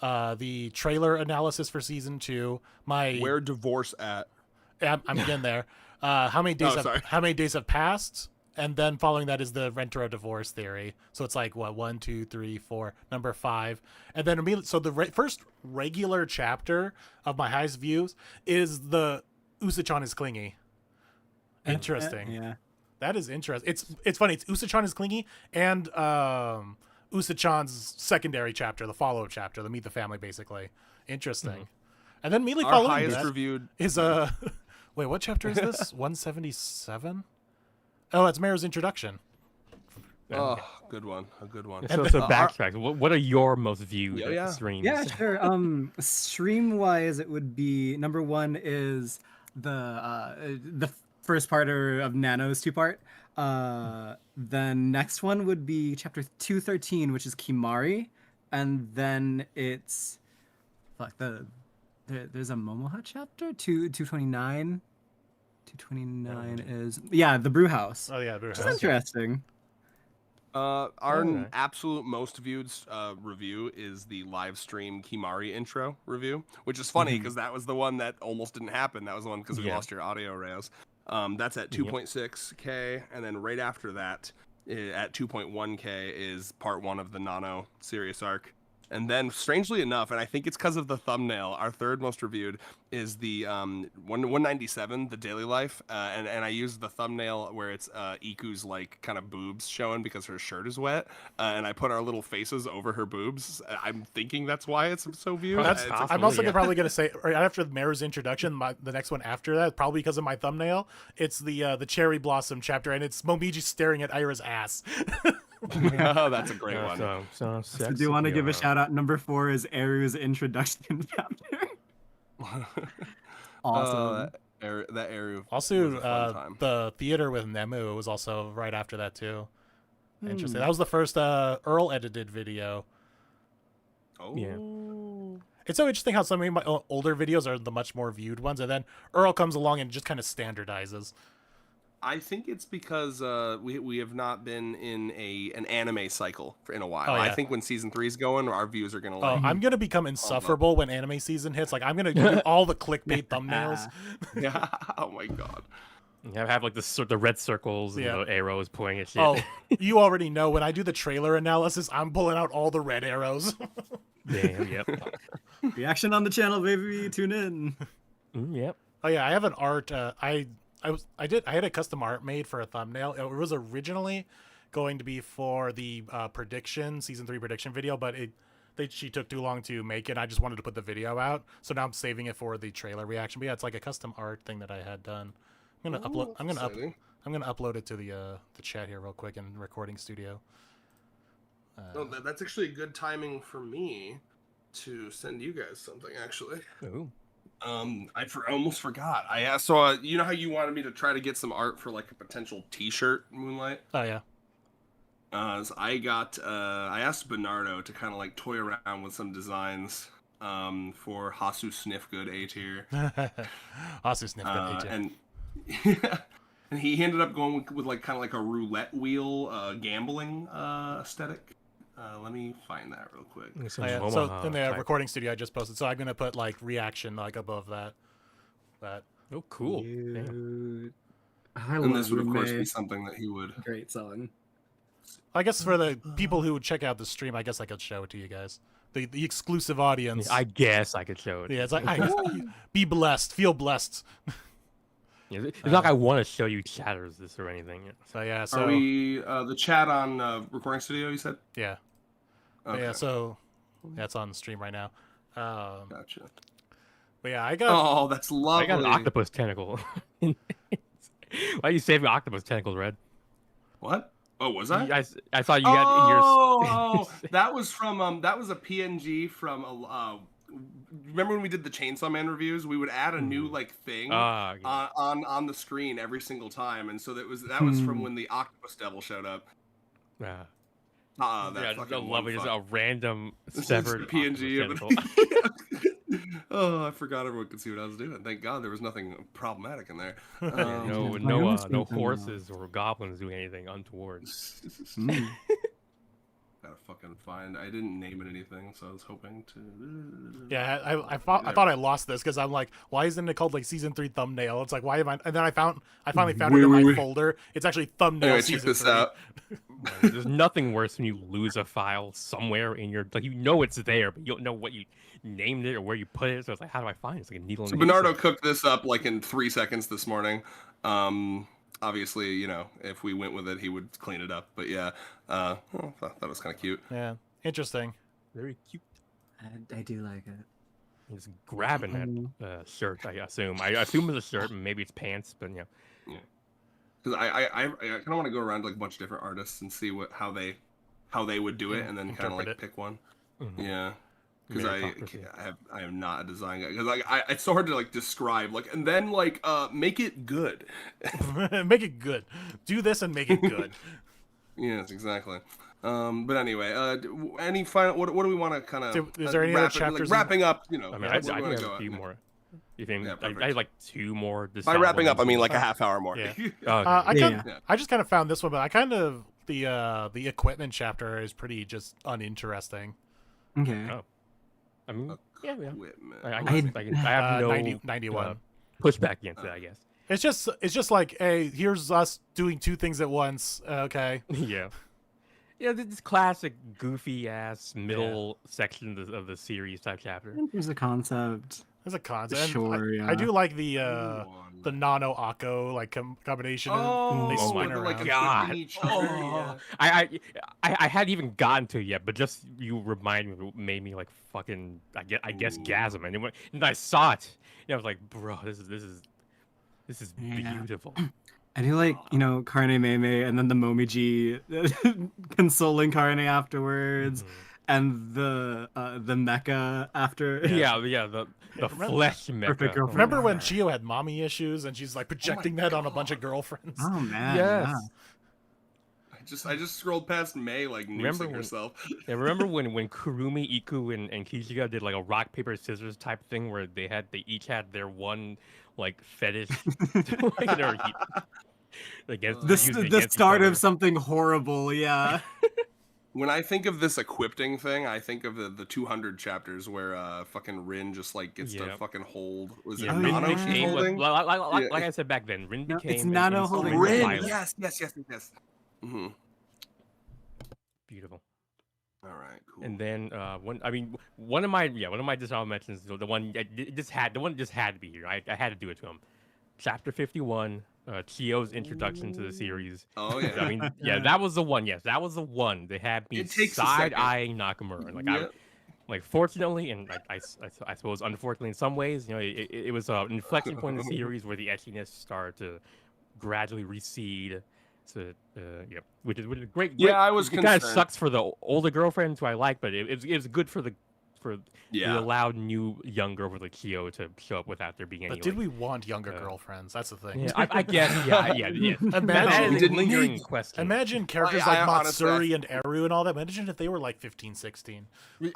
the trailer analysis for season 2, my where divorce at. I'm getting there. How many days have passed? And then following that is the Rentaro divorce theory. So it's like, what, 1, 2, 3, 4, number 5. And then immediately, so the first regular chapter of my highest views is the Usachan is clingy. Interesting. Yeah. That is interesting. It's funny. It's Usachan is clingy and Usachan's secondary chapter, the follow-up chapter, the Meet the Family, basically. Interesting. And then immediately following highest that reviewed is wait, what chapter is this? 177? Oh, that's Meru's introduction. Oh, good one. A good one. So backtrack. What are your most viewed streams? Yeah, sure. Stream-wise, it would be number 1 is the first parter of Nano's 2-part. Then next one would be chapter 213, which is Kimari, and then it's there's a Momoha chapter 229. 229 is the brew house. Oh yeah, brew house. Which is interesting. Our absolute most viewed review is the live stream Kimari intro review, which is funny because that was the one that almost didn't happen. That was the one because we lost your audio, Reyes. That's at 2.6K, and then right after that, at 2.1K, is part 1 of the Nano Serious arc. And then, strangely enough, and I think it's because of the thumbnail, our third most reviewed is the 197, the daily life, and I used the thumbnail where it's Iku's like kind of boobs showing because her shirt is wet, and I put our little faces over her boobs. I'm thinking that's why it's so viewed. I'm also probably gonna say right after Meru's introduction, the next one after that, probably because of my thumbnail, it's the cherry blossom chapter, and it's Momiji staring at Ira's ass. Oh, that's a great one. So do you want to give a shout out? Number 4 is Eru's introduction chapter. Awesome. That Eru. Also, the theater with Nemu was also right after that too. Interesting. That was the first Earl edited video. Oh. Yeah. It's so interesting how some of my older videos are the much more viewed ones, and then Earl comes along and just kind of standardizes. I think it's because we have not been in an anime cycle in a while. Oh, yeah. I think when season 3 is going, our views are gonna I'm gonna become insufferable when anime season hits. Like I'm gonna do all the clickbait thumbnails. Yeah. Oh my god. You have like the red circles and the arrows pointing at shit. Oh, you already know when I do the trailer analysis, I'm pulling out all the red arrows. Damn. Yep. Reaction on the channel, baby. Tune in. Yep. Oh yeah, I have an art. I had a custom art made for a thumbnail. It was originally going to be for the season 3 prediction video, but she took too long to make it. I just wanted to put the video out, so now I'm saving it for the trailer reaction. But yeah, it's like a custom art thing that I had done. I'm gonna upload. I'm gonna upload it to the chat here real quick in Recording Studio. That's actually good timing for me to send you guys something. Actually, Ooh. I almost forgot. I asked. So you know how you wanted me to try to get some art for like a potential T-shirt, Moonlight. Oh yeah. So I asked Bernardo to kind of like toy around with some designs for Hasu Sniffgood A tier. Hasu Sniffgood A tier. And and he ended up going with like kind of like a roulette wheel gambling aesthetic. Let me find that real quick. So in the Recording Studio I just posted, so I'm gonna put like reaction like above that. Oh, cool. And this would of course be something that he would. Great song. I guess for the people who would check out the stream, I guess I could show it to you guys. The exclusive audience. I guess I could show it. Yeah, it's like be blessed, feel blessed. Yeah, it's not like I want to show you chatters this or anything. So yeah, Are we the chat on Recording Studio? You said. Yeah. Okay. Yeah, so that's on the stream right now. Gotcha. But yeah, I got. Oh, that's lovely. I got an octopus tentacle. Why are you saving octopus tentacles, Red? What? Oh, was I? I thought you got in your. Oh, that was from that was a PNG from remember when we did the Chainsaw Man reviews? We would add a new like thing on the screen every single time, and so that was from when the octopus devil showed up. Yeah, I love it. Just a random severed PNG. Oh, I forgot everyone could see what I was doing. Thank God there was nothing problematic in there. No horses or goblins doing anything untoward. Gotta fucking find. I didn't name it anything, so I was hoping to. Yeah, I thought I lost this because I'm like, why isn't it called like season 3 thumbnail? It's like, why am I? And then I finally found it in my folder. It's actually thumbnail Anyway, season check this 3. out. There's nothing worse when you lose a file somewhere in your like it's there, but you don't know what you named it or where you put it. So it's like, how do I find it? It's like a needle. So Bernardo cooked this up like in 3 seconds this morning. Obviously, if we went with it, he would clean it up. But yeah, I thought that was kind of cute. Yeah, interesting. Very cute. I do like it. He's grabbing that shirt. I assume. I assume it's a shirt, and maybe it's pants, but yeah. Yeah. Because I kind of want to go around to like a bunch of different artists and see how they would do it, and then kind of like pick one. Mm-hmm. Yeah. Because I am not a design guy. Because like it's so hard to like describe and then make it good. Make it good. Do this and make it good. Yes, exactly. But anyway, any final? What do we want to kind of? Is there any other chapters? Wrapping up, I mean, I have a few more. You think I had like 2 more? By wrapping up, I mean like a half hour more. Yeah. I just kind of found this one, but I kind of the equipment chapter is pretty just uninteresting. Okay. Oh. I mean, yeah. I have no 91 pushback against it, I guess. It's just like, hey, here's us doing 2 things at once. Okay. Yeah. Yeah, this classic goofy ass middle section of the series type chapter. There's a concept. There's a concept. Sure, yeah. I do like the Nano Akko combination. Oh, they spin my around. God! Oh. I hadn't even gotten to it yet, but just you remind me, made me like fucking I guess gasm, and I saw it, and I was like, bro, this is beautiful. I do like Carne Meme, and then the Momiji consoling Carne afterwards. Mm-hmm. And the mecha after. Yeah, the flesh mecha. Remember when Chio had mommy issues and she's like projecting that on a bunch of girlfriends? Oh man. Yes. Yeah. I just scrolled past May noosing herself. Yeah, remember when Kurumi, Iku, and Kishiga did like a rock paper scissors type thing where they each had their one like fetish against the start of something horrible, yeah. When I think of this equipping thing, I think of the 200 chapters where fucking Rin just gets to fucking hold. Was it Nano she's holding? Like I said back then, Rin became. It's Nano holding Rin. Yes. Mm-hmm. Beautiful. All right, cool. And then one of my dishonorable mentions, the one just had to be here. I had to do it to him. Chapter 51. Chio's introduction to the series. Oh yeah. I mean, that was the one. Yes, that was the one. They had me side-eyeing Nakamura. like fortunately, and I suppose unfortunately in some ways, it was an inflection point in the series where the etchiness started to gradually recede. So, which is great. Yeah, I was It kind of concerned. sucks for the older girlfriends who I like, but it was good for the Yeah. allowed new young girlfriends like Chio to show up without there being any. But did we want younger girlfriends? That's the thing. Yeah, I guess. Yeah. That Imagine, is a lingering question. imagine characters I like honestly, Matsuri and Eru and all that. Imagine if they were like 15, 16.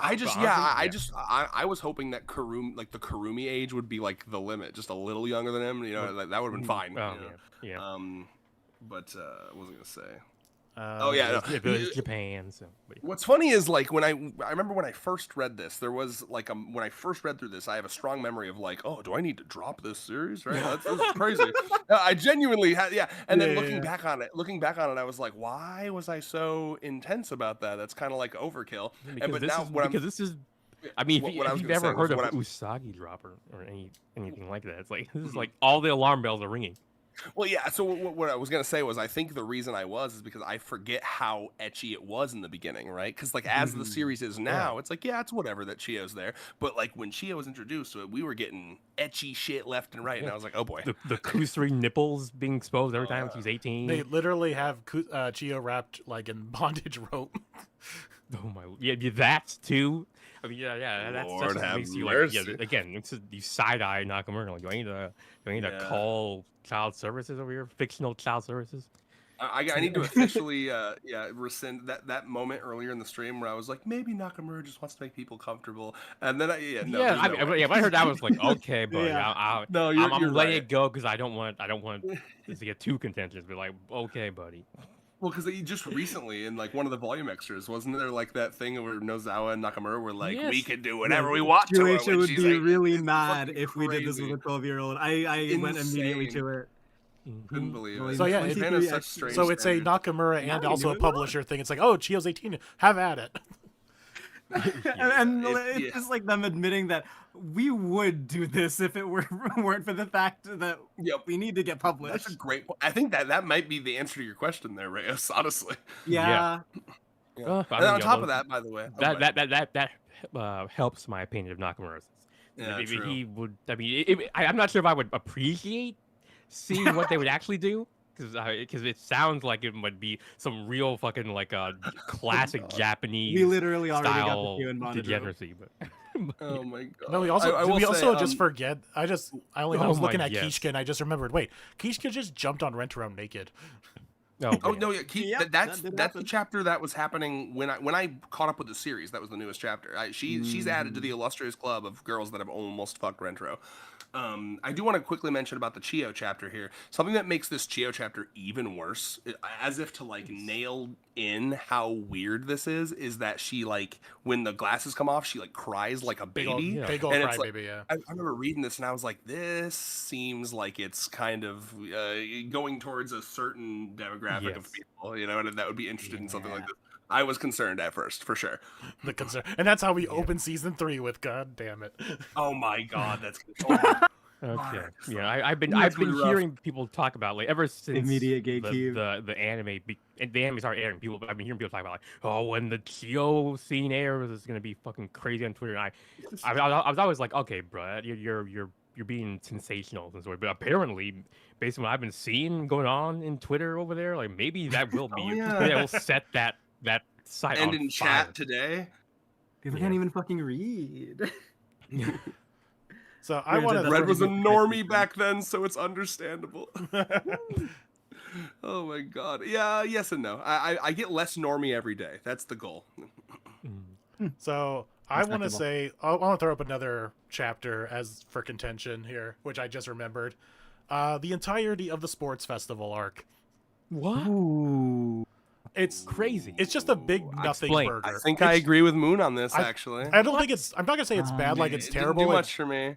I just, Honestly, I was hoping that Kurumi, like the Kurumi age would be like the limit, just a little younger than him. Like, that would have been fine. Oh, you know? yeah. But what was I gonna say? Oh yeah, no. It was Japan. So, What's funny is like when I remember when I first read this, there was like when I first read through this, I have a strong memory of like, oh, do I need to drop this series? Right? That's crazy. I genuinely had, yeah. And then looking back on it, I was like, why was I so intense about that? That's kind of like overkill. This is. I mean, if you've ever heard of what Usagi Drop or anything like that, it's like this is like all the alarm bells are ringing. Well, yeah. So what I was gonna say was, I think the reason I was is because I forget how ecchi it was in the beginning, right? Because like as the series is now, it's like it's whatever that Chio's there. But like when Chio was introduced to it, we were getting ecchi shit left and right, and I was like, oh boy. The Kusri nipples being exposed every time she's 18. They literally have Chio wrapped like in bondage rope. Oh my, yeah, that too. I mean, that's Lord what have makes you mercy. like, again, you side eye Nakamura. Like, do I need to call child services over here? Fictional child services. I need to officially rescind that moment earlier in the stream where I was like, maybe Nakamura just wants to make people comfortable, and then When I heard that, I was like, okay, buddy, I'm letting it go because I don't want this to get too contentious. But like, okay, buddy. Well, because they just recently in like one of the volume extras, wasn't there like that thing where Nozawa and Nakamura were like, we can do whatever we want to her. Shueisha would be like, really mad if we did this with a 12-year-old. I went immediately Insane. to it. Couldn't believe it. So, yeah, Japan has such strange So it's a standards. Nakamura and also a publisher thing. It's like, oh, Chio's 18, have at it. and it's just like them admitting that we would do this if it weren't for the fact that we need to get published. That's a great point. I think that might be the answer to your question there, Reyes, honestly. Yeah. And on top of that, by the way, that helps my opinion of Nakamura. Yeah, Maybe true. he would. I mean, I'm not sure if I would appreciate seeing what they would actually do, because it sounds like it would be some real fucking like classic Japanese. We literally already got the style Q and Bond degeneracy, but. Oh my god. No, we also just forget. I was looking at yes. Kishka and I just remembered. Wait, Kishka just jumped on Rentaro naked. Oh no, that's the chapter that was happening when I caught up with the series. That was the newest chapter. She's added to the illustrious club of girls that have almost fucked Rentaro. I do want to quickly mention about the Chio chapter here. Something that makes this Chio chapter even worse, as if to like nail in how weird this is that she like when the glasses come off, she like cries like a baby. Big old And cry it's like, baby, yeah. I remember reading this and I was like, this seems like it's kind of going towards a certain demographic of people, and that would be interested in something like this. I was concerned at first, for sure. The concern, and that's how we open season 3 with. God damn it! Oh my god, that's Okay. Yeah, I've been That's pretty rough. hearing people talk about like ever since Immediate gatekeep. the anime and the anime started airing. I've been hearing people talk about like, oh, when the Chio scene airs, it's gonna be fucking crazy on Twitter. And I was always like, okay, bro, you're being sensational and sort. But apparently, based on what I've been seeing going on in Twitter over there, like maybe that will be that will set that site and on in fire. chat today. People can't even fucking read. So I want to. Red was a normie back then, so it's understandable. Oh my god. Yeah, yes and no. I get less normie every day. That's the goal. So I want to say I want to throw up another chapter as for contention here, which I just remembered. The entirety of the sports festival arc. What? Ooh. It's crazy. It's just a big nothing Explain. burger. I think I agree with Moon on this, actually. I don't think it's. I'm not gonna say it's bad. Like it's It terrible. didn't do It's much for me.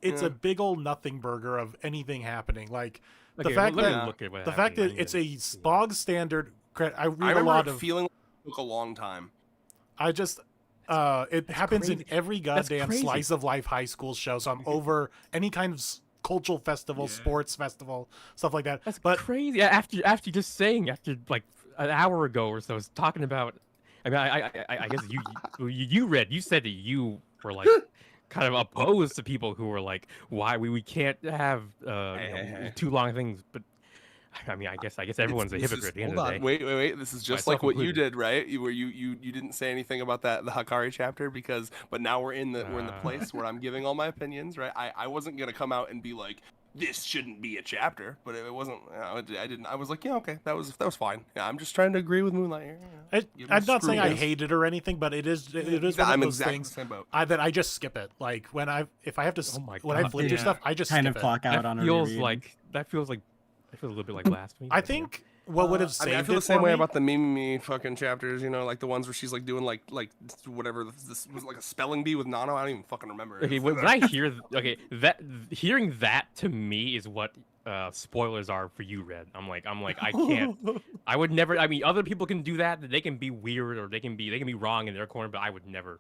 it's a big old nothing burger of anything happening. Like the Okay, fact let me that look at what the fact happened. that it's a bog standard. I read I a remember lot it of. feeling like it took a long time. I just. It happens in crazy. every That's goddamn crazy. slice of life high school show. So I'm over any kind of cultural festival, sports festival, stuff like that. That's but crazy. After just saying after like an hour ago or so, I was talking about. I mean, I guess you said that you were like kind of opposed to people who were like, why we can't have too long things, but I mean, I guess everyone's a hypocrite at the end of the day. Wait. This is just like Myself what you included. did, right? You didn't say anything about the Hakari chapter but now we're in the place where I'm giving all my opinions, right? I wasn't gonna come out and be like, this shouldn't be a chapter, but it wasn't. I didn't. I was like, yeah, okay, that was fine. Yeah, I'm just trying to agree with Moonlight here. I'm not saying I hate it or anything, but it is one of those things that I just skip it. Like when I flip through stuff, I just kind skip of clock out on a reread. That feels a little bit like blasphemy. I think what would have saved I feel the it same for way me- about the Mimi fucking chapters, like the ones where she's like doing like whatever this was, like a spelling bee with Nano. I don't even fucking remember. Okay, when I hear hearing that to me is what spoilers are for you, Red. I'm like I can't. I would never. I mean, other people can do that. They can be weird or they can be wrong in their corner, but I would never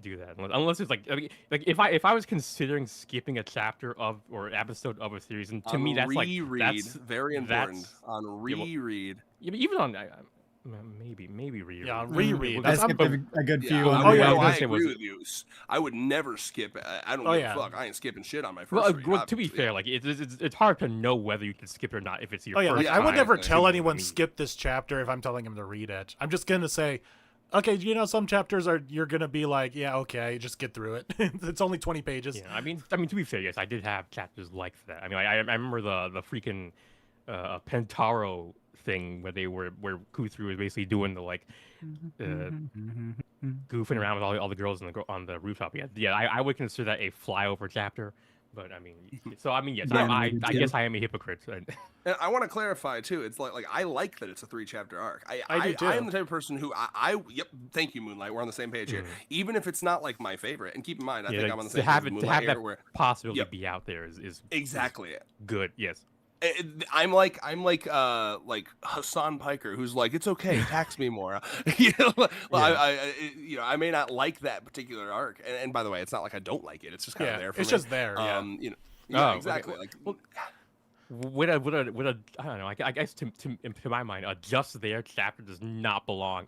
do that unless it's like if I was considering skipping a chapter of or episode of a series, and to me that's that's very important on reread. Yeah, but even on maybe reread. Yeah, reread. I That's skipped a good few. I agree with you. I would never skip. I don't give a fuck. I ain't skipping shit on my first read. Well, to be fair, like it's hard to know whether you can skip it or not if it's your first. I would never tell anyone read. skip this chapter if I'm telling them to read it. I'm just gonna say, okay, some chapters you're gonna be like, yeah, okay, just get through it. It's only 20 pages. Yeah, I mean, to be fair, yes, I did have chapters like that. I mean, I remember the freaking Pentaro thing where Kuthru was basically doing the goofing around with all the girls on the rooftop. Yeah, I would consider that a flyover chapter. But I mean, yes, I guess I am a hypocrite. And I want to clarify too. It's like I like that it's a 3-chapter arc. I do too. I am the type of person who yep. Thank you, Moonlight. We're on the same page here. Even if it's not like my favorite, and keep in mind, I think I'm on the same page with Moonlight here, that possibility be out there is exactly good. Yes. I'm like Hassan Piker, who's like, it's okay, tax me more. I may not like that particular arc, and by the way, it's not like I don't like it. It's just kind of there for me. It's just there. Exactly. Okay. Would a I don't know. I guess to my mind, a just there chapter does not belong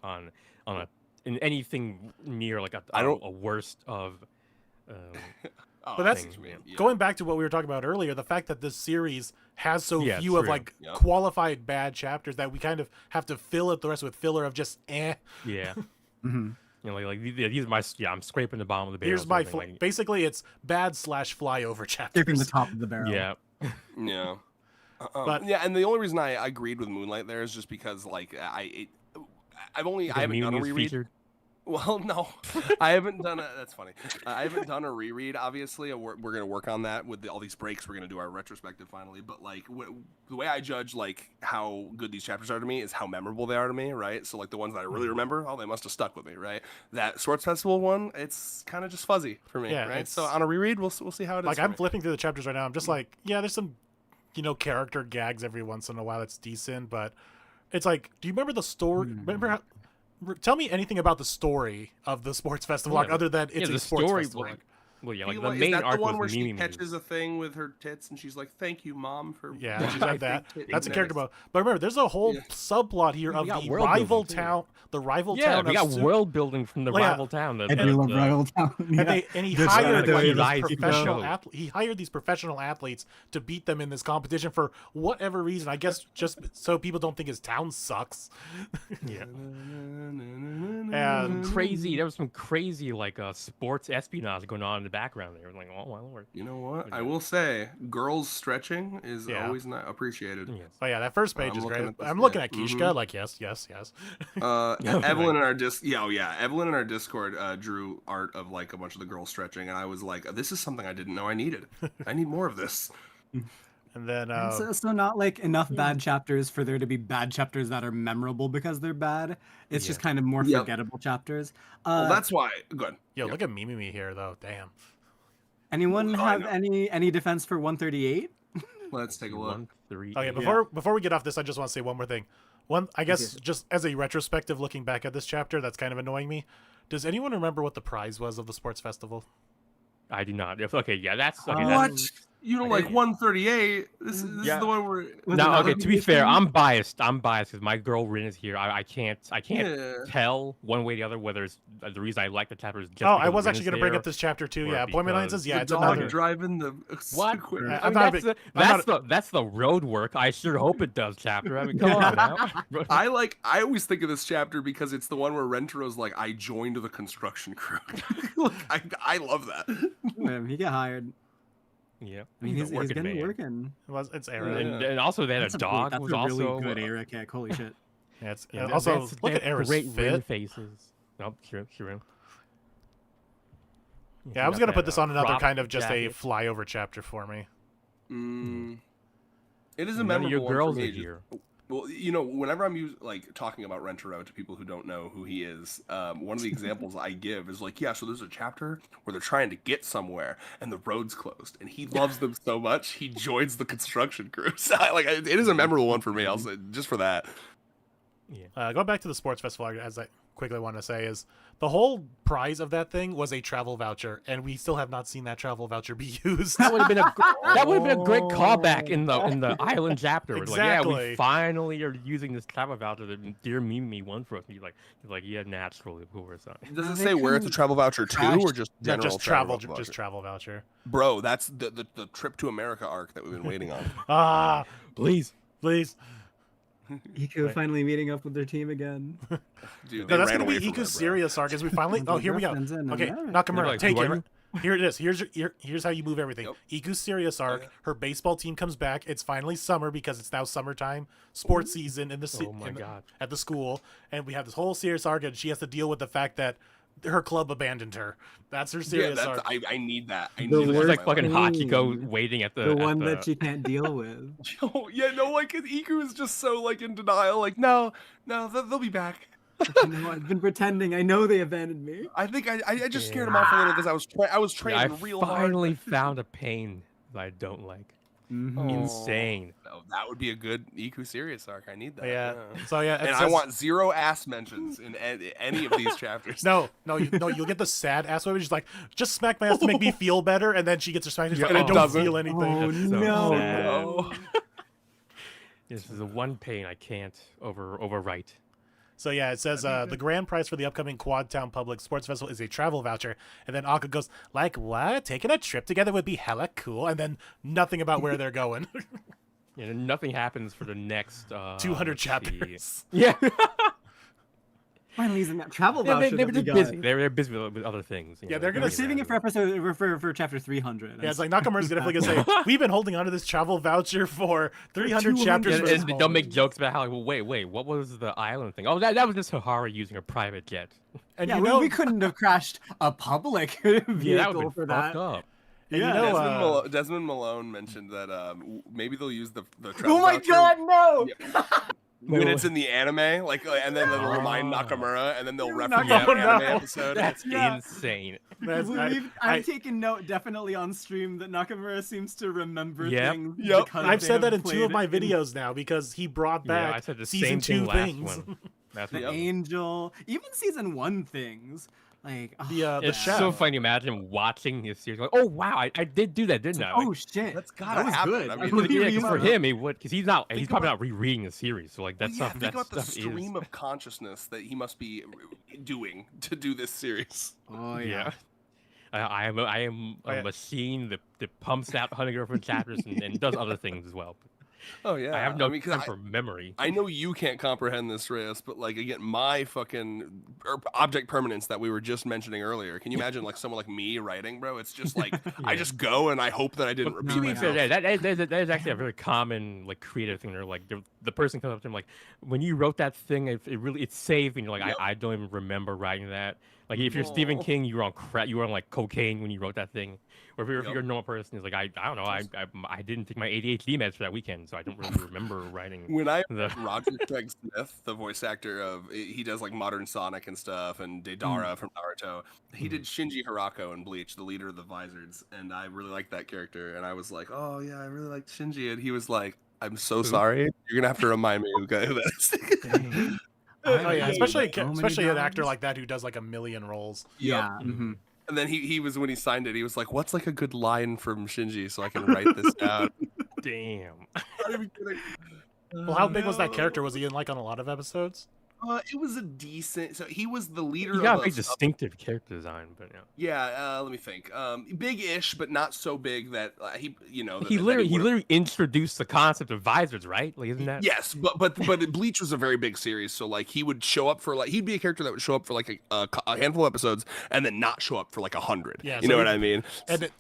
in anything near like a worst of. But that's going back to what we were talking about earlier. The fact that this series has so few of qualified bad chapters that we kind of have to fill it the rest with filler of just eh. Yeah. These are my I'm scraping the bottom of the barrel. Here's my basically it's bad / flyover chapters. Skipping the top of the barrel. Yeah. Yeah. And the only reason I agreed with Moonlight there is just because I haven't done a reread. Featured? Well, no, I haven't done that's funny. I haven't done a reread, obviously. We're going to work on that with all these breaks. We're going to do our retrospective finally. But the way I judge how good these chapters are to me is how memorable they are to me, right? So the ones that I really remember, they must have stuck with me, right? That Sports Festival one, it's kind of just fuzzy for me, right? So on a reread, we'll see how it is. I'm flipping through the chapters right now. I'm just there's some, character gags every once in a while that's decent, but it's do you remember the story? Remember how? Tell me anything about the story of the sports festival arc other than it's a sports festival arc. Well, yeah, the main is that arc the one was where she Mimi. catches a thing with her tits and she's like, "Thank you, Mom, for." Yeah, she's like that. That's a character mode. But remember, there's a whole subplot here of the rival town. The rival town. Yeah, we got world building from the rival town. I do love rival town. And he hired he hired these professional athletes to beat them in this competition for whatever reason. I guess just so people don't think his town sucks. Yeah. And crazy. There was some crazy sports espionage going on in the background there. Oh my lord. You know what? I will say, girls stretching is always not appreciated. Yes. Oh yeah, that first page is great. I'm looking at Kishka, yes. Evelyn in our Evelyn in our Discord drew art of a bunch of the girls stretching, and I was like, this is something I didn't know I needed. I need more of this. And then so not enough bad chapters for there to be bad chapters that are memorable because they're bad. It's just kind of more forgettable chapters. Well, that's why. Good. Look at Mimi here though. Damn. Anyone have any defense for 138? Let's take a look. Before we get off this, I just want to say one more thing. Just as a retrospective looking back at this chapter, that's kind of annoying me. Does anyone remember what the prize was of the sports festival? I do not. Okay, yeah, that's okay. What? You don't like 138. This is Yeah. the one where. No, okay. To be fair, I'm biased. I'm biased because my girl Rin is here. I can't Yeah. tell one way or the other whether it's the reason I like the chapter is just. Oh, because I was Rin actually is going to bring there. up this chapter too. or Yeah, appointment because lenses. Yeah, The it's dog another. driving the. What? Square. I'm not a big- I'm not That's the road work. I sure hope it does, chapter. I mean, come on now. I always think of this chapter because it's the one where Rentero's like, I joined the construction crew. Like, I love that. He got hired. Yeah. I mean, he's working getting man. working. It's Aaron. Yeah. And also they had That's a dog. That's was a also really good Eric Heck. Holy shit. Yeah, it's Yeah, also that's- look at that's Aaron's great Rin fit. faces. Nope, Kieran. Yeah, I was gonna put this on another crop kind of just a jacket. flyover chapter for me. It is a None of memorable your one for girls me. are here. Well, you know, whenever I'm talking about Rentero to people who don't know who he is, one of the examples I give is like, yeah, so there's a chapter where they're trying to get somewhere and the road's closed, and he loves them so much he joins the construction crew. So, it is a memorable one for me. I'll say just for that. Yeah. Going back to the sports festival, as I quickly want to say is the whole prize of that thing was a travel voucher, and we still have not seen that travel voucher be used. That would have been a great callback in the island chapter. Like, yeah, Exactly. we finally are using this travel voucher that Dear Mimi won for us. And you're like, yeah, naturally, of course. Does it they say where it's a couldn't travel voucher too, crash- or just Yeah, general just travel voucher? voucher. Bro, that's the trip to America arc that we've been waiting on. Ah, Please. Iku finally meeting up with their team again. Dude, no, they that's ran gonna be away from Iku's that, bro. serious arc. As we finally, oh, here we go. Okay, They're Nakamura, like, take who it. are you? Here it is. Here's how you move everything. Iku's serious arc. yeah. Her baseball team comes back. It's finally summer because it's now summertime, sports season in the Oh my God. at the school, and we have this whole serious arc, and she has to deal with the fact that her club abandoned her. That's her Yeah, serious that's, arc. I need that. I The need It's that in like my fucking life. Hachiko waiting at The one at that she can't deal with. Yo, yeah, no, like Iku is just so like in denial. Like, no, they'll be back. No, I've been pretending. I know they abandoned me. I think I just scared him off a little because I was I training real finally found a pain that I don't like. Mhm. hard. Insane. No, that would be a good Iku serious arc. I need that. Yeah. So yeah, it And I says- want 0 ass mentions in any of these chapters. You'll get the sad ass woman. She's like, just smack my ass to make me feel better, and then she gets her smack. She's Yeah, like, and I it don't doesn't. feel anything. Oh That's so no. sad. No. This is the one pain I can't overwrite. So yeah, it says the grand prize for the upcoming Quad Town Public Sports Festival is a travel voucher, and then Akka goes like, "What? Taking a trip together would be hella cool," and then nothing about where they're going. Yeah, and nothing happens for the next 200 let's see. chapters. Yeah. Finally using that travel Yeah, voucher. they that were we just got. busy. They're busy with other things. Yeah, they're gonna We're saving it for episode for chapter 300. Yeah, it's like Nakamura's definitely gonna say, "We've been holding on to this travel voucher for 300 chapters." And, for and this they'll make moment." jokes about how, well, wait, what was the island thing? Oh, that was just Sahara using a private jet. And yeah, you know, we couldn't have crashed a public vehicle Yeah, that would for be that. fucked up. and you yeah. know, Desmond Malone mentioned that maybe they'll use the travel Oh my voucher god, no! when it's in the anime, and then they'll remind Ah. Nakamura, and then they'll You're reference not the gonna anime know. episode. That's Yeah. insane. that's- I've taken note definitely on stream that Nakamura seems to remember Yep. things. Yep. because I've they said that have in 2 of my played in videos now because he brought Yeah, back I said the season same 2 thing last things. one. That's The Yep. Angel, even season 1 things. Like, oh, The It's chef. so funny to imagine watching his series. Like, oh wow, I did do that, didn't I? oh Like, shit, That's that gotta was happen. good. I I mean, believe yeah, you 'cause for about- him, he would, because he's probably about- not rereading the series. So like Well, that think about the stuff stream is. of consciousness that he must be doing to do this series. Oh Yeah. yeah. I am Oh, a yeah. machine that pumps out Honey Girlfriend chapters and does other things as well. Oh yeah, I have no 'cause time for memory. I know you can't comprehend this, Reyes, but like again, my fucking object permanence that we were just mentioning earlier. Can you imagine like someone like me writing, bro? It's just like I just go and I hope that I didn't repeat To be myself. fair, that is actually a very common like creative thing. Where like the person comes up to him like, when you wrote that thing, it's saved, and you're like, Yep. I don't even remember writing that. Like if you're Stephen Aw. King, you were on you were on like cocaine when you wrote that thing. Or if Yep. you're a normal person, it's like I don't know, I didn't take my ADHD meds for that weekend, so I don't really remember writing. When I The- Roger Craig Smith, the voice actor of he does like modern Sonic and stuff, and Deidara from Naruto. He did Shinji Hirako in Bleach, the leader of the Vizards, and I really liked that character. And I was like, oh yeah, I really liked Shinji, and he was like, I'm so sorry, you're gonna have to remind me who that is. Oh yeah, I especially hate so many an actor jobs. like that who does like a million roles. Yeah. mhm. And then he was when he signed it, he was like, "What's like a good line from Shinji so I can write this down?" Damn. Not even kidding. Well, how big was that character? Was he in like on a lot of episodes? It was a decent. So he was the leader. You got a of very distinctive character design, but yeah. Yeah, let me think. Big-ish, but not so big that he, He literally introduced the concept of visors, right? Like, isn't that? Yes, but Bleach was a very big series, so like he would show up for like he'd be a character that would show up for like a handful of episodes and then not show up for like 100. Yeah, you know what I mean?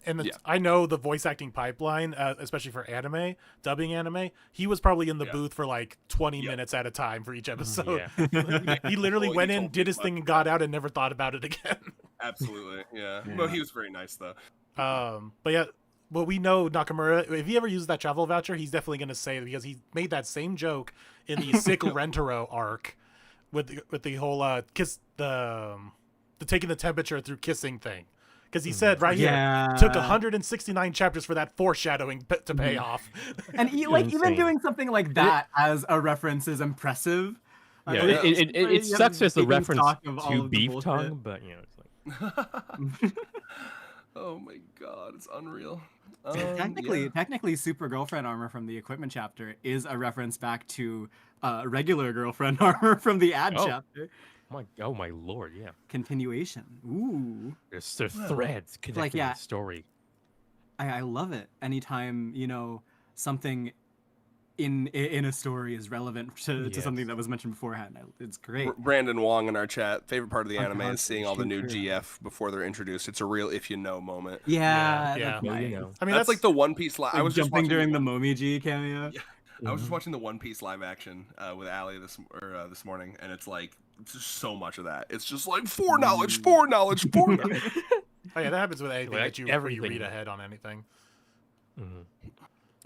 And I know the voice acting pipeline, especially for dubbing anime. He was probably in the booth for like 20 minutes at a time for each episode. He literally went in, did his thing, and got out, and never thought about it again. Absolutely, yeah. Well, he was very nice though. But yeah, well, we know Nakamura. If he ever uses that travel voucher, he's definitely going to say it because he made that same joke in the Sick Rentaro arc with the whole kiss the taking the temperature through kissing thing. Because he said right here, took 169 chapters for that foreshadowing to pay off. And even doing something like that as a reference is impressive. Yeah, it sucks as a reference to Beef Tongue, but it's like. Oh my god, it's unreal. Technically, Super Girlfriend armor from the equipment chapter is a reference back to regular girlfriend armor from the ad chapter. Oh my lord, yeah. Continuation. Ooh. There's threads connecting the story. I love it. Anytime, something in a story is relevant to something that was mentioned beforehand. It's great. Brandon Wong in our chat, favorite part of the anime is seeing all the new GF before they're introduced. It's a real if you know moment. Yeah. That's nice. I mean, that's like the One Piece I was just jumping during the Momiji cameo. Yeah. I was just watching the One Piece live action with Ali this morning, and it's like just so much of that. It's just like foreknowledge. Oh yeah, that happens with anything that you read ahead on anything.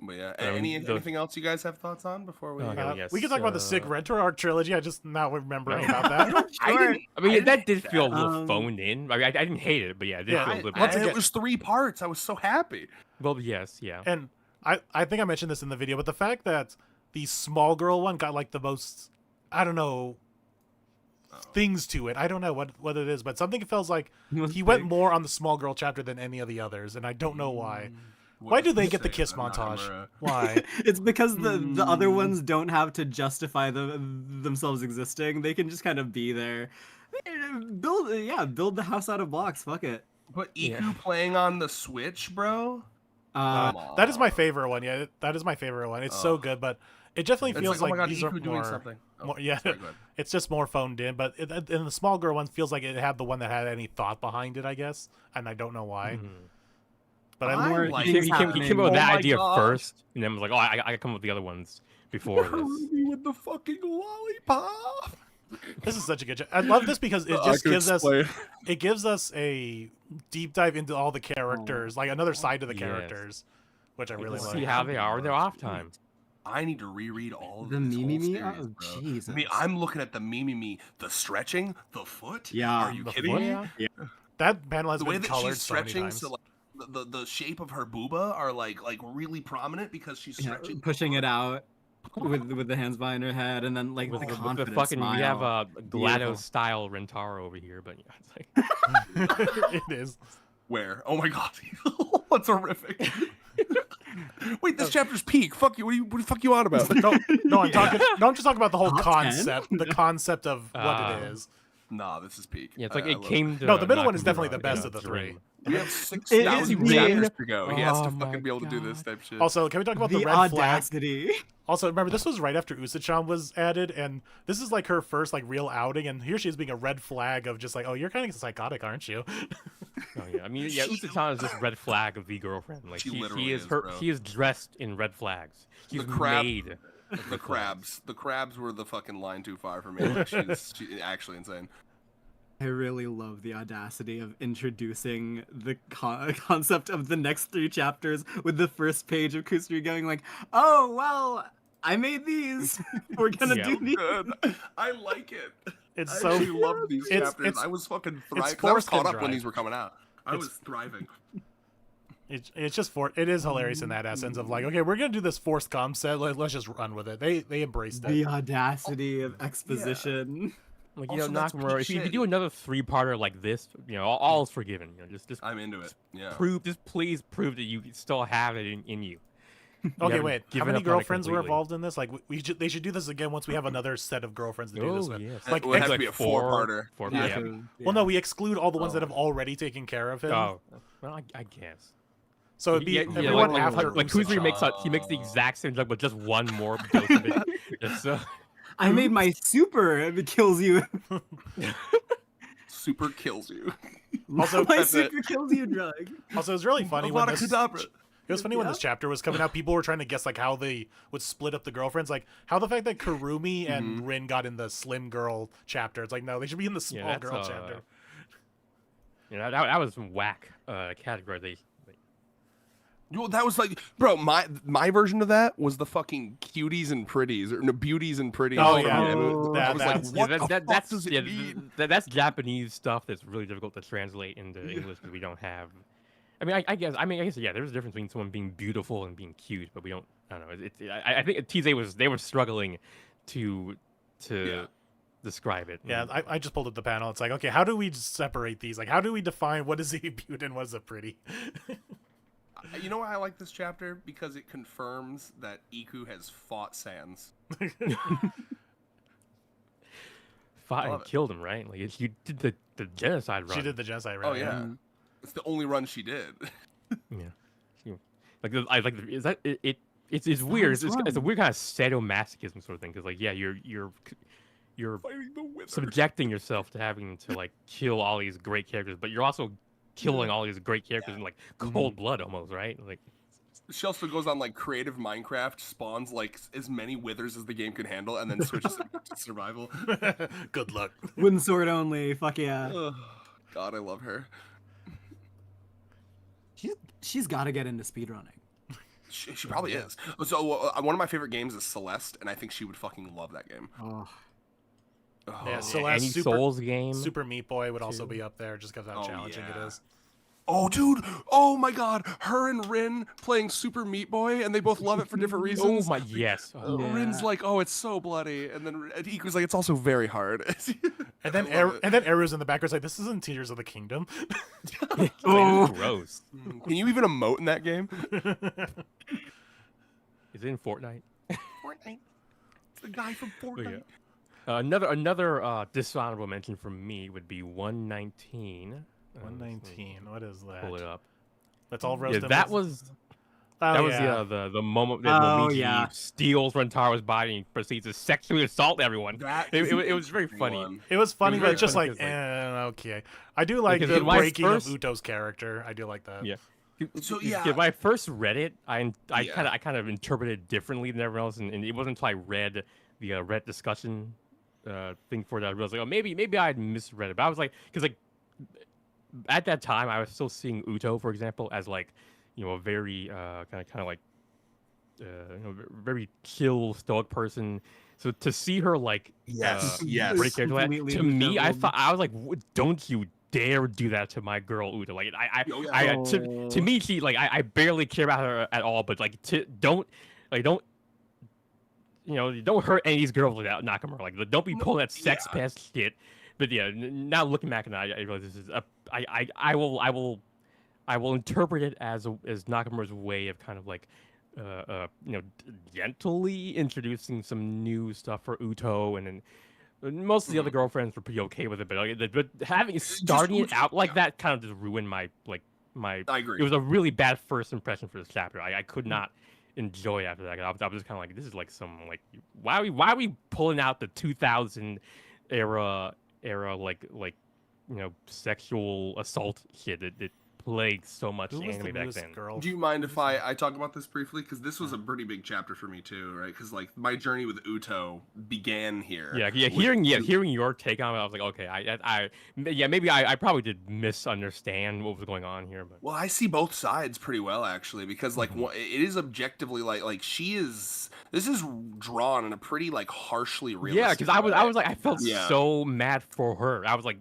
But yeah, anything else you guys have thoughts on before we? We can talk about the Sick Renter arc trilogy. I just not remembering about that. I mean, that did feel a little phoned in. I mean, I didn't hate it, but yeah, it did feel a little bit. It was 3 parts. I was so happy. Well, yes, yeah. And I think I mentioned this in the video, but the fact that the small girl one got like the most, I don't know, things to it. I don't know what it is, but something feels like he went more on the small girl chapter than any of the others, and I don't know why. Why do they get the kiss montage? Why? It's because the other ones don't have to justify themselves existing. They can just kind of be there. Build the house out of blocks. Fuck it. But Iku playing on the Switch, bro? That is my favorite one. Yeah, that is my favorite one. It's so good, but it definitely feels like these are doing something. It's just more phoned in. But in the small girl one, feels like it had the one that had any thought behind it, I guess, and I don't know why. But he came up with that idea first, and then was like, "Oh, I gotta come up with the other ones before this." With the fucking lollipop. This is such a good job. I love this because it just gives us a deep dive into all the characters, like another side of the characters, which I really like. See how they are. They're off time. I need to reread all of the Mimimi. Oh, Jesus. I mean, I'm looking at the Mimimi, the stretching, the foot. Yeah. Are you kidding me? Yeah. That panel has been that colored she's stretching, so many times. So like, the shape of her booba are like really prominent because she's stretching, pushing it out with the hands behind her head, and then like with the fucking smile. we have a GLaDOS style Rentaro over here, but yeah, it's like it is. Where? Oh my god, that's horrific. Wait, this chapter's peak. Fuck you. What the fuck you on about? No, I'm talking. No, I'm just talking about the whole concept. The concept of what it is. Nah, this is peak. Yeah, it's like it came to. No, the middle one is definitely the best of the three. We have 6,000 chapters to go. He has to fucking be able to do this type shit. Also, can we talk about the red audacity? flag? Also, remember, this was right after Usa-chan was added, and this is like her first like real outing, and here she is being a red flag of just like, oh, you're kind of psychotic, aren't you? Oh yeah, I mean, yeah, Usa-chan is just red flag of the girlfriend. Like he is dressed in red flags. He's made. The crabs were the fucking line too far for me. Like, she's actually insane. I really love the audacity of introducing the concept of the next 3 chapters with the first page of Kusuri going like, oh, well, I made these. We're going to do these. Good. I like it. It's I love these chapters. I was fucking thriving. I was caught up when these were coming out. I was thriving. It's just it is hilarious in that essence of like, okay, we're gonna do this forced concept. Let's just run with it. They embraced it. The audacity of exposition. Yeah. Like, Also, that's Nakamura, peak if you shit. do another 3-parter like this, all is forgiven. Just I'm into it. Yeah. please prove that you still have it in you. You Okay, haven't wait. How given many up on it girlfriends were completely. involved in this? Like, they should do this again once we have another set of girlfriends to do this Oh with. yes, Like, It would have ex- to be a 4-parter. Yeah, Yeah. 'cause- well, no, yeah. we exclude all the ones that Oh. have already taken care of him. Oh, well, I guess. So it'd be Yeah, everyone like, after like Usopp. Kuzuri makes the exact same drug, but just one more dose of it. Just, I made my super. It kills you. Super kills you. Also, my that's it. super kills you drug. Also, it was really funny when Avada this. Kedavra. It was funny when Yeah. this chapter was coming out. People were trying to guess like how they would split up the girlfriends, like how the fact that Kurumi and Rin got in the slim girl chapter. It's like no, they should be in the small that's, girl chapter. that was some whack categorization. Well, that was like, bro, my version of that was the fucking cuties and pretties, or no, beauties and pretties. Oh, from yeah. the anime. Oh, I was like, that's- what the fuck that's does it mean? that's Japanese stuff that's really difficult to translate into English because we don't have. I mean, I guess yeah. There's a difference between someone being beautiful and being cute, but we don't. I don't know. I think they were struggling to Yeah. describe it. Yeah, I just pulled up the panel. It's like, okay, how do we separate these? Like, how do we define what is a beaut and what is a pretty? You know why I like this chapter? Because it confirms that Iku has fought Sans. Fought Love and it. killed him, right? Like you did the genocide run. She did the genocide, right? Oh yeah, it's the only run she did. Yeah. Is that it? It's weird. It's a weird kind of sadomasochism sort of thing because like yeah, you're Fighting the wither. subjecting yourself to having to like kill all these great characters, but you're also killing all these great characters in like cold blood almost, right? Like She also goes on like creative Minecraft, spawns like as many withers as the game can handle, and then switches it to survival. Good luck. Wooden sword only. Fuck yeah. Ugh, God, I love her. She's got to get into speedrunning. She probably is. So one of my favorite games is Celeste, and I think she would fucking love that game. Oh. Oh. Yeah, so Celeste, any Super- Souls game. Super Meat Boy would also too. be up there just because how Oh, challenging yeah. it is. Oh, dude. Oh, my God. Her and Rin playing Super Meat Boy, and they both love it for different Oh reasons. my yes. Oh, Yeah. Rin's like, oh, it's so bloody. And then Iku's like, it's also very hard. And then I love it. and then Eru's in the background like, this isn't Tears of the Kingdom. Oh. gross. Can you even emote in that game? Is it in Fortnite? Fortnite. It's the guy from Oh, Fortnite. yeah. Another dishonorable mention from me would be 119. 119. What is that? Pull it up. That's all Yeah, roasted. that was Oh, that was yeah. the moment that Oh, Luigi yeah. steals Rentaro's body and proceeds to sexually assault everyone. That It is was an very interesting funny. one. It was funny, was but very it's just funny like, 'cause, okay. I do like Because the in my breaking first- of Uto's character. I do like that. Yeah. So, Yeah, yeah. when I first read it, I Yeah. kind of interpreted it differently than everyone else, and it wasn't until I read the Reddit discussion thing for that I realized like, oh, maybe I had misread it. But I was like, because like at that time, I was still seeing Uto, for example, as like a very kind of like very chill, stoic person. So to see her like Yes, uh, yes. break character like that, Completely to me, I disheveled. thought I was like, don't you dare do that to my girl Uto. Like Oh, yeah. to me, she like I barely care about her at all. But like don't don't hurt any of these girls without Nakamura. Like don't be pulling that sex pest shit. But yeah, now looking back on that, I realize this is I will interpret it as Nakamura's way of kind of like gently introducing some new stuff for Uto, and then most of the other girlfriends were pretty okay with it, but starting it Uto, out like yeah. that kind of just ruined my. I agree. It was a really bad first impression for this chapter. I could not enjoy it after that. I was just kind of like, this is like some like why are we pulling out the 2000 era like sexual assault shit that plagued so much Who was the anime back newest then. girl? Do you mind if I talk about this briefly? Because this was a pretty big chapter for me too, right? Because like my journey with Uto began here. Yeah. with- Hearing your take on it, I was like, okay, maybe I probably did misunderstand what was going on here, but Well, I see both sides pretty well actually, because like it is objectively like she is. This is drawn in a pretty like harshly realistic. yeah, because I was like, I felt Yeah. so mad for her. I was like,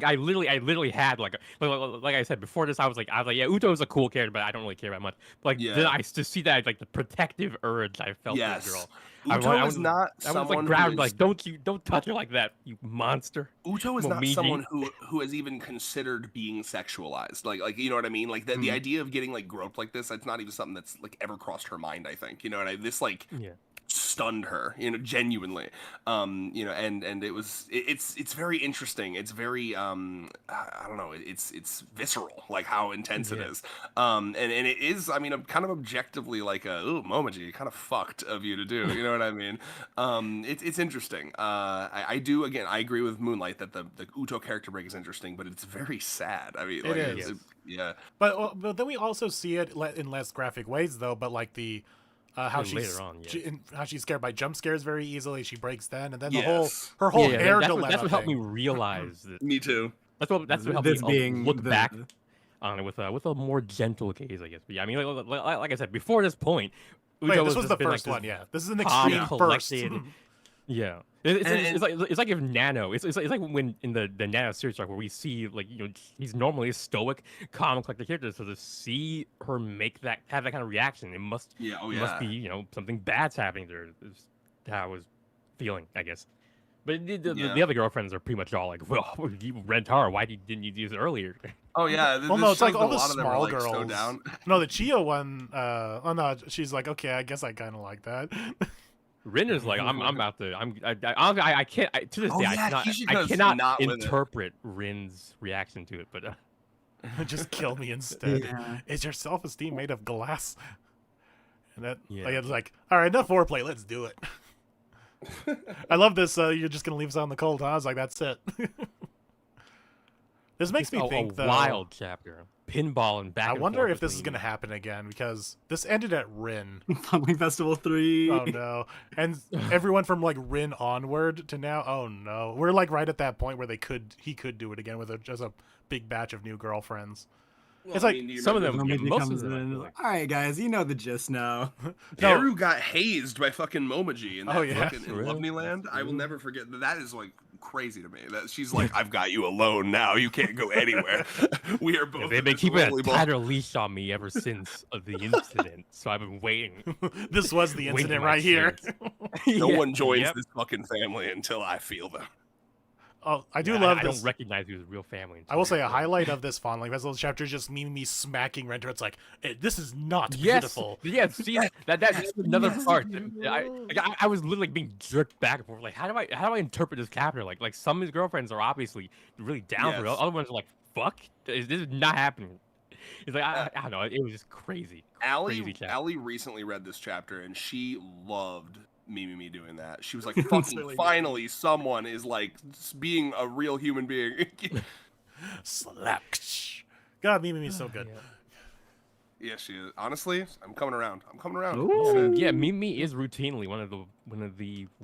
I literally had like I said before this, I was like, yeah, Uto's a cool character, but I don't really care that much. But like then I to see that like the protective urge I felt for the girl. Uto is not I was like someone grabbed who like, don't touch her like that, you monster. Uto is not Momiji. someone who has even considered being sexualized. Like you know what I mean? Like the idea of getting like groped like this, it's not even something that's like ever crossed her mind, I think. You know what I this like stunned her, you know, genuinely. You know, and it's very interesting. It's very I don't know, it's visceral, like how intense it is. And it is, I mean, I'm kind of objectively like ooh, Momiji, kind of fucked of you to do, you know what I mean? It's interesting. I do, again, I agree with Moonlight that the Uto character break is interesting, but it's very sad. I mean, like, it is. Yeah. But then we also see it in less graphic ways, though. But like the how she's later on, how she's scared by jump scares very easily. She breaks then, and then Yes. her whole Yeah, hair that's dilemma. what helped me thing. realize that. Me too. That's what helped This me being look the- back on it with a more gentle gaze, I guess. But yeah, I mean, like I said before this point, Wait, Uto this has was just the been, like, first this one. Yeah, this is an calm, extreme first. collected. Yeah, it's like if Nano. It's like when in the Nano series arc where we see like he's normally a stoic, calm, collected character. So to see her have that kind of reaction, it must must be something bad's happening there. Is how I was feeling, I guess. But the other girlfriends are pretty much all like, well, you rent her. Why didn't you use it earlier? Oh yeah. Well, no, it's like all the of them are, small like, girls. so down. No, the Chio one. Oh no, she's like, okay, I guess I kind of like that. Rin is like, I'm about to. I can't. To this Oh, day, yeah, I cannot not with it. interpret Rin's reaction to it. But Just kill me instead. Yeah. Is your self-esteem made of glass? And that Yeah. like, it's like, all right, enough foreplay. Let's do it. I love this. You're just gonna leave us out in the cold, huh? I was like, that's it. This makes me think, a though. wild chapter, pinball and back. I and wonder forth if this is between- gonna happen again because this ended at Rin. Funling Festival 3. Oh no! And everyone from like Rin onward to now. Oh no! We're like right at that point where he could do it again with just a big batch of new girlfriends. Well, It's I like mean, do you some of remember- them. Yeah, Momiji most comes of them. I in. feel like. All right, guys, you know the gist now. No. Haru got hazed by fucking Momiji in that Oh, yeah. fucking in Really? Lovely Land. I will never forget that. Is like crazy to me. That she's like, I've got you alone now. You can't go anywhere. We are both. They've in been this keeping a lonely ball. tighter leash on me ever since the incident, so I've been waiting. This was the Waiting incident my right here. chance. No Yeah, one joins yep. this fucking family until I feel them. Oh, I do Yeah, love I this. don't recognize you as a real family. I will say a until- highlight of this Fondling Festival chapter is just me smacking Renter. It's like, this is not Yes, beautiful. yeah. See, that's another part. I was literally being jerked back and forth. Like, how do I interpret this chapter? Like some of his girlfriends are obviously really down for it. Yes. Other ones are like, fuck, this is not happening. It's like I don't know. It was just crazy. Crazy chapter. Allie recently read this chapter and she loved me doing that. She was like, fucking really good. finally someone is like being a real human being. Slap. God, Mimi is so good. Yeah, she is. Honestly, I'm coming around. Ooh. Yeah, Mimi is routinely one of the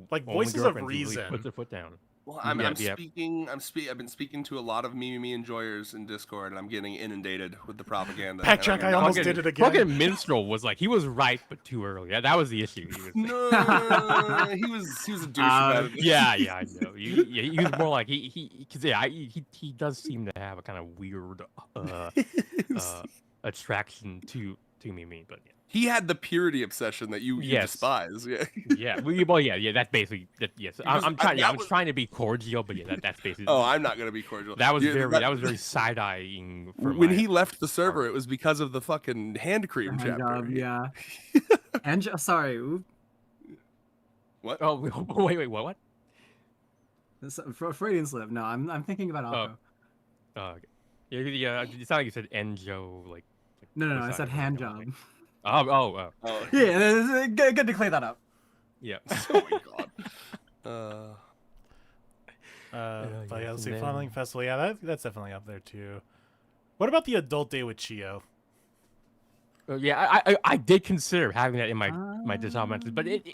Like, only voices of girlfriends who really reason. puts her foot down. Well, Yeah, I've been speaking to a lot of Mimi enjoyers in Discord, and I'm getting inundated with the propaganda. Backtrack, I And I'm almost not did getting- it again. Fucking Minstrel was like, he was right, but too early. That was the issue. He was, No, he was a douche about it. yeah, I know. He was more like he does seem to have a kind of weird attraction to Mimi, but yeah. He had the purity obsession that you Yes. despise. Yeah. Yeah. That's basically that. Yes, Because I'm trying. that I was was- trying to be cordial, but yeah, that's basically. Oh, I'm not gonna be cordial. that was Yeah, very side eyeing. When he left the server, it was because of the fucking hand cream Hand chapter. job, yeah. Sorry. Oop. What? Oh wait, what? Freudian slip. No, I'm thinking about Akko. Okay. Yeah. It sounded like you said Enjo, like. No, I beside said him, hand like, job. Oh. Oh, Yeah, good to clear that up. Yeah. oh my god. But yeah, let's yes, see, and Fondling then- Festival. Yeah, that's definitely up there too. What about the adult day with Chio? Yeah, I did consider having that in my dishonored, but it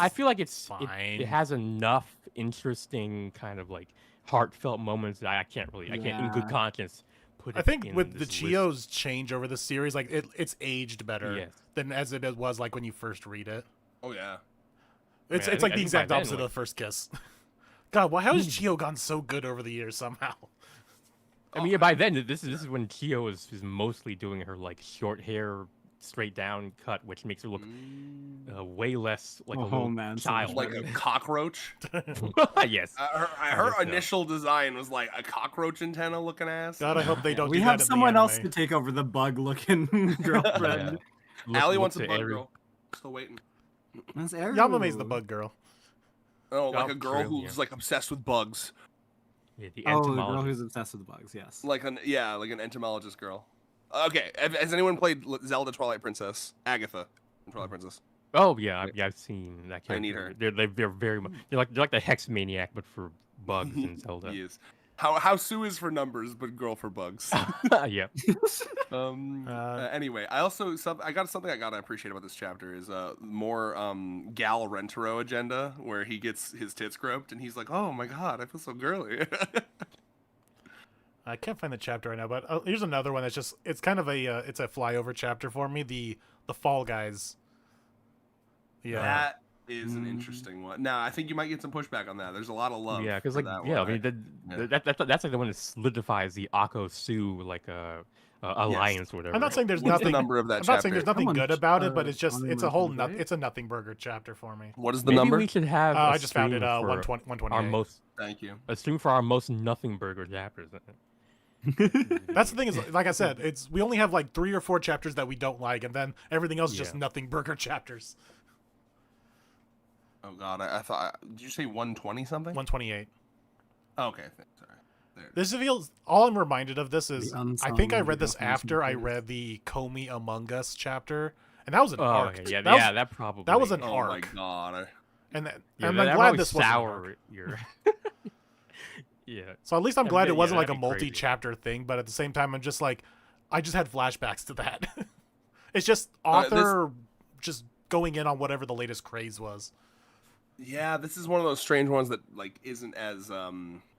I feel like it's fine. it has enough interesting kind of like heartfelt moments that I can't in good Yeah. conscience put it I think in with the this list. Chio's change over the series, like it's aged better Yes. than as it was like when you first read it. Oh yeah. It's I it's think- like I the think by exact then, opposite of like- the first kiss. God, how has Chio gone so good over the years somehow? I mean, by then this is when Kyo is mostly doing her like short hair, straight down cut, which makes her look way less like a little man, so child. like a cockroach. Yes. Her guess so. initial design was like a cockroach antenna looking ass. God, I hope they don't. We do have that in someone the else anime. to take over the bug-looking girlfriend. Allie wants a to bug Eri. girl. Still waiting. That's Eru. Yamame's the bug girl. Oh, like Oh, a girl true, who's yeah. like obsessed with bugs. Yeah, the Oh, the girl entomologist. who's obsessed with bugs. Yes. Like an entomologist girl. Okay, has anyone played Zelda Twilight Princess? Agatha in Twilight Princess. Oh yeah, I've seen that character. I need her. They're very much they're like the hex maniac, but for bugs in Zelda. Yes. How Sue is for numbers, but girl for bugs. Yeah. Anyway, I also I got something I gotta appreciate about this chapter is more Gal Rentaro agenda where he gets his tits groped and he's like, oh my god, I feel so girly. I can't find the chapter right now, but here's another one that's just it's kind of a it's a flyover chapter for me. The Fall Guys. Yeah. That is an interesting one. Now I think you might get some pushback on that. There's a lot of love. Yeah, because for like that yeah, one, I mean that's like the one that solidifies the Akko Sue like alliance or whatever. I'm not saying there's What's nothing. the number of that I'm chapter? not saying there's nothing Someone, good about it, but it's just Someone it's a whole mentioned, right? it's a nothing burger chapter for me. What is the Maybe number? we should have. I a just found it. stream for 128. our most Thank you. a stream for our most nothing burger chapters. That's the thing is, like I said, it's we only have like 3 or 4 chapters that we don't like, and then everything else is just Yeah. nothing burger chapters. Oh god, I thought. Did you say 120 something? 128. Oh, okay, sorry. There. This feels. All I'm reminded of this is, The I think I unsung read this definition after I of read the Komi Among Us chapter, and that was an Oh arc. okay, yeah, that was, that probably that was an Oh my arc, god. and yeah, I'm that glad probably this wasn't an arc. sour your yeah. So at least I'm Yeah, glad it yeah, wasn't like a that'd be crazy. multi-chapter thing, but at the same time, I'm just like, I just had flashbacks to that. It's just This- author just going in on whatever the latest craze was. Yeah, this is one of those strange ones that like isn't as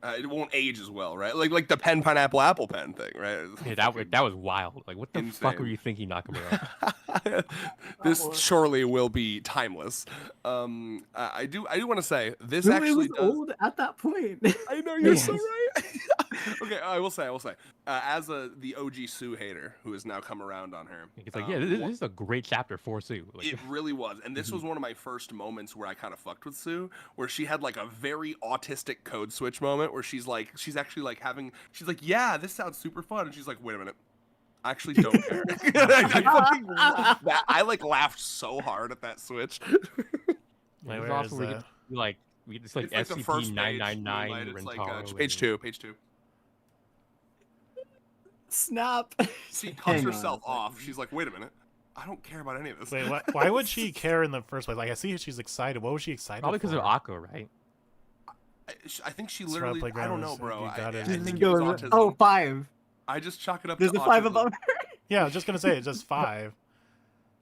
it won't age as well, right? Like the pen pineapple apple pen thing, right? Yeah, that was wild. Like, what the fuck were Insane. you thinking, Nakamura? This surely will be timeless. I do want to say this It actually was does. old at that point. I know you're so Yes. right. Okay, I will say, as the OG Sue hater who has now come around on her. It's like, yeah, this is a great chapter for Sue. Like, It really was, and this was one of my first moments where I kind of fucked with Sue, where she had like a very autistic code switch moment, where she's actually like she's like, yeah, this sounds super fun, and she's like, wait a minute, I actually don't care. I like laughed so hard at that switch. Like, Where it's awesome. is We that? get this like It's like the first page. SCP-999 It's like Rentaro. page two. Snap. She cuts Hang on. herself off. She's like, wait a minute, I don't care about any of this. Wait, why would she care in the first place? Like, I see she's excited. What was she excited Probably because for? of Akko, right? I think she This literally. Rail I don't know, Playground bro. is- you got I it. think it was autism. Oh, 5. I just chalk it up. There's to a 5 autism. above her. Yeah, I was just gonna say it's just 5.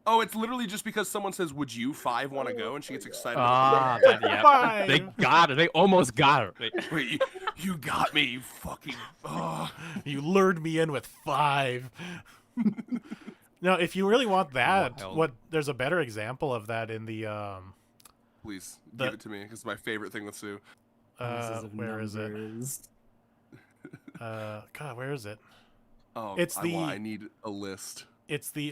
Oh, it's literally just because someone says, "Would you 5 want to go?" and she gets excited. Ah, about yeah. Fine. They got her. They almost got her. it. Wait, you got me, you fucking. Oh. You lured me in with 5. No, if you really want that, Wild. there's a better example of that in the Please The- give it to me. It's my favorite thing with Sue. where is it? God, where is it? Oh, It's I need a list. It's the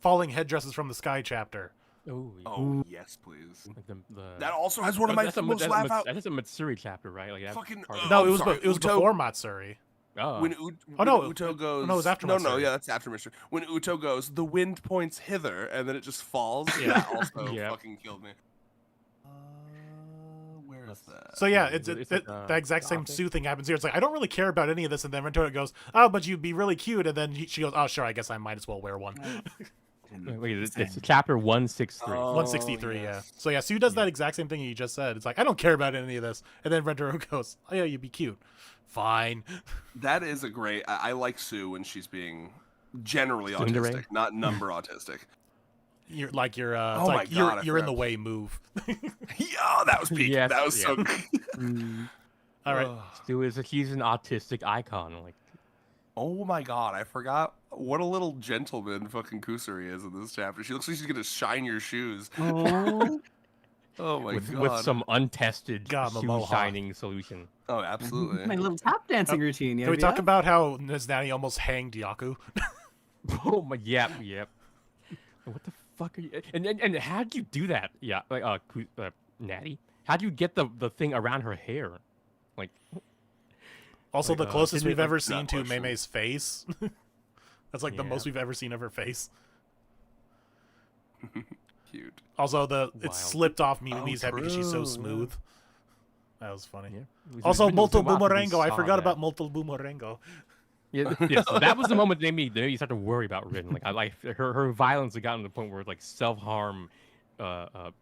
falling headdresses from the sky chapter. Oh, yeah. Oh yes, please. Like the That also has one of my that's a, most that's, laugh out. that's a Matsuri chapter, right? Like that's Fucking- part of No, Oh, it was sorry, it was Uto- before Matsuri. Oh, When no, Uto goes. no, it was after No, Matsuri. yeah, that's after Mr. When Uto goes, the wind points hither, and then it just falls. Yeah. That also Yeah. fucking killed me. Where is that? So yeah, It's it's like, the exact same gothic. Sue thing happens here. It's like I don't really care about any of this, and then Rentora goes, "Oh, but you'd be really cute," and then she goes, "Oh, sure, I guess I might as well wear one." wait, it's chapter 163. Oh, 163, yes. yeah. So yeah, Sue does that exact same thing you just said. It's like I don't care about any of this, and then Rentora goes, "Oh yeah, you'd be cute." Fine. That is a great. I like Sue when she's being generally Tsundere? autistic, not number autistic. You're like you're Oh it's my like God, I you're in the forgot. way move. Yeah, that was peak. Yes, that was so. yeah. Good. All right. He's an autistic icon. Like, Oh my god, I forgot what a little gentleman fucking Kusuri is in this chapter. She looks like she's gonna shine your shoes. Oh. Oh my with god. some untested God, shoe Momoha. shining solution. Oh, absolutely. My little tap dancing routine. Can we talk about how Niznani almost hanged Yaku? Oh my, yep. What the fuck are you? And how'd you do that? Yeah, like Natty. How'd you get the thing around her hair? Like, Also, the closest we've ever seen not to questionable. Meme's face. That's like the most we've ever seen of her face. Cute. Also, it Wild. slipped off Minumi's head because she's so true, smooth. That was funny. yeah. Also, It's been a Molto while since we Boomerango. I saw forgot that. about Molto Boomerango. Yeah, so that was the moment they made. You start to worry about Rin. Like, I like her violence had gotten to the point where like self harm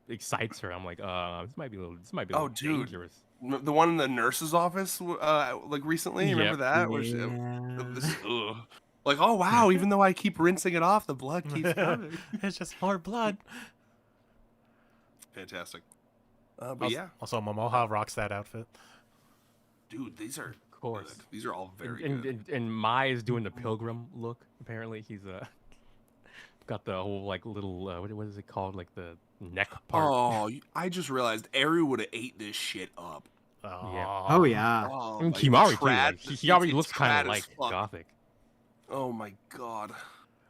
excites her. I'm like, this might be a little Oh, dude. dangerous. The one in the nurse's office, like recently. Yep. Remember that? Where Yeah. like, oh wow! Even though I keep rinsing it off, the blood keeps coming. It's just more blood. Fantastic. But yeah, Also, Momoha rocks that outfit. dude, these are Of course. good. These are all very And, good. and Mai is doing the pilgrim look. Apparently, he's got the whole like little what is it called, like the neck part. Oh, I just realized Eru would have ate this shit up. Oh yeah. Oh, I mean, like, Kimari too. trad- Like, he already it's looks kind trad of as like fuck. gothic. Oh my god.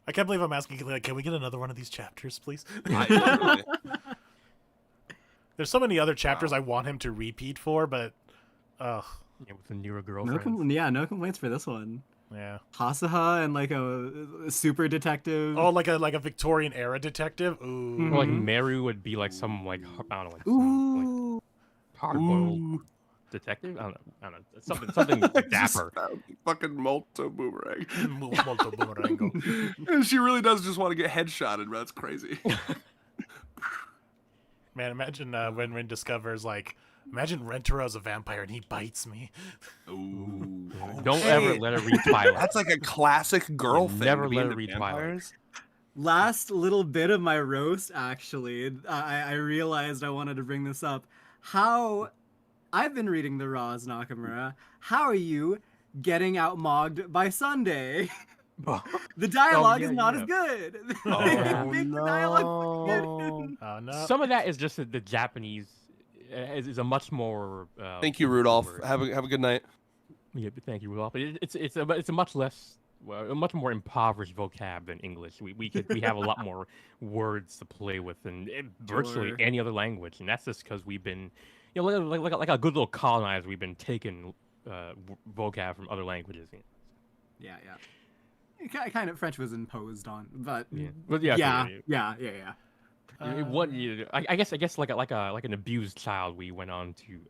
I can't believe I'm asking. Like, can we get another one of these chapters, please? I- There's so many other chapters I want him to repeat for, but, ugh, Yeah, with the newer No, girlfriend. no complaints for this one. yeah. Hasaha and like a super detective. Oh, like a Victorian era detective. Ooh. Or like Mhm. Meru would be like some like I don't know, like some Ooh. like hard-boiled Ooh. detective. I don't know. Something Just dapper. found fucking Molto Boomerang. Molto Boomerango. And she really does just want to get headshotted, bro. That's crazy. Man, imagine when Rin discovers, like, imagine Rentero's a vampire and he bites me. Ooh. Don't Hey, ever let her read Twilight. That's like a classic girl thing. Never to be let her into read Twilight. vampires. Last little bit of my roast, actually, I realized I wanted to bring this up. How I've been reading the Raws, Nakamura. How are you getting outmogged by Sunday? The dialogue yeah, is not yeah. as good. Oh, They make the dialogue good. Oh, no. Some of that is just that the Japanese is a much more. Thank you, Rudolph. word. Have a good night. Yeah, thank you, Rudolph. It's a much less, a much more impoverished vocab than English. We have a lot more words to play with than virtually Sure. any other language, and that's just because we've been, you know, like a good little colonizer, we've been taking vocab from other languages. Yeah. Kind of French was imposed on, but Yeah. But yeah, yeah. I guess like an abused child, we went on to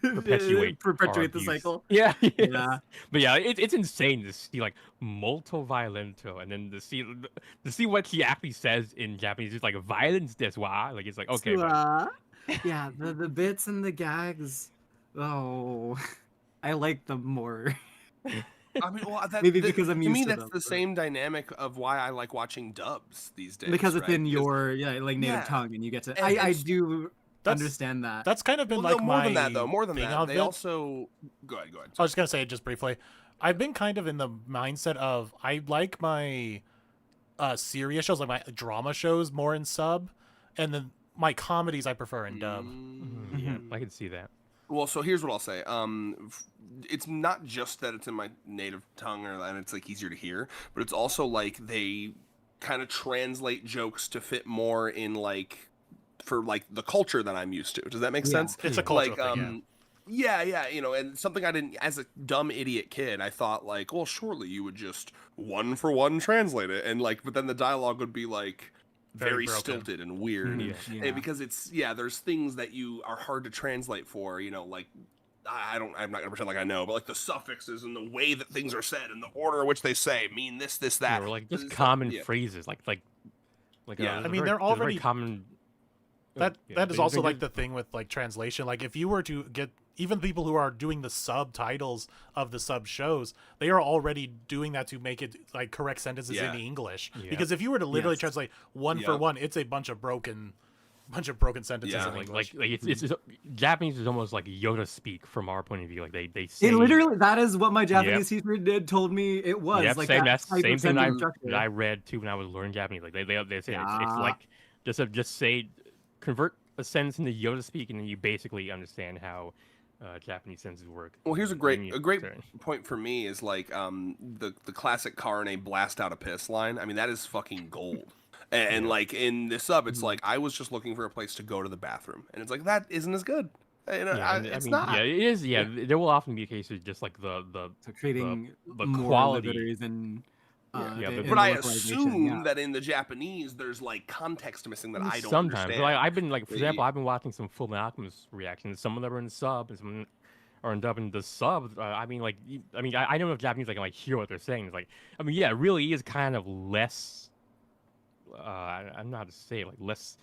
perpetuate our the abuse. cycle. Yeah, Yeah. But yeah, it's insane to see like molto violento, and then to see what she actually says in Japanese. It's like violence des why. Like it's like okay, but Yeah, the bits and the gags. Oh, I like them more. I mean, well, Maybe because I'm to used me, to that's them, the but- same dynamic of why I like watching dubs these days. Because it's right? in Because- your like native Yeah. tongue, and you get to. And I it's- do That's- understand that. That's kind of been Well, like no, more my than that though. More than thing that, of they it. also go ahead. I was just gonna say just briefly. I've been kind of in the mindset of I like my serious shows, like my drama shows, more in sub, and then my comedies I prefer in dub. yeah, I can see that. Well, so here's what I'll say. It's not just that it's in my native tongue and it's like easier to hear, but it's also like they kind of translate jokes to fit more in like for like the culture that I'm used to. Does that make Yeah. sense? It's a cultural Like thing, yeah, you know, and something I didn't, as a dumb idiot kid, I thought like, well, surely you would just one for one translate it, and like, but then the dialogue would be like Very very broken. stilted and weird. Yeah. And because it's there's things that you are hard to translate for, you know, like I'm not gonna pretend like I know, but like the suffixes and the way that things are said and the order in which they say mean this, Yeah, that. or like just It's- common yeah. phrases, like Yeah. I mean, they're there's a very already- common. That yeah, that is they- also they- like the thing with like translation. Like if you were to get even people who are doing the subtitles of the sub shows, they are already doing that to make it like correct sentences Yeah. in English. Yeah. Because if you were to literally Yes. translate one for Yep. one, it's a bunch of broken sentences Yeah. in like English. it's Japanese is almost like Yoda speak from our point of view. Like they say It literally, that is what my Japanese teacher told me it was. Yep, like same. that That's type same of thing sentence that structure. I read too when I was learning Japanese. Like they say it's Yeah. like just say convert a sentence into Yoda speak, and then you basically understand how Japanese senses work. Well, here's a great Sorry. point for me is like the classic Karane blast out a piss line. I mean, that is fucking gold. And like in the sub, it's like I was just looking for a place to go to the bathroom, and it's like that isn't as good. It's not. Yeah, it is. Yeah, there will often be a case of just like the So creating the more quality. liberties and But I assume that in the Japanese, there's like context missing that I don't Sometimes, understand. like I've been like, for example, I've been watching some Full Metal Alchemist reactions. Some of them are in sub, and some are in dub. And the sub, I mean, like, I know enough Japanese I can like hear what they're saying. It's like, I mean, yeah, it really is kind of less. I'm not how to say it, like less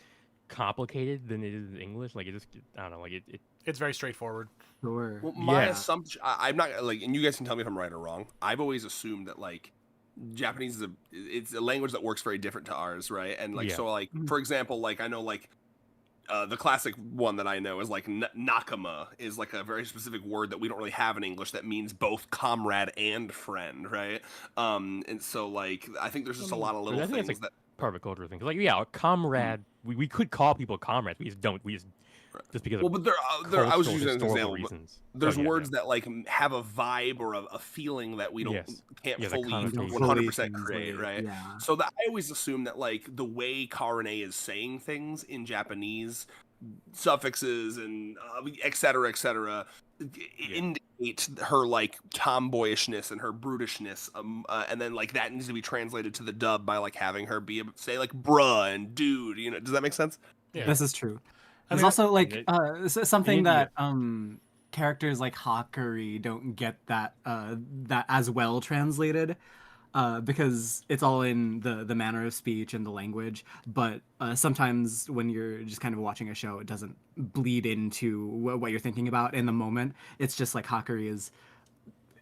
complicated than it is in English. Like it just, I don't know, like It's very straightforward. Sure. Well, my assumption, I'm not like, and you guys can tell me if I'm right or wrong. I've always assumed that like Japanese is it's a language that works very different to ours, right? And like so, like for example, like I know like the classic one that I know is like Nakama is like a very specific word that we don't really have in English that means both comrade and friend, right? And so like I think there's just a lot of little things like that part of a culture thing. Like a comrade. We could call people comrades. We just don't. We just just because. Well, but there I was using an example. Reasons. There's words that like have a vibe or a feeling that we can't fully 100% create, right? Yeah. So that I always assume that like the way Karane is saying things in Japanese, suffixes and et cetera, indicate her like tomboyishness and her brutishness, and then like that needs to be translated to the dub by like having her be say like bruh and dude. You know, does that make sense? Yeah. This is true. There's also like something that characters like Hakuri don't get that that as well translated, because it's all in the manner of speech and the language. But sometimes when you're just kind of watching a show, it doesn't bleed into what you're thinking about in the moment. It's just like Hakuri is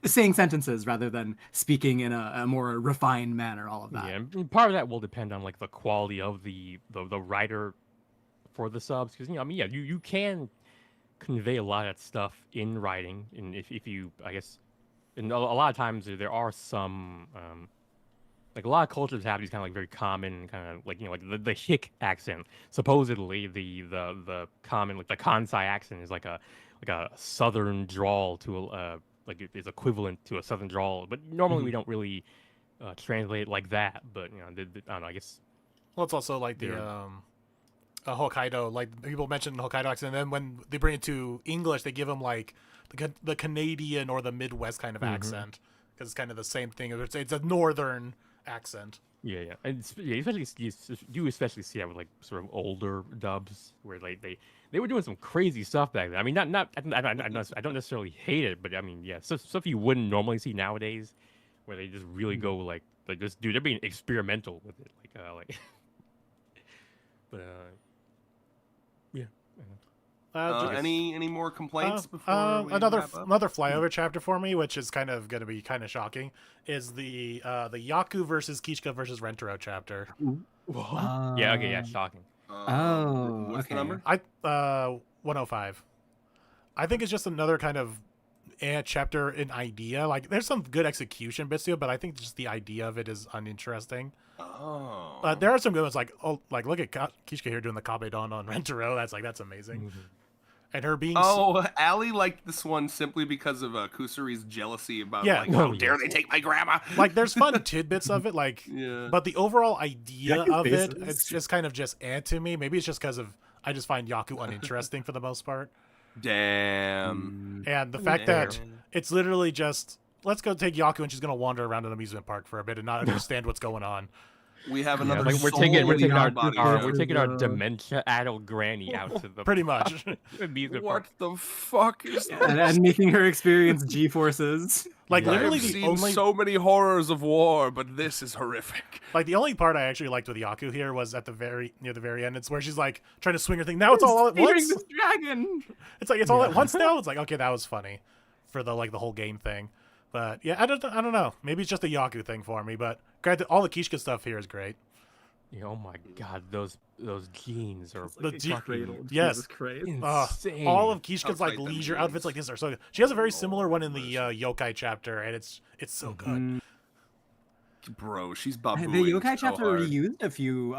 saying sentences rather than speaking in a more refined manner. All of that. Yeah, and part of that will depend on like the quality of the writer for the subs, because you can convey a lot of that stuff in writing, and if you, I guess, and a lot of times there are some like a lot of cultures have these kind of like very common kind of like like the hick accent. Supposedly the common like the Kansai accent is like a southern drawl to like it's equivalent to a southern drawl, but normally we don't really translate it like that. But I don't know, I guess. Well, it's also like the Hokkaido, like people mention Hokkaido accent, and then when they bring it to English, they give them like the Canadian or the Midwest kind of accent, because it's kind of the same thing. It's a northern accent. Yeah, and especially you especially see that with like sort of older dubs where like they were doing some crazy stuff back then. I mean, I don't necessarily hate it, but I mean, yeah, stuff you wouldn't normally see nowadays, where they just really go like just dude, they're being experimental with it, like but yeah. Any more complaints before we another wrap up? another flyover chapter for me, which is kind of going to be kind of shocking, is the Yaku versus Kishka versus Rentaro chapter. Yeah, shocking. What's the number? 105. I think it's just another kind of chapter in idea. Like there's some good execution bits to it, but I think just the idea of it is uninteresting. Oh. There are some good ones like look at Kishka here doing the Kabedon on Rentaro. That's amazing. And her being Allie liked this one simply because of Kusuri's jealousy about how dare they take my grandma. Like there's fun tidbits of it, but the overall idea of it, it's just kind of just to me. Maybe it's just because of I just find Yaku uninteresting for the most part. Damn. And the fact that it's literally just let's go take Yaku and she's gonna wander around an amusement park for a bit and not understand what's going on. We have another. We're taking our dementia-addled granny out to the pretty much. What the fuck is that? And making her experience G-forces. Like literally, I've seen so many horrors of war, but this is horrific. Like the only part I actually liked with Yaku here was at near the very end. It's where she's like trying to swing her thing. Now it's all at once. This dragon. It's like it's all at once now. It's like okay, that was funny for the whole game thing. But yeah, I don't know. Maybe it's just a Yaku thing for me. But granted, all the Kishka stuff here is great. Yeah, oh my god, those jeans are yes, insane. All of Kishka's like leisure outfits like this are so good. She has a very similar one in the yokai chapter, and it's so good. Bro, she's babooing The yokai so chapter hard. reused a few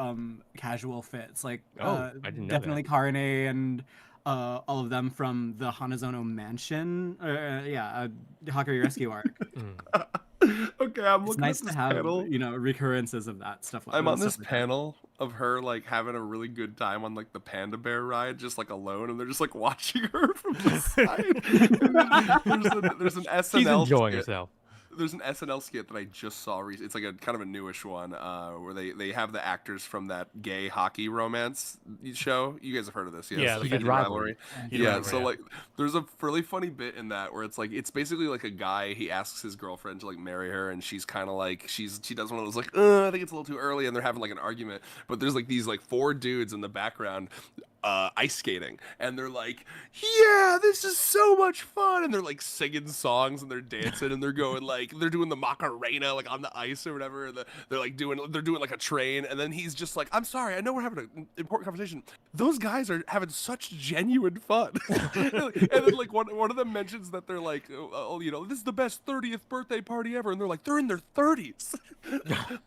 casual fits, like I didn't know definitely Karane and all of them from the Hanazono Mansion, Hakari Rescue arc. Okay, I'm It's looking nice at this to have panel. recurrences of that stuff. I'm on stuff this like that. panel of her like having a really good time on like the panda bear ride, just like alone, and they're just like watching her from the side. And then there's an SNL. She's enjoying skit. herself. There's an SNL skit that I just saw recently. It's like a kind of a newish one, where they have the actors from that gay hockey romance show. You guys have heard of this, yes? Yeah, The the Heated Heated Rivalry. Yeah, so like there's a really funny bit in that where it's like it's basically like a guy, he asks his girlfriend to like marry her, and she's kind of like she does one of those like I think it's a little too early, and they're having like an argument, but there's like these like 4 dudes in the background ice skating, and they're like, yeah, this is so much fun, and they're like singing songs and they're dancing and they're going like they're doing the Macarena like on the ice or whatever, and they're doing like a train, and then he's just like, I'm sorry, I know we're having an important conversation, those guys are having such genuine fun. And then like one of them mentions that they're like, oh, you know, this is the best 30th birthday party ever, and they're like, they're in their 30s.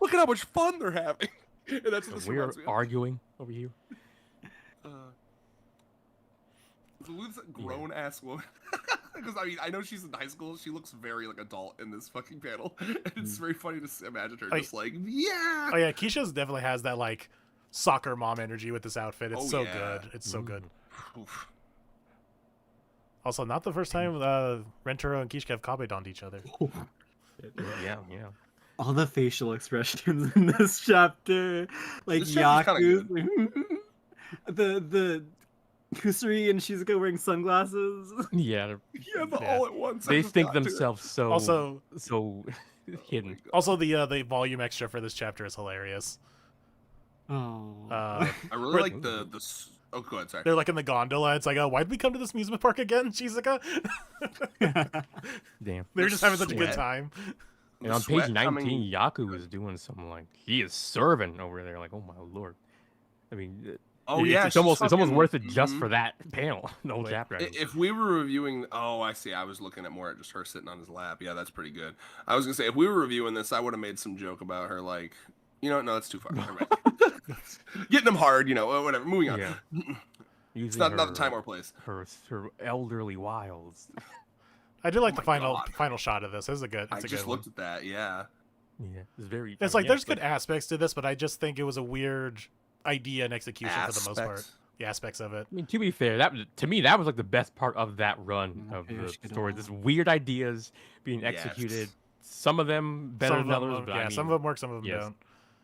Look at how much fun they're having. And that's what this We're reminds me of. arguing over here. This grown ass woman, because I mean I know she's in high school. She looks very like adult in this fucking panel. And it's very funny to imagine her just like yeah. Oh yeah, Keisha's definitely has that like soccer mom energy with this outfit. It's so good. It's so good. Oof. Also, not the first time Rentaro and Kishka have kabedoned each other. Yeah. All the facial expressions in this chapter, like This chapter's Yaku, the Kusuri and Shizuka wearing sunglasses. Yeah. Yeah, but all at once. I They just think got to it. themselves so Also- hidden. Also, the volume extra for this chapter is hilarious. Oh. I really like the. Oh, go ahead. Sorry. They're like in the gondola. It's like, oh, why'd we come to this amusement park again, Shizuka? Damn. They're just having such a good Sweat. time. And The on page sweat 19, coming- Yaku is doing something like he is serving over there. Like, oh my lord. I mean, Oh it's, yeah, it's almost fucking- worth it just mhm. for that panel, the whole chapter. I mean. If we were reviewing, oh, I see. I was looking at more at just her sitting on his lap. Yeah, that's pretty good. I was gonna say if we were reviewing this, I would have made some joke about her, like, you know, no, that's too far. Never mind. Getting them hard, you know, whatever. Moving on. Yeah. It's Using not the time or place. her elderly wiles. I do like Oh the my final God. final shot of this. This is a good. I It's a just good one. looked at that. Yeah. Yeah, it's very. It's like there's good aspects to this, but I just think it was a weird idea and execution for the most part. Aspects. The aspects of it. I mean, to be fair, that to me that was like the best part of that run of Okay, the shit story. on. This weird ideas being Yes. executed. Some of them better Some than of them, others, but yeah, I mean, some of them work, some of them yes. don't.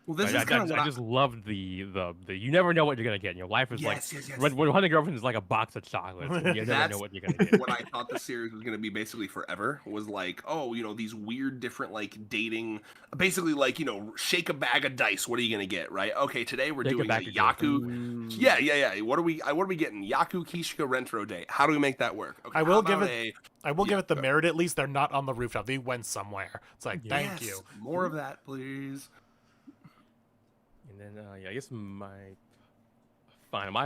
Well, this I, is kind of I just loved the you never know what you're gonna get. Your life is Yes, like yes. when hunting girlfriend is like a box of chocolates. And you never That's know what you're gonna get. what I thought the series was going to be basically forever was like, oh, you know, these weird different like dating, basically like, you know, shake a bag of dice. What are you going to get, right? Okay, today we're Shake a doing a bag of dice. Yaku. Yeah. What are we getting? Yaku Kishika Rentaro Day. How do we make that work? Okay, I will how give about it- I will give it the merit at least they're not on the rooftop. They went somewhere. It's like, thank Yes, you. more of that, please. And then I guess my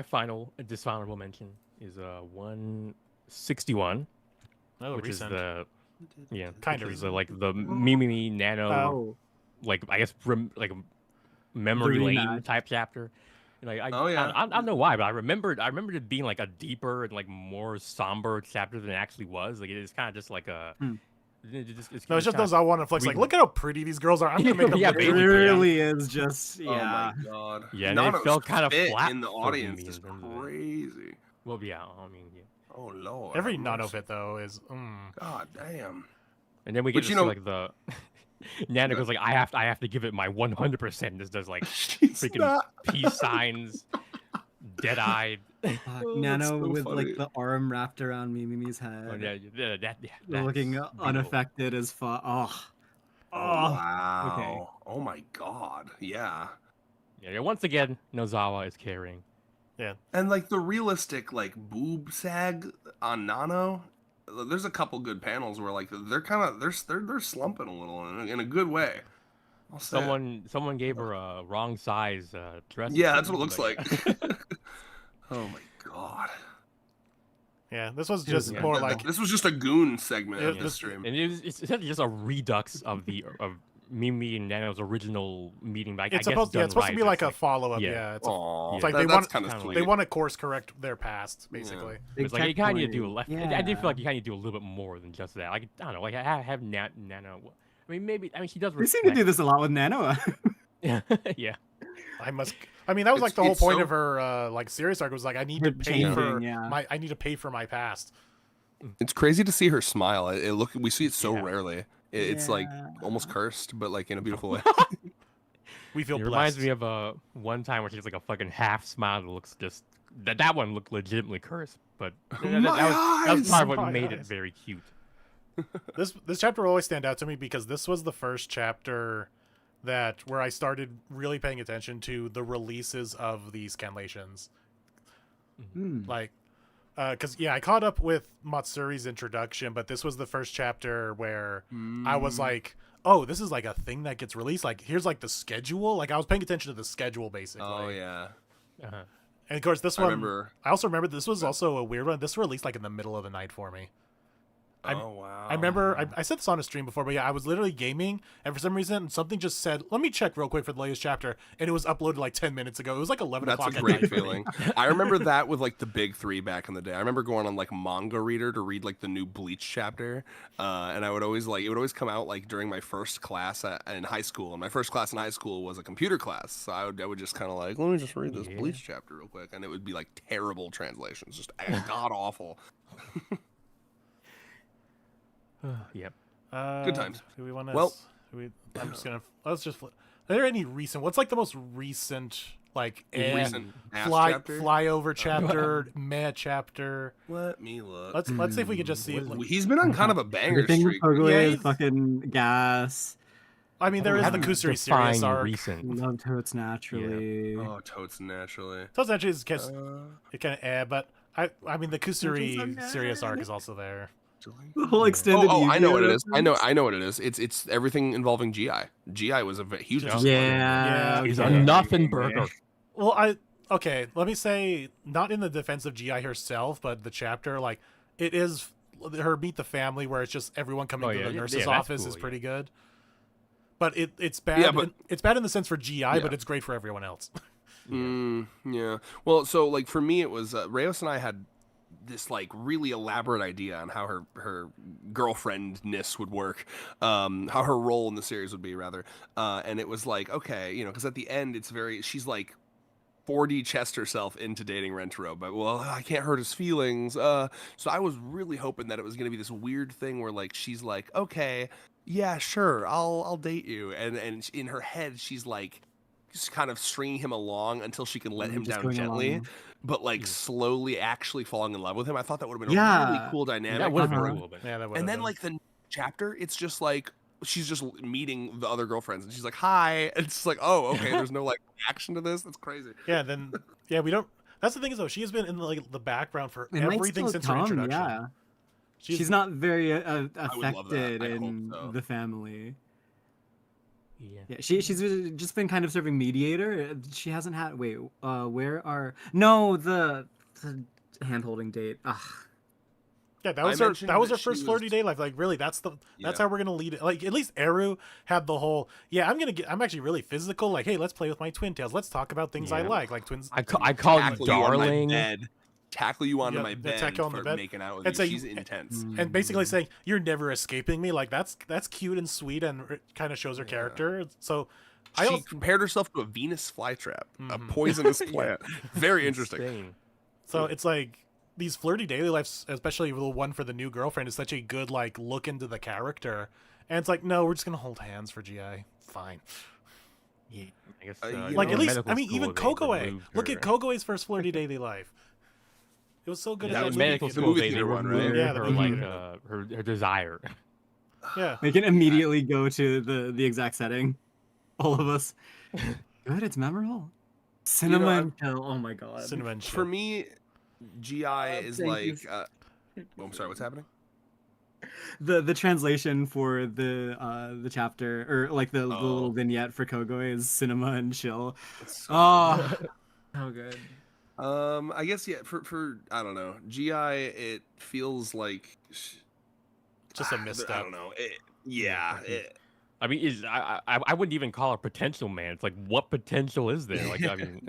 final dishonorable mention is 161, Oh, which recent. is the Kinda which is recent. like the Mimimi Nano Oh. like I guess like a memory The lane rematch. type chapter. And I Oh, yeah. I don't know why, but I remembered it being like a deeper and like more somber chapter than it actually was. Like it's kind of just like a. It's No, it's just kinda- those I want to flex. Like, reading. look at how pretty these girls are. I'm gonna make them Yeah, look It basically, really pretty. really is just Oh my god. Yeah, and it Nano's felt kind of fit flat in the for audience me is in terms of it. crazy. Well, yeah, I mean, yeah. Oh lord. Every have Nano mercy. fit though is. God damn. And then we But get to you see know- like the Nana goes like, I have to give it my 100%. This does like She's freaking not. peace signs, dead-eyed. Nano so with funny. like the arm wrapped around Mimimi's head. Oh, yeah, that's looking beautiful. unaffected as fuck. Oh. Oh, Oh. wow. Oh my god. Yeah. Yeah, once again, Nozawa is carrying. And like the realistic like boob sag on Nano, there's a couple good panels where like they're kind of they're slumping a little in a good way. I'll say it. Someone gave her a wrong size dress. Yeah, that's what it looks like. Oh my god. Yeah, this was It was just good. more like This was just a goon segment Yeah, of this this- stream. And it's essentially just a redux of the Mimi and Nano's original meeting. Like, It's I guess supposed done to right, be like it's a follow up. yeah. Yeah, Aw, it's like that's they want kind of kinda sweet. they want to course correct their past, Yeah. basically. Big It's like you kind of need to do. checkpoint. I did feel like Yeah. you kind of need to do a little bit more than just that. Like, I don't know. Like, I have Nano. I mean, maybe. I mean, she does. We seem to do respect- this a lot with Nano. Yeah. I mean, that was It's- like the whole it's point so- of her like serious arc was like I need Her to pay for changing, yeah. I need to pay for my past. It's crazy to see her smile. We see it so Yeah. rarely. It's like almost Yeah. cursed, but like in a beautiful way. We feel It blessed. reminds me of one time where she's like a fucking half smile that looks just that one looked legitimately cursed, but that was eyes! part of what My made it eyes. very cute. This chapter will always stand out to me because this was the first chapter where I started really paying attention to the releases of these scanlations. Hmm. Like, because I caught up with Matsuri's introduction, but this was the first chapter where I was like, oh, this is like a thing that gets released. Like, here's like the schedule. Like, I was paying attention to the schedule basically. Oh yeah. Uh-huh. And of course, this I one. remember. I also remember this was also a weird one. This released like in the middle of the night for me. Oh wow. I remember I said this on a stream before, but yeah, I was literally gaming, and for some reason, something just said, "Let me check real quick for the latest chapter," and it was uploaded like 10 minutes ago. It was like 11 That's o'clock a at great night for me. feeling. I remember that with like the big three back in the day. I remember going on like Manga Reader to read like the new Bleach chapter, and I would always it would always come out like during my first class in high school. And my first class in high school was a computer class, so I would just kind of like, let me just read this Yeah. Bleach chapter real quick, and it would be like terrible translations, just god awful. Yep. Good times. Do we want to? Well- I'm just gonna. Let's just. Are there any recent? What's like the most recent like Recent ass chapter? flyover chapter, meh chapter? Let me look. Let's see if we could just see it. What like- He's been on kind of a banger Everything with streak. Kogure Yeah, is he's- fucking gas. I mean, there is the Haven't Kusuri serious defined arc. recent. Love Totes naturally. Oh, totes naturally. So it's actually just Uh, it kind of but I mean the Kusuri so serious arc good. is also there. The whole extended. Oh, I know what it is. Yu-Gi-Oh! I know what it is. It's everything involving GI. GI was a huge. Just- Yeah. He's okay. a nothing burger. Well, okay, let me say, not in the defense of GI herself, but the chapter, like, it is her meet the family where it's just everyone coming Oh, to yeah, the yeah, nurse's that's office cool, is yeah. pretty good. But it's bad. Yeah, but- It's bad in the sense for GI, Yeah. but it's great for everyone else. Yeah. Well, so like for me, it was Reyes and I had this like really elaborate idea on how her girlfriendness would work, how her role in the series would be rather, and it was like okay, because at the end she's like 4D chessed herself into dating Rentaro, but well, I can't hurt his feelings. So I was really hoping that it was gonna be this weird thing where like she's like, okay, yeah, sure, I'll date you, and in her head she's like just kind of stringing him along until she can let him Just down going gently, along. but like slowly actually falling in love with him. I thought that would have been a Yeah. really cool dynamic. That would have Uh-huh. been cool, but Yeah, that would. And then like the chapter, it's just like she's just meeting the other girlfriends, and she's like, "Hi," and it's like, "Oh, okay." There's no like action to this. That's crazy. we don't. That's the thing is though, she has been in like the background for It might everything still since her come, introduction. Yeah. She's not very love that. affected I hope in so. the family. yeah. Yeah, she's just been kind of serving mediator. She hasn't had. Wait, where are? No, the hand holding date. Ugh. Yeah, I that was mentioned her that first she flirty was- day life. Like really, that's Yeah. how we're gonna lead it. Like at least Eru had the whole. Yeah, I'm actually really physical. Like, hey, let's play with my twin tails. Let's talk about things I Yeah. like twins. I call you Tackle you on my darling. bed. Tackle you onto Yeah, my yeah, bed tackle on the for bed. making out with And you. say- She's intense. And basically saying you're never escaping me. Like that's cute and sweet, and it kind of shows her character. So I She also, compared herself to a Venus flytrap, a Mhm. poisonous plant. Very interesting. Insane. so it's like these flirty daily lives, especially the one for the new girlfriend, is such a good like look into the character. And it's like, no, we're just gonna hold hands for GI. Fine. Yeah. I guess, You Like know, at least medical I mean school, even they Kokoe. removed Look her. at Kokoe's first flirty daily life. It was so good. Yeah, at was that medical movie the school. movie They theater one, right? removed Yeah, the her movie like theater. her desire. Yeah. They can immediately go to the exact setting. All of us. Good, it's memorable. Cinema I'm- and kill. Oh my god. Cinnamon shit. For me, GI is thank you. like. Oh, I'm sorry. What's happening? The translation for the chapter or like the Oh. little vignette for Kogoe is cinema and chill. It's so Oh, so good. I guess yeah. For I don't know. GI. It feels like Just a I misstep. don't know. Yeah. I mean, I wouldn't even call her potential, man. It's like, what potential is there? Like, I mean,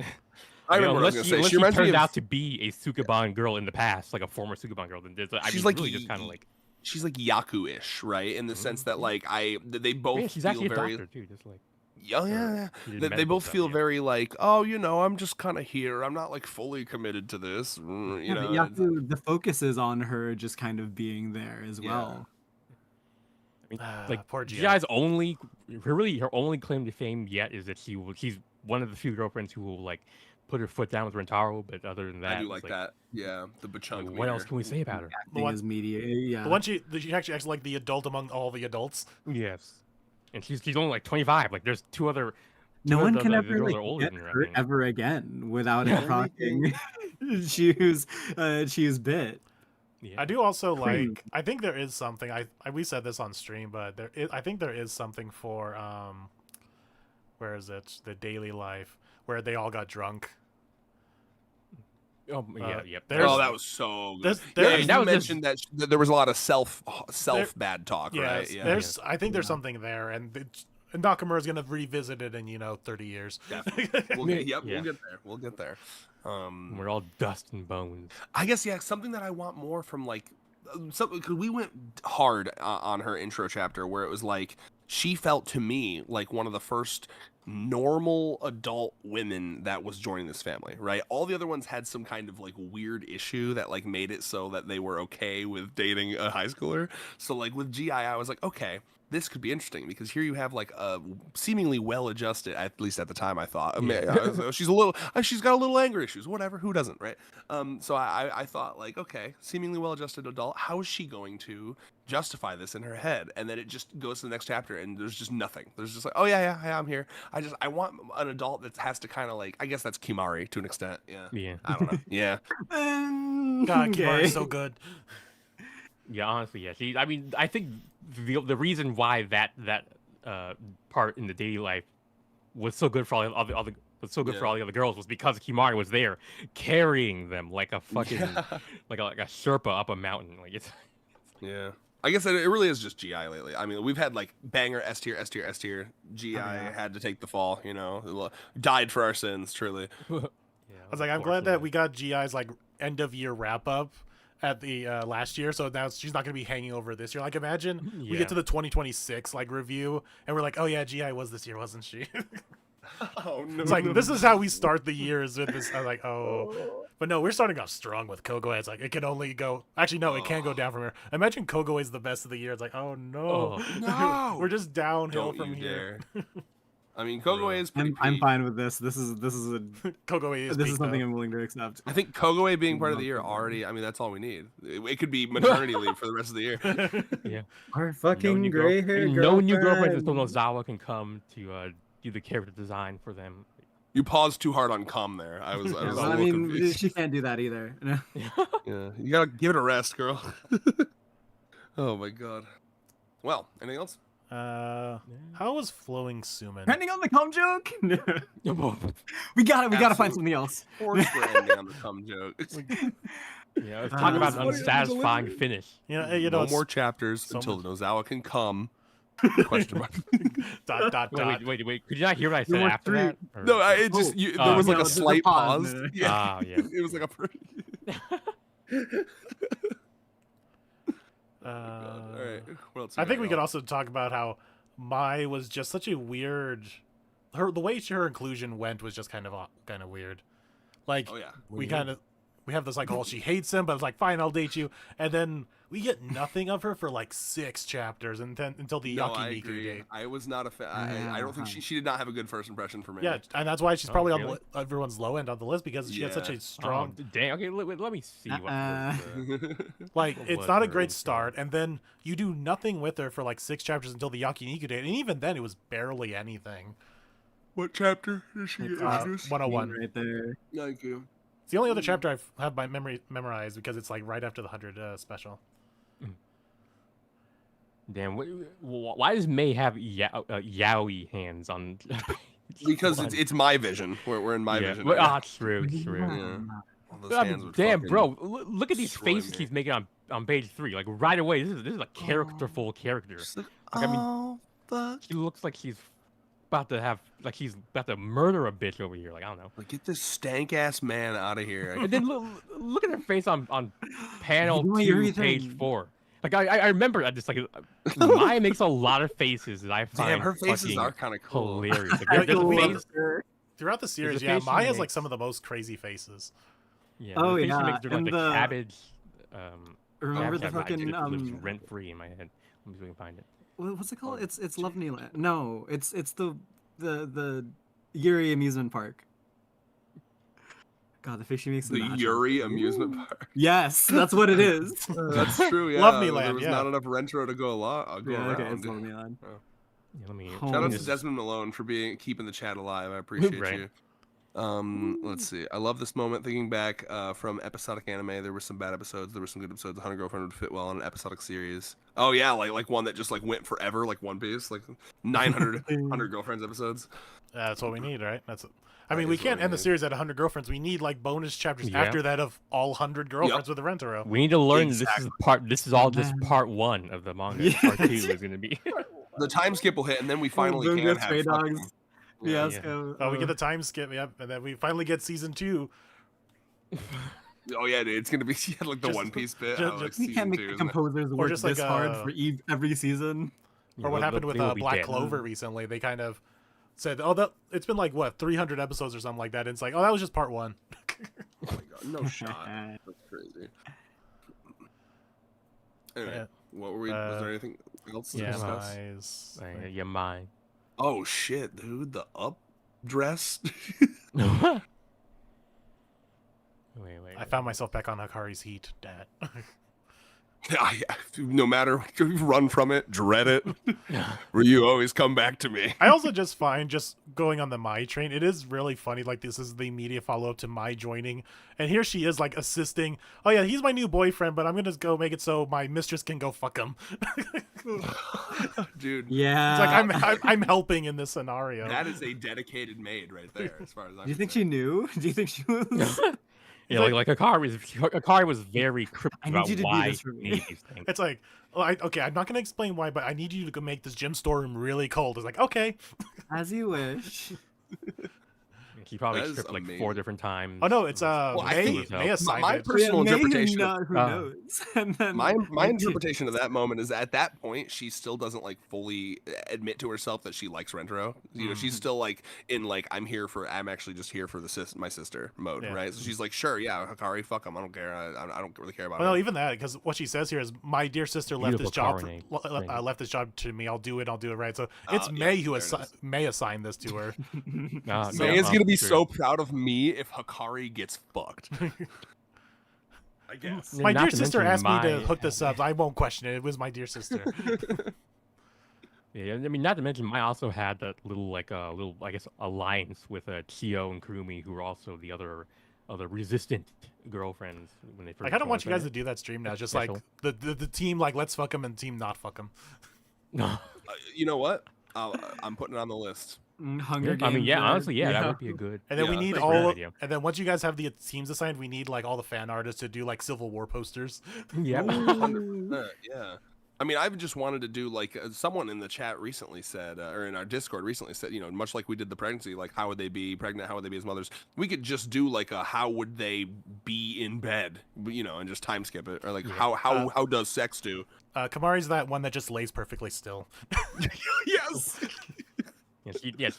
I you know, remember what I was unless gonna she, say. unless She she reminds me turned of. out to be a Sukuban girl in the past, like a former Sukuban girl, then I She's mean, like really just kind of like, she's like Yaku-ish, right? In the sense that like they both yeah, she's feel actually a very. doctor too, just like. Yeah, yeah. She did They medical both stuff, feel yeah. very like, oh, you know, I'm just kind of here. I'm not like fully committed to this. You Yeah, but know, the focus is on her just kind of being there as Yeah. well. I mean, like Poor Gi. Gi's only, her only claim to fame yet is that she's one of the few girlfriends who will like put her foot down with Rentaro. But other than that, I do it's like that. Yeah, the like, Bachunk. what else can we say about her? Acting one- as media, yeah. The one she actually acts like the adult among all the adults. Yes, and she's only like 25. Like there's two other. No two one of can the ever girls like are older get than her, I hurt think. ever again without it proccing choose bit. Yeah. I do also Cream. like. I think there is something. We said this on stream, but I think there is something for where is it? The daily life where they all got drunk. Oh yeah, yep. there's- Oh, that was so good. there's- Yeah, that you was just- mentioned that there was a lot of self bad talk, Yes, right? Yeah, there's. I think there's something there, and Nakamura's gonna revisit it in 30 years. We'll get, yep, Yeah. we'll get there. We'll get there. We're all dust and bones. I guess something that I want more from like something because we went hard on her intro chapter where it was like she felt to me like one of the first normal adult women that was joining this family, right? All the other ones had some kind of like weird issue that like made it so that they were okay with dating a high schooler. So like with GI, I was like, okay, this could be interesting because here you have like a seemingly well-adjusted, at least at the time I thought. I mean, she's got a little anger issues, whatever. Who doesn't, right? So I thought like, okay, seemingly well-adjusted adult. How is she going to justify this in her head? And then it just goes to the next chapter, and there's just nothing. There's just like, oh yeah, I'm here. I want an adult that has to kind of like, I guess that's Kimari to an extent. Yeah. Yeah. I don't know. Yeah. God, Okay. Kimari's so good. Yeah, honestly, yeah. I mean, I think the reason why that part in the daily life was so good for all the other was so good for all the other girls was because Kimari was there carrying them like a fucking like a Sherpa up a mountain. Like it's Yeah. I guess it really is just GI lately. I mean, we've had like banger S tier. GI had to take the fall, you know, died for our sins, truly. I was like, I'm glad that we got GI's like end of year wrap up at the last year, so now she's not gonna be hanging over this year. Like, imagine we Yeah. get to the 2026 like review, and we're like, oh yeah, GI was this year, wasn't she? Oh no. It's like this is how we start the years with this. I'm like, oh, but no, we're starting off strong with Kogoe. It's like it can only go. Actually, no, it can't go down from here. Imagine Kogoe is the best of the year. It's like, oh no, No. we're just downhill Don't from you here. dare. I mean, Kogoe is pretty I'm peak. fine with this. This is Kogoe is this peak, is something though. I'm willing to accept. I think Kogoe being part of the year already, I mean, that's all we need. It could be maternity leave for the rest of the year. Yeah. Our fucking new gray hair no new girlfriends girlfriend. until Nozawa can come to do the character design for them. You paused too hard on cum there. I was a Well, little I mean, confused. she can't do that either. Yeah, you gotta give it a rest, girl. Oh my god. Well, anything else? How was flowing Suman? Depending on the cum joke, we gotta find something else. Of course we're ending on the cum joke. Yeah, let's talk about an What is the unsatisfying finish. You know, No it's more chapters so until much- Nozawa can come. Question mark. dot. Wait. Could you not hear what I said There were after three- that? Or- No, it just there was like no, a there's a slight pause. pause. Yeah. Ah, yeah. It was like a. All right. What else? you I got, think we could y'all? also talk about how Mai was just such a weird. The way her inclusion went was just kind of weird. Like Oh yeah. we have this like, oh, she hates him, but it's like, fine, I'll date you, and then we get nothing of her for like 6 chapters, and then until the No, I Yakiniku agree. date. I was not a fan. I don't think she did not have a good first impression for me. Yeah, and that's why she's probably really? on everyone's low end on the list because she had such a Yeah. strong. Oh, dang. Okay, let me see what. Like, What it's was not a her great intro? start, and then you do nothing with her for like 6 chapters until the Yakiniku date, and even then it was barely anything. What chapter did she get introduced? 101. right there. Thank you. It's the only other chapter I've had my memory memorized because it's like right after the 100 special. Damn. Why does May have yaoi hands on? Because One? it's my vision. We're in my vision. Well, right ah, true. Yeah. All those I hands mean, would damn, fucking bro! Look at these destroy faces me. he's making on page 3. Like right away, this is a characterful character. Just like, Like, I mean, oh, fuck? He looks like he's about to murder a bitch over here. Like, I don't know. Like, get this stank ass man out of here. And then look at her face on panel You know 2, everything. page 4. Like I remember that just like Maya makes a lot of faces that I find Damn, her faces fucking are kind of cool. hilarious. Like, I there's a love face, Throughout the series, a yeah, face she Maya has like makes. some of the most crazy faces. yeah, Oh, the face she yeah, makes during like and the the- cabbage. Remember the cabbage fucking lives rent free in my head. Let me see if I can find it. what's it called? It's Lovely Land. No, it's the Yuri amusement park. God, the fish she makes. in The that Yuri show. amusement park. Yes, that's what it is. That's true. Yeah, Lovely there Land, was yeah. not enough Rentro to go Yeah, okay, around. it's Lovely Land. Yeah, let me. Oh, Shout out Yes. to Desmond Malone for keeping the chat alive. I appreciate Right. you. Let's see. I love this moment. Thinking back from episodic anime, there were some bad episodes. There were some good episodes. 100 Girlfriend would fit well in an episodic series. Oh yeah, like one that just like went forever, like One Piece, like 900 100 Girlfriends episodes. That's what we need, right? That's. I That mean, we is what can't we end the need. series at 100 girlfriends. We need like bonus chapters Yeah. after that of all 100 girlfriends with a Rentaro. We need to learn Exactly. this is all just Man. part 1 of the manga. Yes. Part 2 is gonna be. The time skip will hit, and then we finally Boom can Goes have Stray fucking- Dogs. Yeah. Yes. Oh, we get the time skip, yep, and then we finally get season 2. Oh yeah, dude, it's gonna be like the Just- One Piece bit. just- like just- We season can't make 2, the isn't it? composers work just like, this hard for every season. Or what happened with Black dead. Clover recently? They kind of said, "Oh, that it's been like what 300 episodes or something like that." And it's like, "Oh, that was just part 1." Oh my god, no shot. That's crazy. Anyway, Yeah. what were we? Was there anything else to Yeah, discuss? nice. Yeah, mine. Oh shit, dude, the up dress. wait. I found myself back on Hikari's heat, Dad. No matter you run from it, dread it, where you always come back to me. I also just find just going on the Mai train, it is really funny. Like, this is the immediate follow up to Mai joining. And here she is, like, assisting. Oh, yeah, he's my new boyfriend, but I'm going to go make it so my mistress can go fuck him. Dude, Yeah. It's like I'm helping in this scenario. that is a dedicated maid right there, as far as I'm Do you think concerned. she knew? Do you think she was? Yeah, like Akari was very cryptic I need about you to do why this for he me. needed these things. It's like, well, okay, I'm not going to explain why, but I need you to go make this gym storeroom really cold. It's like, okay. As you wish. He probably That is stripped like 4 amazing. different times. Oh, no, it's I think May assigned my it. personal Yeah, maybe interpretation. not, who Uh, knows? And then My like, interpretation of that moment is that at that point she still doesn't like fully admit to herself that she likes Rentaro. You know, she's still like in like I'm actually just here for my sister mode, Yeah. right? So she's like, sure, yeah, Hikari, fuck him, I don't care, I don't really care about Well, no, him. even that, because what she says here is, my dear sister left this Beautiful job, coronet ring. left this job to me. I'll do it, right. So it's Yeah, May who there it is. May assigned this to her. May is gonna be sure. so proud of me if Hikari gets fucked. I guess. Yeah, My not dear to sister mention asked me to my- hook this up. I won't question it. It was my dear sister. Yeah, I mean, not to mention, Mai also had that little I guess alliance with Chio and Kurumi, who were also the other resistant girlfriends when they first. I kind of want you joined, guys to do that stream now. Just like Special. the team, like, let's fuck him, and team not fuck him. No. You know what? I'm putting it on the list. Hunger Games. I mean, yeah, honestly, yeah, that yeah. would be a good. And then we Yeah, need that's a great all. idea. And then once you guys have the teams assigned, we need like all the fan artists to do like Civil War posters. Yeah. 100%, yeah. I mean, I've just wanted to do like someone in the chat recently said, or in our Discord recently said, you know, much like we did the pregnancy, like how would they be pregnant, how would they be as mothers? We could just do like a how would they be in bed, you know, and just time skip it, or like how does sex do? Kamari's that one that just lays perfectly still. Yes.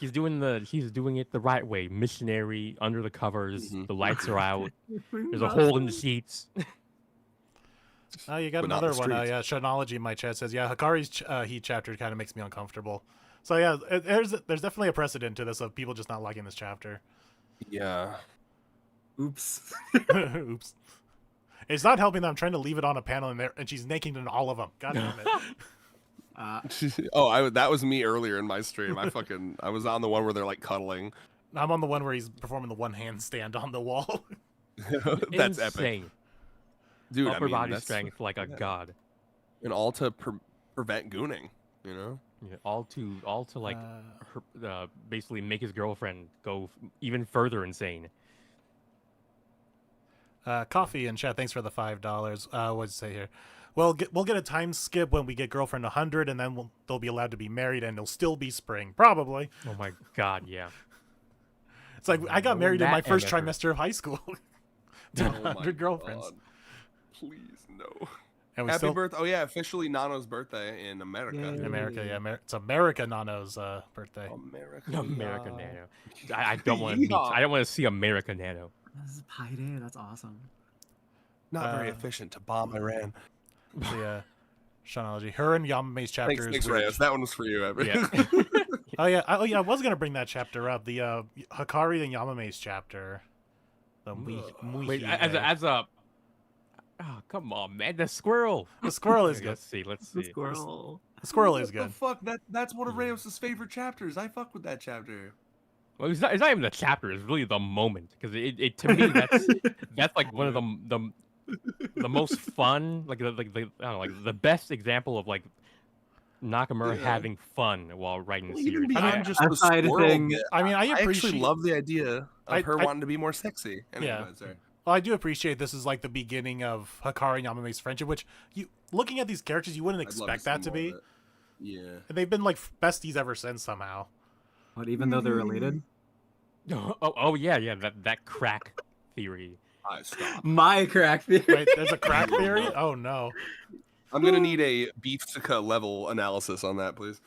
He's doing it the right way. Missionary under the covers. The lights are out. There's a hole in the sheets. Oh, you got But not in another the one. streets. Yeah, Shadnology in my chat says, yeah, Hikari's heat chapter kind of makes me uncomfortable. So yeah, there's definitely a precedent to this of people just not liking this chapter. Yeah. Oops. Oops. It's not helping that I'm trying to leave it on a panel and she's naked in all of them. God damn it. That was me earlier in my stream. I was on the one where they're like cuddling. I'm on the one where he's performing the one handstand on the wall. That's epic, Insane. dude. Upper I mean, body that's- strength like a god. and all to prevent gooning. You know. Yeah, all to like basically make his girlfriend go even further insane. Coffee in chat, thanks for the $5. What'd you say here? we'll get a time skip when we get girlfriend 100, and then they'll be allowed to be married, and it'll still be spring, probably. Oh my god, yeah. It's like I got No, married in my that first effort. trimester of high school. to Oh my 100 girlfriends, God. Please no. and we Happy still birthday! Oh yeah, officially Nano's birthday in America. in America. Yeah, it's America Nano's birthday. America. American Nano. I don't want to meet. Yeehaw. I don't want to see American Nano. This is Pi Day. That's awesome. Not very Uh, efficient to bomb Iran. The Shanaology. Her and Yamame's chapter Thanks, is Reyes. That one was for you, Evan. Yeah. Oh yeah, I was gonna bring that chapter up. The Hikari and Yamame's chapter. The Wait, as a. Oh come on, man! The squirrel. the squirrel is good. Let's see. Let's see. Squirrel. The squirrel is What the good. fuck? That's one of Reyes' favorite chapters. I fuck with that chapter. Well, it's not even the chapter. It's really the moment because it to me that's like one of the most fun, like I don't know, like the best example of like Nakamura Yeah. having fun while writing the Even series. beyond just I the find squirrel thing- bit, I mean, I I appreciate. actually love the idea of I- her I- wanting to be more sexy. Anyway, Yeah. go ahead, sorry. Well, I do appreciate this is like the beginning of Hikari and Yamame's friendship, which you looking at these characters, you wouldn't I'd love expect see that to more be. of it. Yeah. And they've been like besties ever since somehow. What? Even though they're related? Oh yeah, that crack theory. I stop. My crack theory. Wait, there's a crack theory? Oh no. I'm gonna need a Beeftica level analysis on that, please.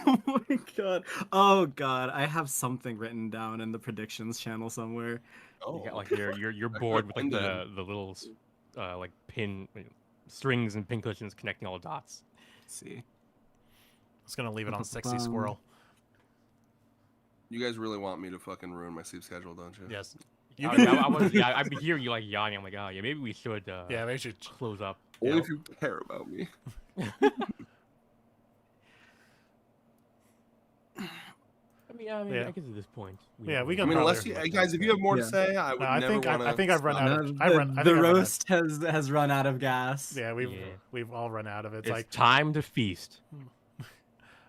Oh my god. Oh god. I have something written down in the predictions channel somewhere. Oh, You got like you're bored with like the little like pin strings and pin cushions connecting all the dots. Let's see. I was gonna leave it on sexy squirrel. You guys really want me to fucking ruin my sleep schedule, don't you? Yes. I've been hearing you like yawning. I'm like, oh yeah, maybe we should Yeah, they should. close up. Only Yeah. if you care about me. I mean, Yeah. I guess at this point. Yeah, we I can mean, probably- unless you guys, if you have more to Yeah. say, I would No, I never think want to. I think I've run out. No, Of, I've run. I the think I've run out. roast has run out of gas. Yeah, Yeah. we've all run out of it. It's It's like time to feast.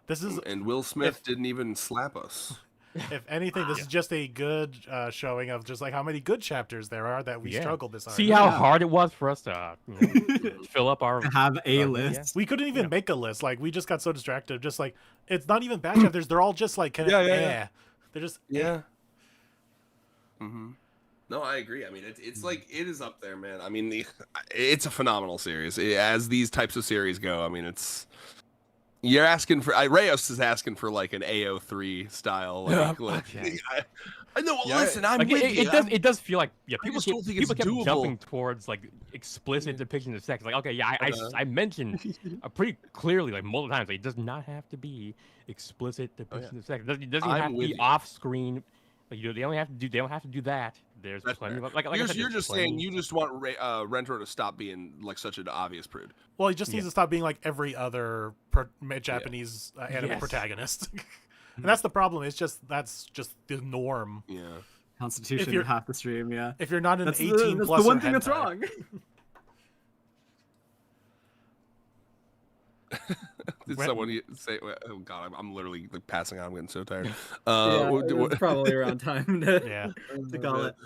this is, And Will Smith didn't even slap us. if anything, this is just a good showing of just like how many good chapters there are that we Yeah. struggled this hard. See how Yeah. hard it was for us to fill up our. To have a yeah. list. We couldn't even Yeah. make a list. Like we just got so distracted. Just like it's not even bad chapters. They're all just like kind of Yeah. They're just Yeah. Mm-hmm. No, I agree. I mean, it's like it is up there, man. I mean, it's a phenomenal series. As these types of series go, I mean, you're asking for. Reyes is asking for like an AO3 style. Like, Okay. I know. Well, Yeah, listen, I'm like, with it, you. it does feel like people just don't think it's kept doable. jumping towards like explicit depictions of sex. Like okay, yeah, I mentioned pretty clearly like multiple times. Like, it does not have to be explicit depictions of sex. It doesn't I'm have to with be you. off screen. Like they don't have to do that. There's That's plenty fair. of like I said, You're there's just saying plenty- you just want Rentro to stop being like such an obvious prude. well, he just needs to stop being like every other Japanese anime Yes. protagonist. And that's the problem. It's just that's just the norm. Yeah. Constitution you're- and half the stream, yeah. If you're not an That's 18 the plus one or thing that's hentai. wrong. Did Ren- someone say? Oh God, I'm literally like passing out. I'm getting so tired. Yeah, what- it's probably around time to, Yeah. to call it.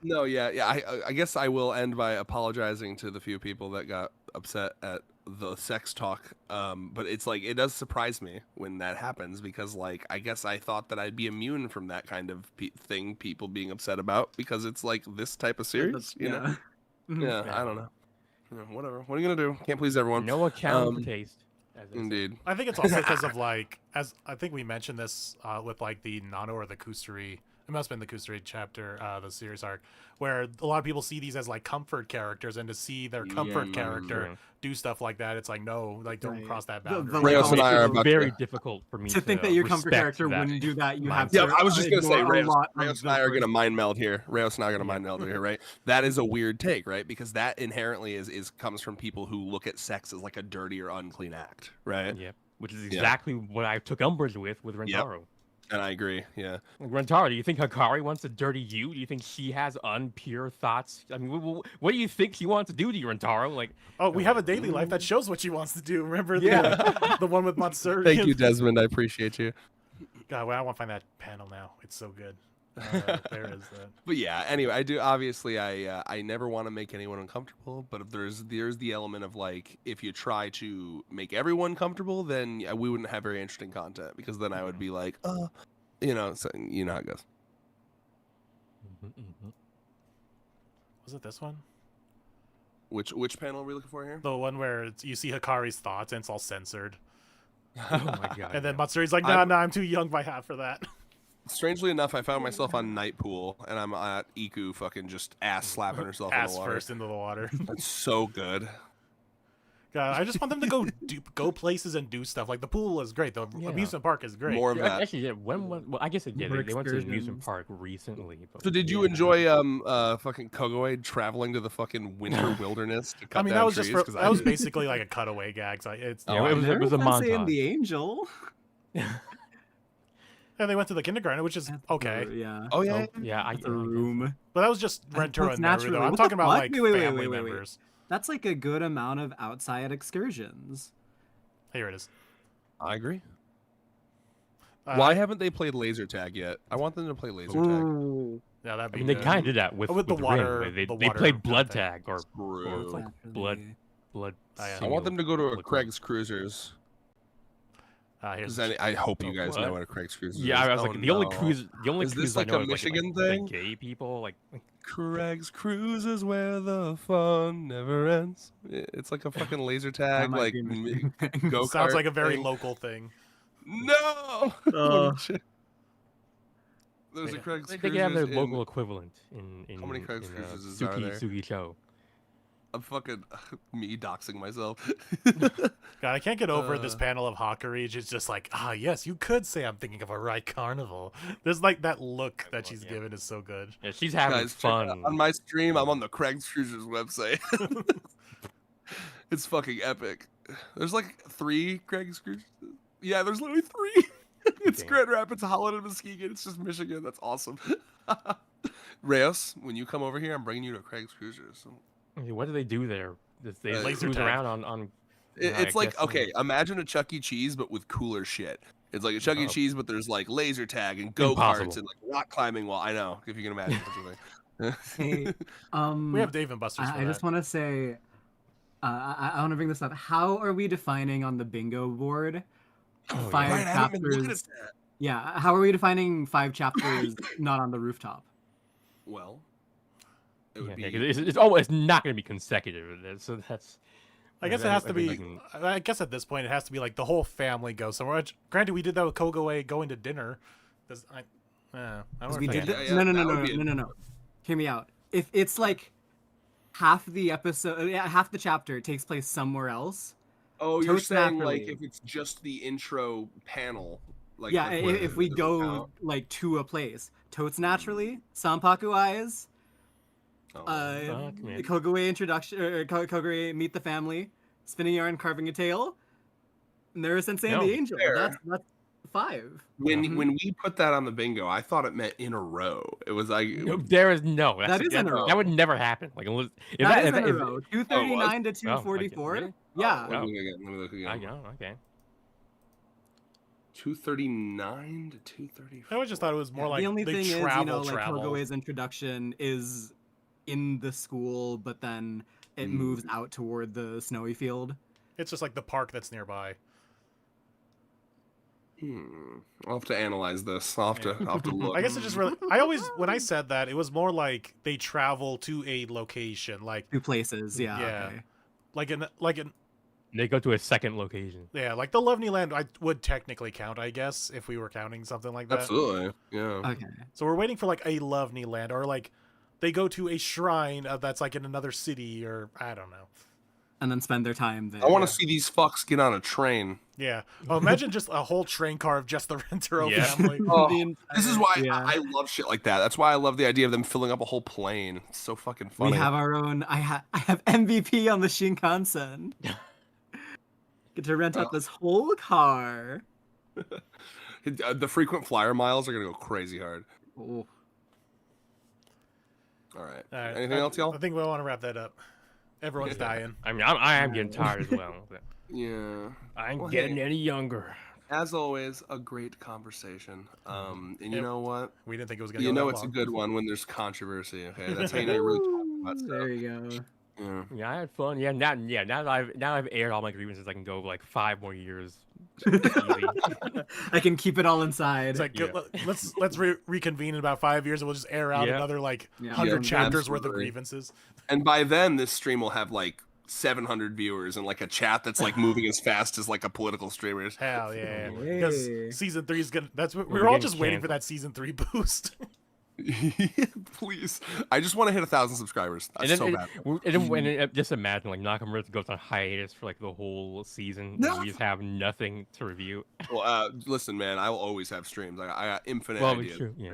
No, yeah. I guess I will end by apologizing to the few people that got upset at the sex talk. But it's like it does surprise me when that happens because like I guess I thought that I'd be immune from that kind of thing people being upset about because it's like this type of series. You know? Mhm. Yeah, I don't know. Whatever. What are you gonna do? Can't please everyone. no account for Um, taste. As they say. Indeed. I think it's also because of like, as I think we mentioned this with like the Nano or the Kusuri. It must have been the Kusuri chapter, the series arc, where a lot of people see these as like comfort characters, and to see their comfort Yeah, character true. do stuff like that, it's like no, like don't Right. cross that The- boundary. the, Reyes like, and I are It's about very to. difficult for me to think that your comfort respect character that. wouldn't do that, you have mindset. to. Yeah, I was just gonna say, ignore a Reyes lot and of I the are gonna first- mind meld here. Reyes and I are gonna mind meld here, right? That is a weird take, right? Because that inherently is comes from people who look at sex as like a dirty or unclean act, right? Yeah, which is exactly what I took umbrage with Rentaro. And I agree. Yeah. Like, Rentaro, do you think Hikari wants to dirty you? Do you think she has unpure thoughts? I mean, what do you think she wants to do to you, Rentaro? Like, Oh, we have a daily life that shows what she wants to do. Remember the one with Matsuri? Thank you, Desmond. I appreciate you. God, well, I want to find that panel now. It's so good. There is that. But yeah, anyway, I do obviously I never want to make anyone uncomfortable, but if there's the element of like if you try to make everyone comfortable, then yeah, we wouldn't have very interesting content because then I would be like, you know, so you know how it goes. Was it this one? Which panel are we looking for here? The one where you see Hikari's thoughts and it's all censored. Oh my god. And then Matsuri's like, nah, I'm too young by half for that. Strangely enough, I found myself on Night Pool, and I'm at Iku fucking just ass slapping herself in Ass the water. first into the water. That's so good. God, I just want them to go places and do stuff. Like the pool is great. The amusement park is great. More of that. Actually, yeah. Well, I guess they went to the amusement excursions. park recently. But So did you enjoy fucking Kogoe traveling to the fucking winter wilderness to cut I mean, down that was trees? just 'Cause that was basically like a cutaway gag. So it's Yeah, it was a Never saying montage. the angel. and they went to the kindergarten, which is okay. Yeah. Oh yeah. Yeah, It's a room. But that was just Renter That's and Meru, naturally- though. I'm what the talking about fuck? like Wait, family wait. members. That's like a good amount of outside excursions. Here it is. I agree. Uh, Why haven't they played laser tag yet? I want them to play laser tag. Ooh. Yeah, that'd I be mean, they good. kind of did that with With the Ring, water- where They the they water played blood thing. tag or Screw. like blood. I I want them to go to a Like, Craig's Cruisers. Here's 'Cause I hope you guys What? know what a Craig's Cruisers Yeah, is. I was Oh, like the only no. cruise. The only Is cruise this like I know a is Michigan like thing? gay people like. Craig's Cruisers where the fun never ends. It's like a fucking laser tag, might like be Michigan. go. sounds like a very local thing. No. Oh. Shit. There's a Yeah. Craig's They Cruisers. can have their in- local equivalent in How many Craig's in, Cruises are there? Suki Show. I'm fucking me doxing myself. God, I can't get over this panel of Hakari. It's just like, yes, you could say I'm thinking of a right carnival. There's like that look that she's given is so good. Yeah, she's having Guys, check it out. fun. On my stream, I'm on the Craig's Cruisers website. It's fucking epic. There's like 3 Craig's Cruisers. Yeah, there's literally 3. It's Damn. Grand Rapids, Holland, and Muskegon. It's just Michigan. That's awesome. Reyes, when you come over here, I'm bringing you to Craig's Cruisers. What do they do there? They Laser cruise tag. around on. It's I like, guess, okay, imagine a Chuck E. Cheese, but with cooler shit. It's like a Chuck E. Oh. Cheese, but there's like laser tag and go-karts Impossible. and like rock climbing wall. I know, if you can imagine such a Hey, thing. We have Dave and Buster's for I that. just want to say, I want to bring this up. How are we defining on the bingo board Oh, yeah. 5 Brian, I haven't been looking chapters? at that. Yeah, how are we defining 5 chapters not on the rooftop? Well, it would Yeah, be... 'cause it's not going to be consecutive. So that's. I guess it has to be. I guess at this point it has to be like the whole family goes somewhere. Which, granted, we did that with Kogoe going to dinner. I don't know. We if I did get that. it. yeah, No. that would be No. Hear me out. If it's like half the episode, half the chapter takes place somewhere else. Oh, you're Totes saying like naturally. if it's just the intro panel, like Yeah, like where if we it doesn't go count? like to a place, totes naturally, Sanpaku eyes, Oh. Fuck, man. Kogoe introduction, or Kogoe meet the family, spinning yarn, carving a tail, Nera Sensei and No, the angel. fair. That's 5. When we put that on the bingo, I thought it meant in a row. It was like No, there is no. That is in a row. That would never happen. Like unless if That is if in a if- row. 239 to Oh, okay, 244. really? Yeah. Let me look again. Let me look I again. know. Okay. 239 to 234. I just thought it was more like the only they thing is, travel. like Kogoe's introduction is in the school, but then it moves out toward the snowy field. It's just like the park that's nearby. I'll have to analyze this. I'll have to look. I guess it just really. I always when I said that it was more like they travel to a location, like 2 places, yeah. Yeah. Okay. like an They go to a second location. yeah, like the Lovely Land. I would technically count, I guess, if we were counting something like that. Absolutely. Yeah. Okay. So we're waiting for like a Lovely Land, or like they go to a shrine that's like in another city, or I don't know. And then spend their time there. I want to see these fucks get on a train. Yeah. Oh, imagine just a whole train car of just the Rentaro Yeah. family. Oh, The entire- this is why yeah. I love shit like that. That's why I love the idea of them filling up a whole plane. It's so fucking funny. We have our own. I have MVP on the Shinkansen. Get to rent out this whole car. The frequent flyer miles are gonna go crazy hard. Oh. All right. All right. Anything else, y'all? I think we want to wrap that up. Everyone's dying. I mean, I am getting tired as well. But Yeah. I ain't Well, getting hey. any younger. As always, a great conversation. And you know what? We didn't think it was gonna You go know that it's a long. good one when there's controversy. Okay, that's how you know you're really talking about stuff. There you go. Yeah. Yeah, I had fun. Yeah, now that I've aired all my grievances, I can go like 5 more years. Easy. I can keep it all inside. It's like Yeah. let's reconvene in about 5 years and we'll just air out Yeah. another like Yeah. 100 Yeah, chapters worth of absolutely. grievances. And by then, this stream will have like 700 viewers and like a chat that's like moving as fast as like a political streamer's. Hell yeah! Hey. Because season 3 is gonna. That's what We're we're all getting just waiting for canceled. that season 3 boost. Please, I just want to hit 1,000 subscribers. And That's then, so bad. and then just imagine like Nakamura goes on hiatus for like the whole season. No. And we just have nothing to review. Well, listen, man, I will always have streams. I got infinite Well, ideas. true, yeah.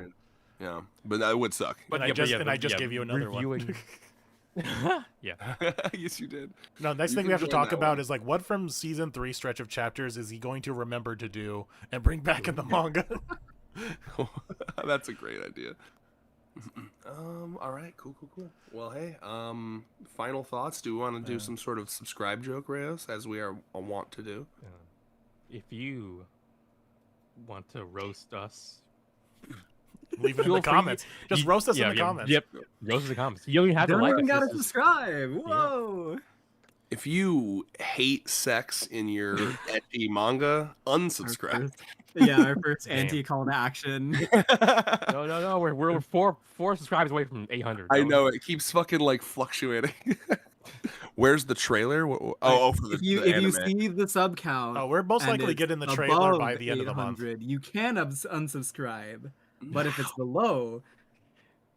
Yeah, but that would suck. And I just gave you another one. Yeah. Yes, you did. No, next You thing can we have to join talk that about one. is like what from season 3 stretch of chapters is he going to remember to do and bring back in the manga? That's a great idea. All right, cool. Well, hey, final thoughts. Do we want to do some sort of subscribe joke, Reyes, as we are wont to do? If you want to roast us, Leave it in feel the free. comments. Just roast us in the yeah, comments. Yep. Roast us in the comments. You don't even have to Don't like even us. gotta Just- subscribe. Whoa. If you hate sex in your ecchi manga, unsubscribe. Our first Damn. anti-call to action. No. We're four subscribers away from 800. I Don't- know it keeps fucking like fluctuating. Where's the trailer? For the, If you the anime. see the sub count, Oh, we're most and likely it's getting the trailer above by the end of the month. 800, you can unsubscribe. But if it's below,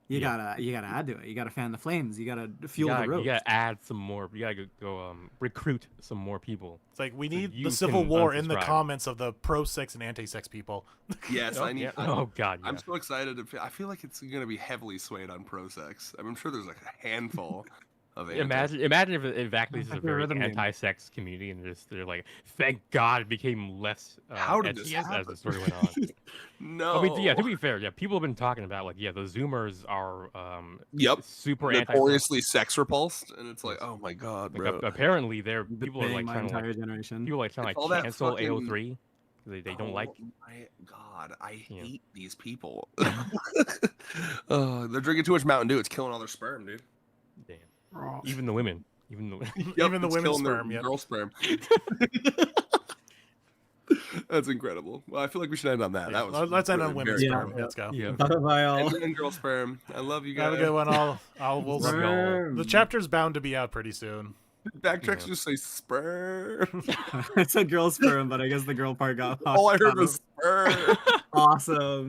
you gotta add to it. You gotta fan the flames. You gotta fuel the you road. gotta add some more. You gotta go recruit some more people. It's like we So need you the civil can war in the unsubscribe. comments of the pro-sex and anti-sex people. Yes, I need. Yeah. Oh god. Yeah. I'm so excited. I feel like it's going to be heavily swayed on pro sex. I'm sure there's like a handful of anti. Imagine if it actually is a Like a very rhythm game. anti-sex community, and they're like, thank God it became less How did this edgy as the happen? story went on. No. I mean, yeah, to be fair, yeah, people have been talking about like, yeah, the Zoomers are Yep. super anti. Notoriously sex repulsed, and it's like, oh my god, Like, bro. apparently, Been people are paying like my trying to entire like generation. people are like trying It's to all like that cancel fucking- AO3. They don't like. My god, I Yeah. hate these people. They're drinking too much Mountain Dew. It's killing all their sperm, dude. Damn. Even the women. Even the. Even the it's women's killing their sperm, yep. girl sperm. That's incredible. Well, I feel like we should end on that. That was. Let's end really on women's very sperm. powerful. Let's go. Yeah. Bye all. And girl sperm. I love you guys. Have a good one. We'll Love y'all. the chapter's bound to be out pretty soon. Backtracks Yeah. just say sperm. It's a girl sperm, but I guess the girl part got All I heard was sperm. awesome.